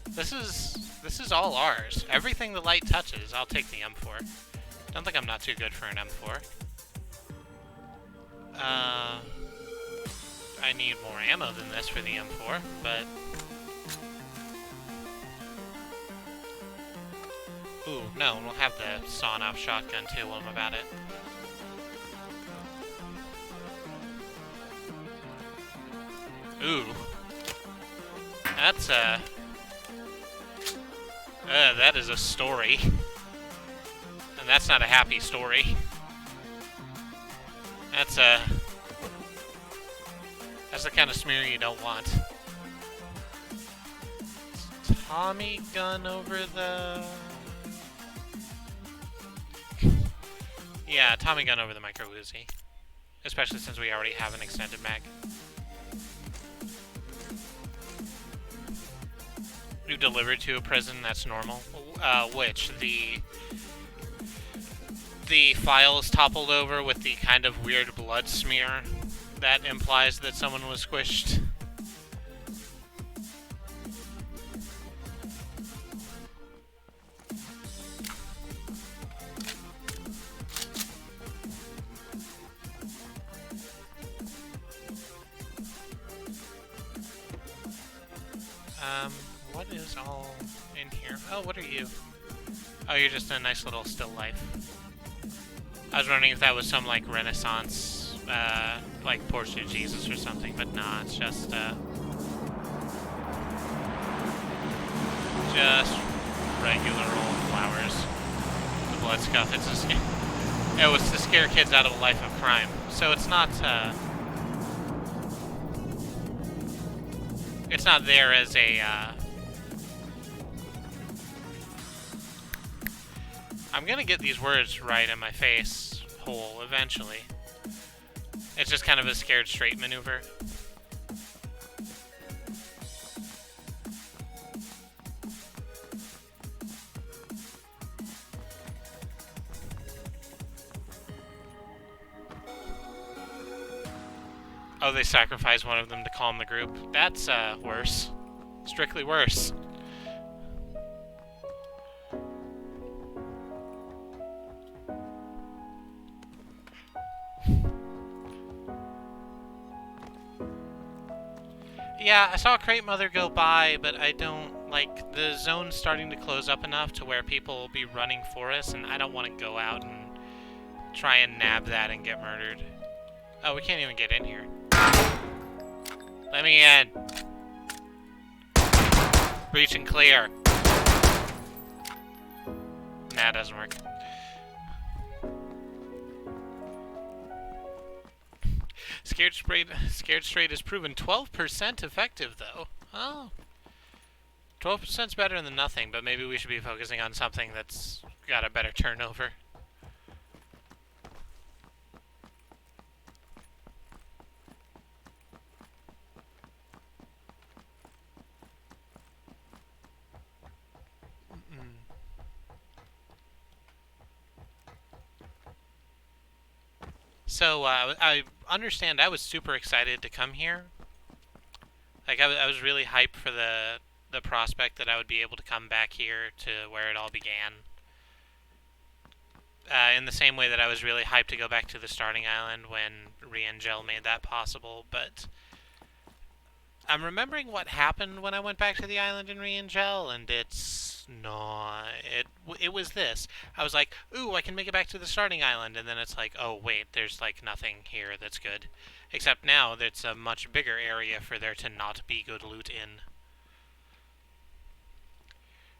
This is all ours. Everything the light touches, I'll take the M4. Don't think I'm not too good for an M4. I need more ammo than this for the M4, but... Ooh, no, we'll have the sawn-off shotgun too while I'm about it. Ooh. That's that is a story. And that's not a happy story. That's the kind of smear you don't want. Tommy gun over the... Yeah, Tommy gun over the micro Uzi. Especially since we already have an extended mag. You delivered to a prison, that's normal. Which? The file is toppled over with the kind of weird blood smear that implies that someone was squished. What is all in here? Oh, what are you? Oh, you're just a nice little still life. I was wondering if that was some, like, Renaissance, like, portrait of Jesus or something, but nah, it's just regular old flowers. The blood scuff, it was to scare kids out of a life of crime. So it's not there as a, I'm gonna get these words right in my face hole eventually. It's just kind of a scared straight maneuver. Oh, they sacrifice one of them to calm the group. That's, worse. Strictly worse. Yeah, I saw Crate Mother go by, but I don't, like, the zone's starting to close up enough to where people will be running for us, and I don't want to go out and try and nab that and get murdered. Oh, we can't even get in here. Let me in. Breach and clear. Nah, doesn't work. Scared Straight is proven 12% effective, though. Oh. 12% is better than nothing, but maybe we should be focusing on something that's got a better turnover. So, I understand I was super excited to come here. Like, I was really hyped for the prospect that I would be able to come back here to where it all began. In the same way that I was really hyped to go back to the starting island when Riangel made that possible, but I'm remembering what happened when I went back to the island in Riangel, and it's not... It was this. I was like, ooh, I can make it back to the starting island, and then it's like, oh, wait, there's, like, nothing here that's good. Except now, it's a much bigger area for there to not be good loot in.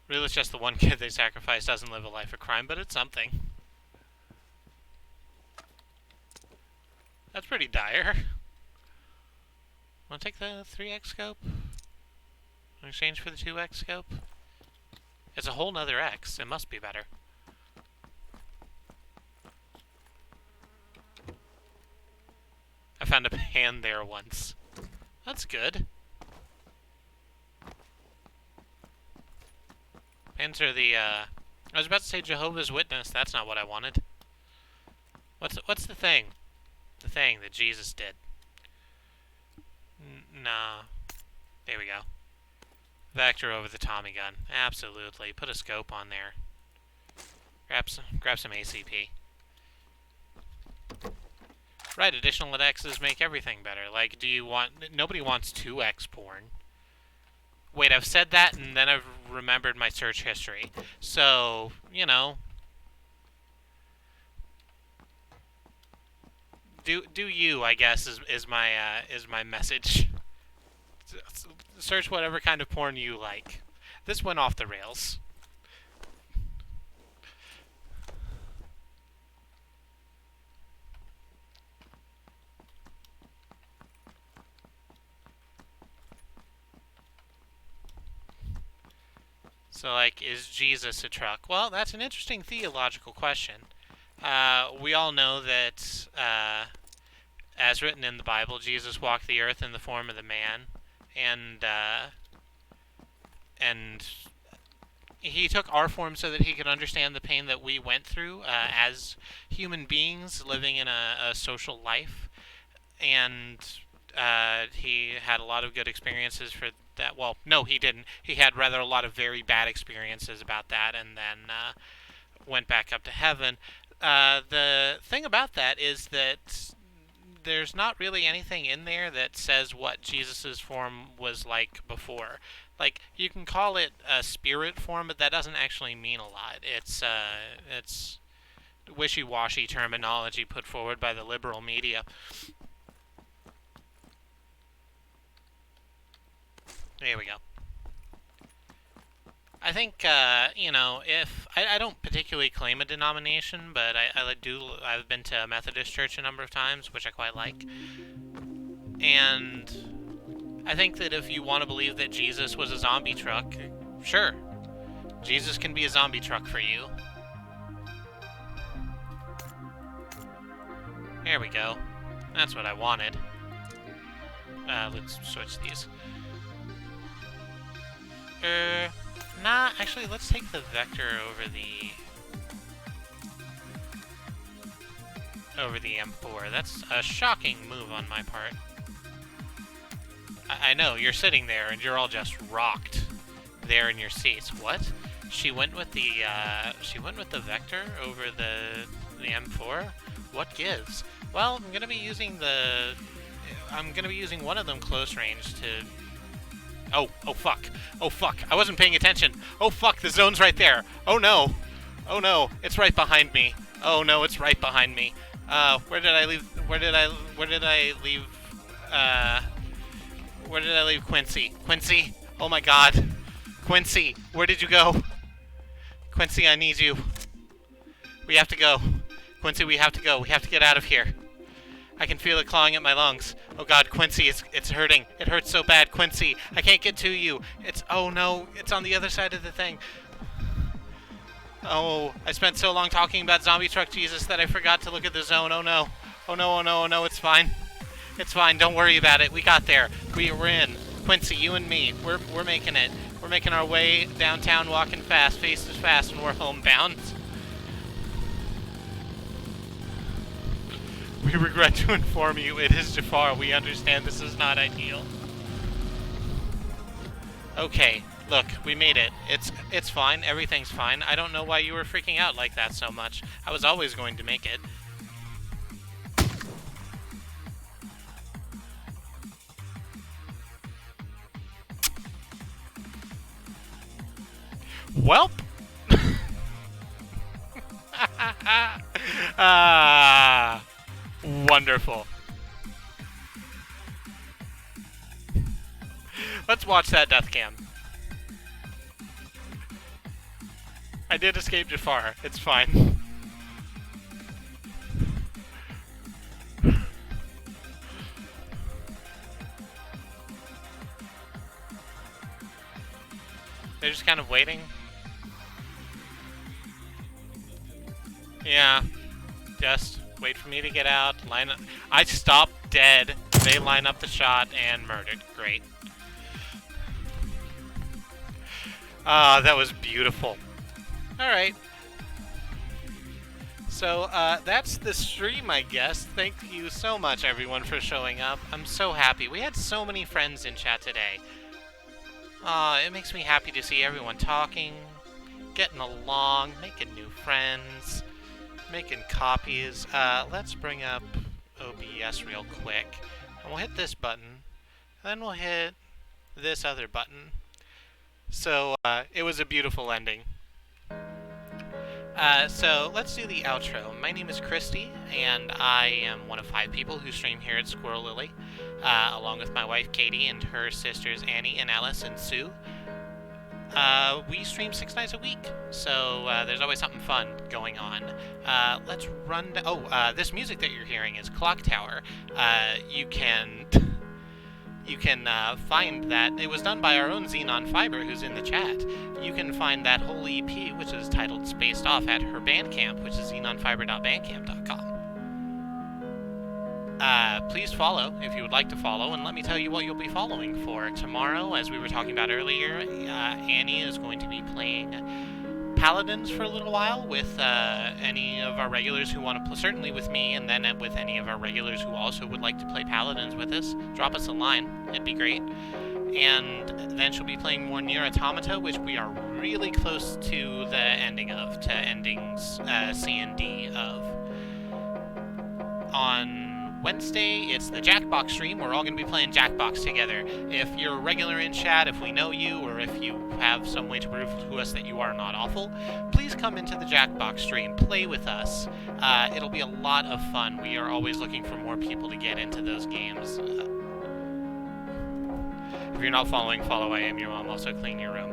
Really, it's just the one kid they sacrificed doesn't live a life of crime, but it's something. That's pretty dire. Want to take the 3x scope? In exchange for the 2x scope? It's a whole nother X. It must be better. I found a pan there once. That's good. Pans are the, I was about to say Jehovah's Witness. That's not what I wanted. What's the thing? The thing that Jesus did. Nah. There we go. Vector over the Tommy gun. Absolutely. Put a scope on there. Grab some ACP. Right, additional X's make everything better. Like, do you want... Nobody wants 2x porn. Wait, I've said that, and then I've remembered my search history. So, you know... Do you, I guess, is my message. Search whatever kind of porn you like. This went off the rails. So, like, is Jesus a truck? Well, that's an interesting theological question. We all know that, as written in the Bible, Jesus walked the earth in the form of the man, and he took our form so that he could understand the pain that we went through as human beings living in a social life, and he had a lot of good experiences for that. Well, no, he didn't. He had rather a lot of very bad experiences about that, and then went back up to heaven. The thing about that is that there's not really anything in there that says what Jesus's form was like before. Like, you can call it a spirit form, but that doesn't actually mean a lot. It's wishy-washy terminology put forward by the liberal media. There we go. I think, you know, if... I don't particularly claim a denomination, but I've been to a Methodist church a number of times, which I quite like. And I think that if you want to believe that Jesus was a zombie truck, sure. Jesus can be a zombie truck for you. There we go. That's what I wanted. Let's switch these. Nah, actually, let's take the vector over the M4. That's a shocking move on my part. I know, you're sitting there and you're all just rocked there in your seats. What? She went with the vector over the M4? What gives? Well, I'm gonna be using one of them close range to... Oh fuck. Oh fuck, I wasn't paying attention. Oh fuck, the zone's right there. Oh no. Oh no, it's right behind me. Oh no, it's right behind me. Where did I leave Quincy? Quincy? Oh my god. Quincy, where did you go? Quincy, I need you. We have to go. Quincy, we have to go. We have to get out of here. I can feel it clawing at my lungs. Oh god, Quincy, it's hurting. It hurts so bad, Quincy. I can't get to you. Oh no, it's on the other side of the thing. Oh, I spent so long talking about Zombie Truck Jesus that I forgot to look at the zone. Oh no. Oh no, oh no, oh no, it's fine. It's fine, don't worry about it. We got there. We're in. Quincy, you and me, we're making it. We're making our way downtown, walking fast, faces fast, and we're homebound. We regret to inform you, it is Jafar. We understand this is not ideal. Okay, look, we made it. It's fine. Everything's fine. I don't know why you were freaking out like that so much. I was always going to make it. Welp. Ah, wonderful. Let's watch that death cam. I did escape Jafar. It's fine. They're just kind of waiting. Yeah. Just wait for me to get out. Line up. I stop dead. They line up the shot and murdered. Great. Ah, that was beautiful. Alright. So, that's the stream, I guess. Thank you so much, everyone, for showing up. I'm so happy. We had so many friends in chat today. It makes me happy to see everyone talking, getting along, making new friends, making copies. Let's bring up OBS real quick. And we'll hit this button. And then we'll hit this other button. So, it was a beautiful ending. So, let's do the outro. My name is Kristie, and I am one of 5 people who stream here at Squirrel Lily, along with my wife Katie and her sisters Annie and Alice and Sue. We stream 6 nights a week, so there's always something fun going on. Let's run... this music that you're hearing is Clock Tower. You can find that. It was done by our own Xenon Fiber, who's in the chat. You can find that whole EP, which is titled Spaced Off, at her Bandcamp, which is xenonfiber.bandcamp.com. Please follow if you would like to follow, and let me tell you what you'll be following for. Tomorrow, as we were talking about earlier, Annie is going to be playing Paladins for a little while with any of our regulars who want to play, certainly with me, and then with any of our regulars who also would like to play Paladins with us. Drop us a line, it'd be great. And then she'll be playing more Nier Automata, which we are really close to the ending of, to endings C and D of. On Wednesday, it's the Jackbox stream. We're all going to be playing Jackbox together. If you're a regular in chat, if we know you, or if you have some way to prove to us that you are not awful, please come into the Jackbox stream. Play with us. It'll be a lot of fun. We are always looking for more people to get into those games. If you're not following, follow I Am Your Mom. Also clean your room.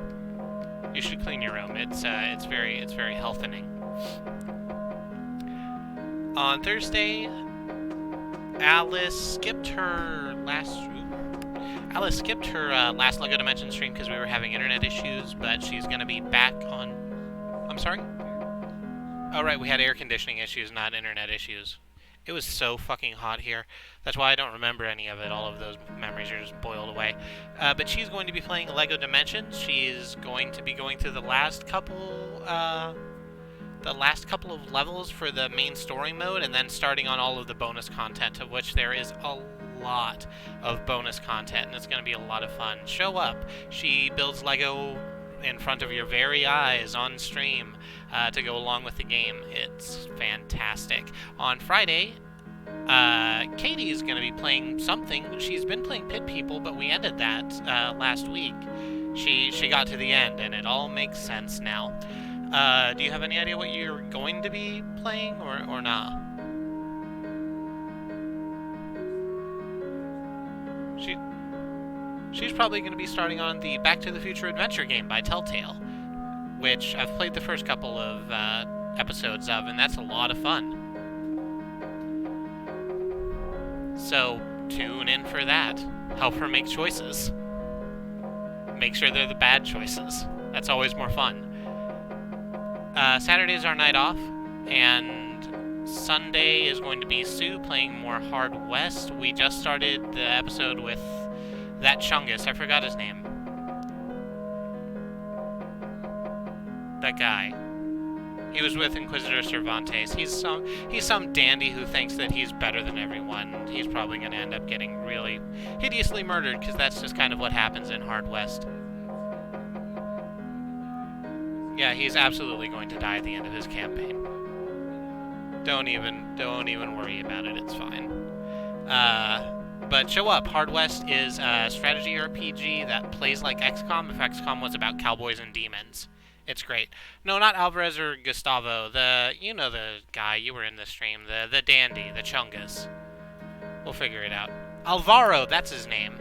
You should clean your room. It's very healthening. On Thursday, Alice skipped her last LEGO Dimension stream because we were having internet issues, but she's going to be back on... I'm sorry? Oh, right, we had air conditioning issues, not internet issues. It was so fucking hot here. That's why I don't remember any of it. All of those memories are just boiled away. But she's going to be playing Lego Dimensions. She's going to be going through the last couple of levels for the main story mode, and then starting on all of the bonus content, of which there is a lot of bonus content, and it's going to be a lot of fun. Show up. She builds Lego in front of your very eyes on stream to go along with the game. It's fantastic. On Friday, Katie is going to be playing something. She's been playing Pit People, but we ended that last week. She got to the end, and it all makes sense now. Do you have any idea what you're going to be playing, or not? She's probably going to be starting on the Back to the Future adventure game by Telltale, which I've played the first couple of episodes of, and that's a lot of fun. So tune in for that. Help her make choices. Make sure they're the bad choices. That's always more fun. Saturday's our night off, and Sunday is going to be Sue playing more Hard West. We just started the episode with that Chungus. I forgot his name. That guy. He was with Inquisitor Cervantes. He's some dandy who thinks that he's better than everyone. He's probably going to end up getting really hideously murdered, because that's just kind of what happens in Hard West. Yeah, he's absolutely going to die at the end of his campaign. Don't even worry about it. It's fine. But show up. Hard West is a strategy RPG that plays like XCOM if XCOM was about cowboys and demons. It's great. No, not Alvarez or Gustavo. The guy, you were in the stream. The dandy, the Chungus. We'll figure it out. Alvaro, that's his name.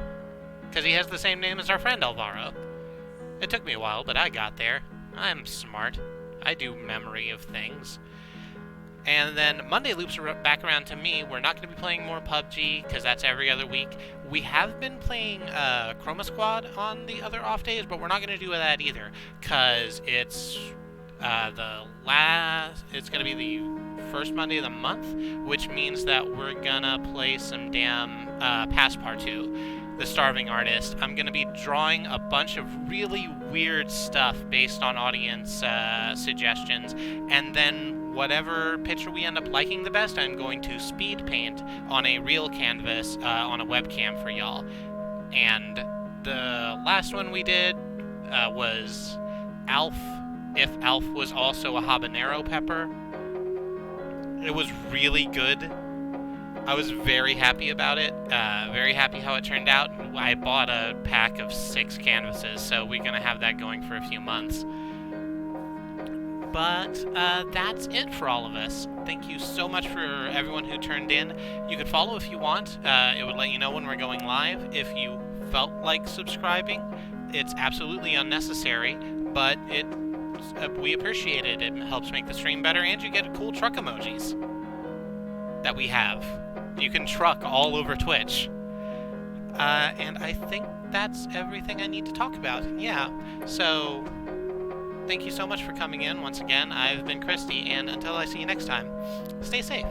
Because he has the same name as our friend Alvaro. It took me a while, but I got there. I'm smart. I do memory of things. And then Monday loops back around to me. We're not going to be playing more PUBG, because that's every other week. We have been playing Chroma Squad on the other off days, but we're not going to do that either, because it's it's going to be the first Monday of the month, which means that we're going to play some damn Passepartout, the Starving Artist. I'm going to be drawing a bunch of really weird stuff based on audience suggestions, and then whatever picture we end up liking the best, I'm going to speed paint on a real canvas on a webcam for y'all. And the last one we did was Alf, if Alf was also a habanero pepper. It was really good. I was very happy about it, very happy how it turned out. I bought a pack of 6 canvases, so we're going to have that going for a few months. But that's it for all of us. Thank you so much for everyone who turned in. You could follow if you want. It would let you know when we're going live. If you felt like subscribing, it's absolutely unnecessary, but we appreciate it. It helps make the stream better, and you get cool truck emojis that we have. You can truck all over Twitch. And I think that's everything I need to talk about. Yeah, so thank you so much for coming in once again. I've been Kristie, and until I see you next time, stay safe.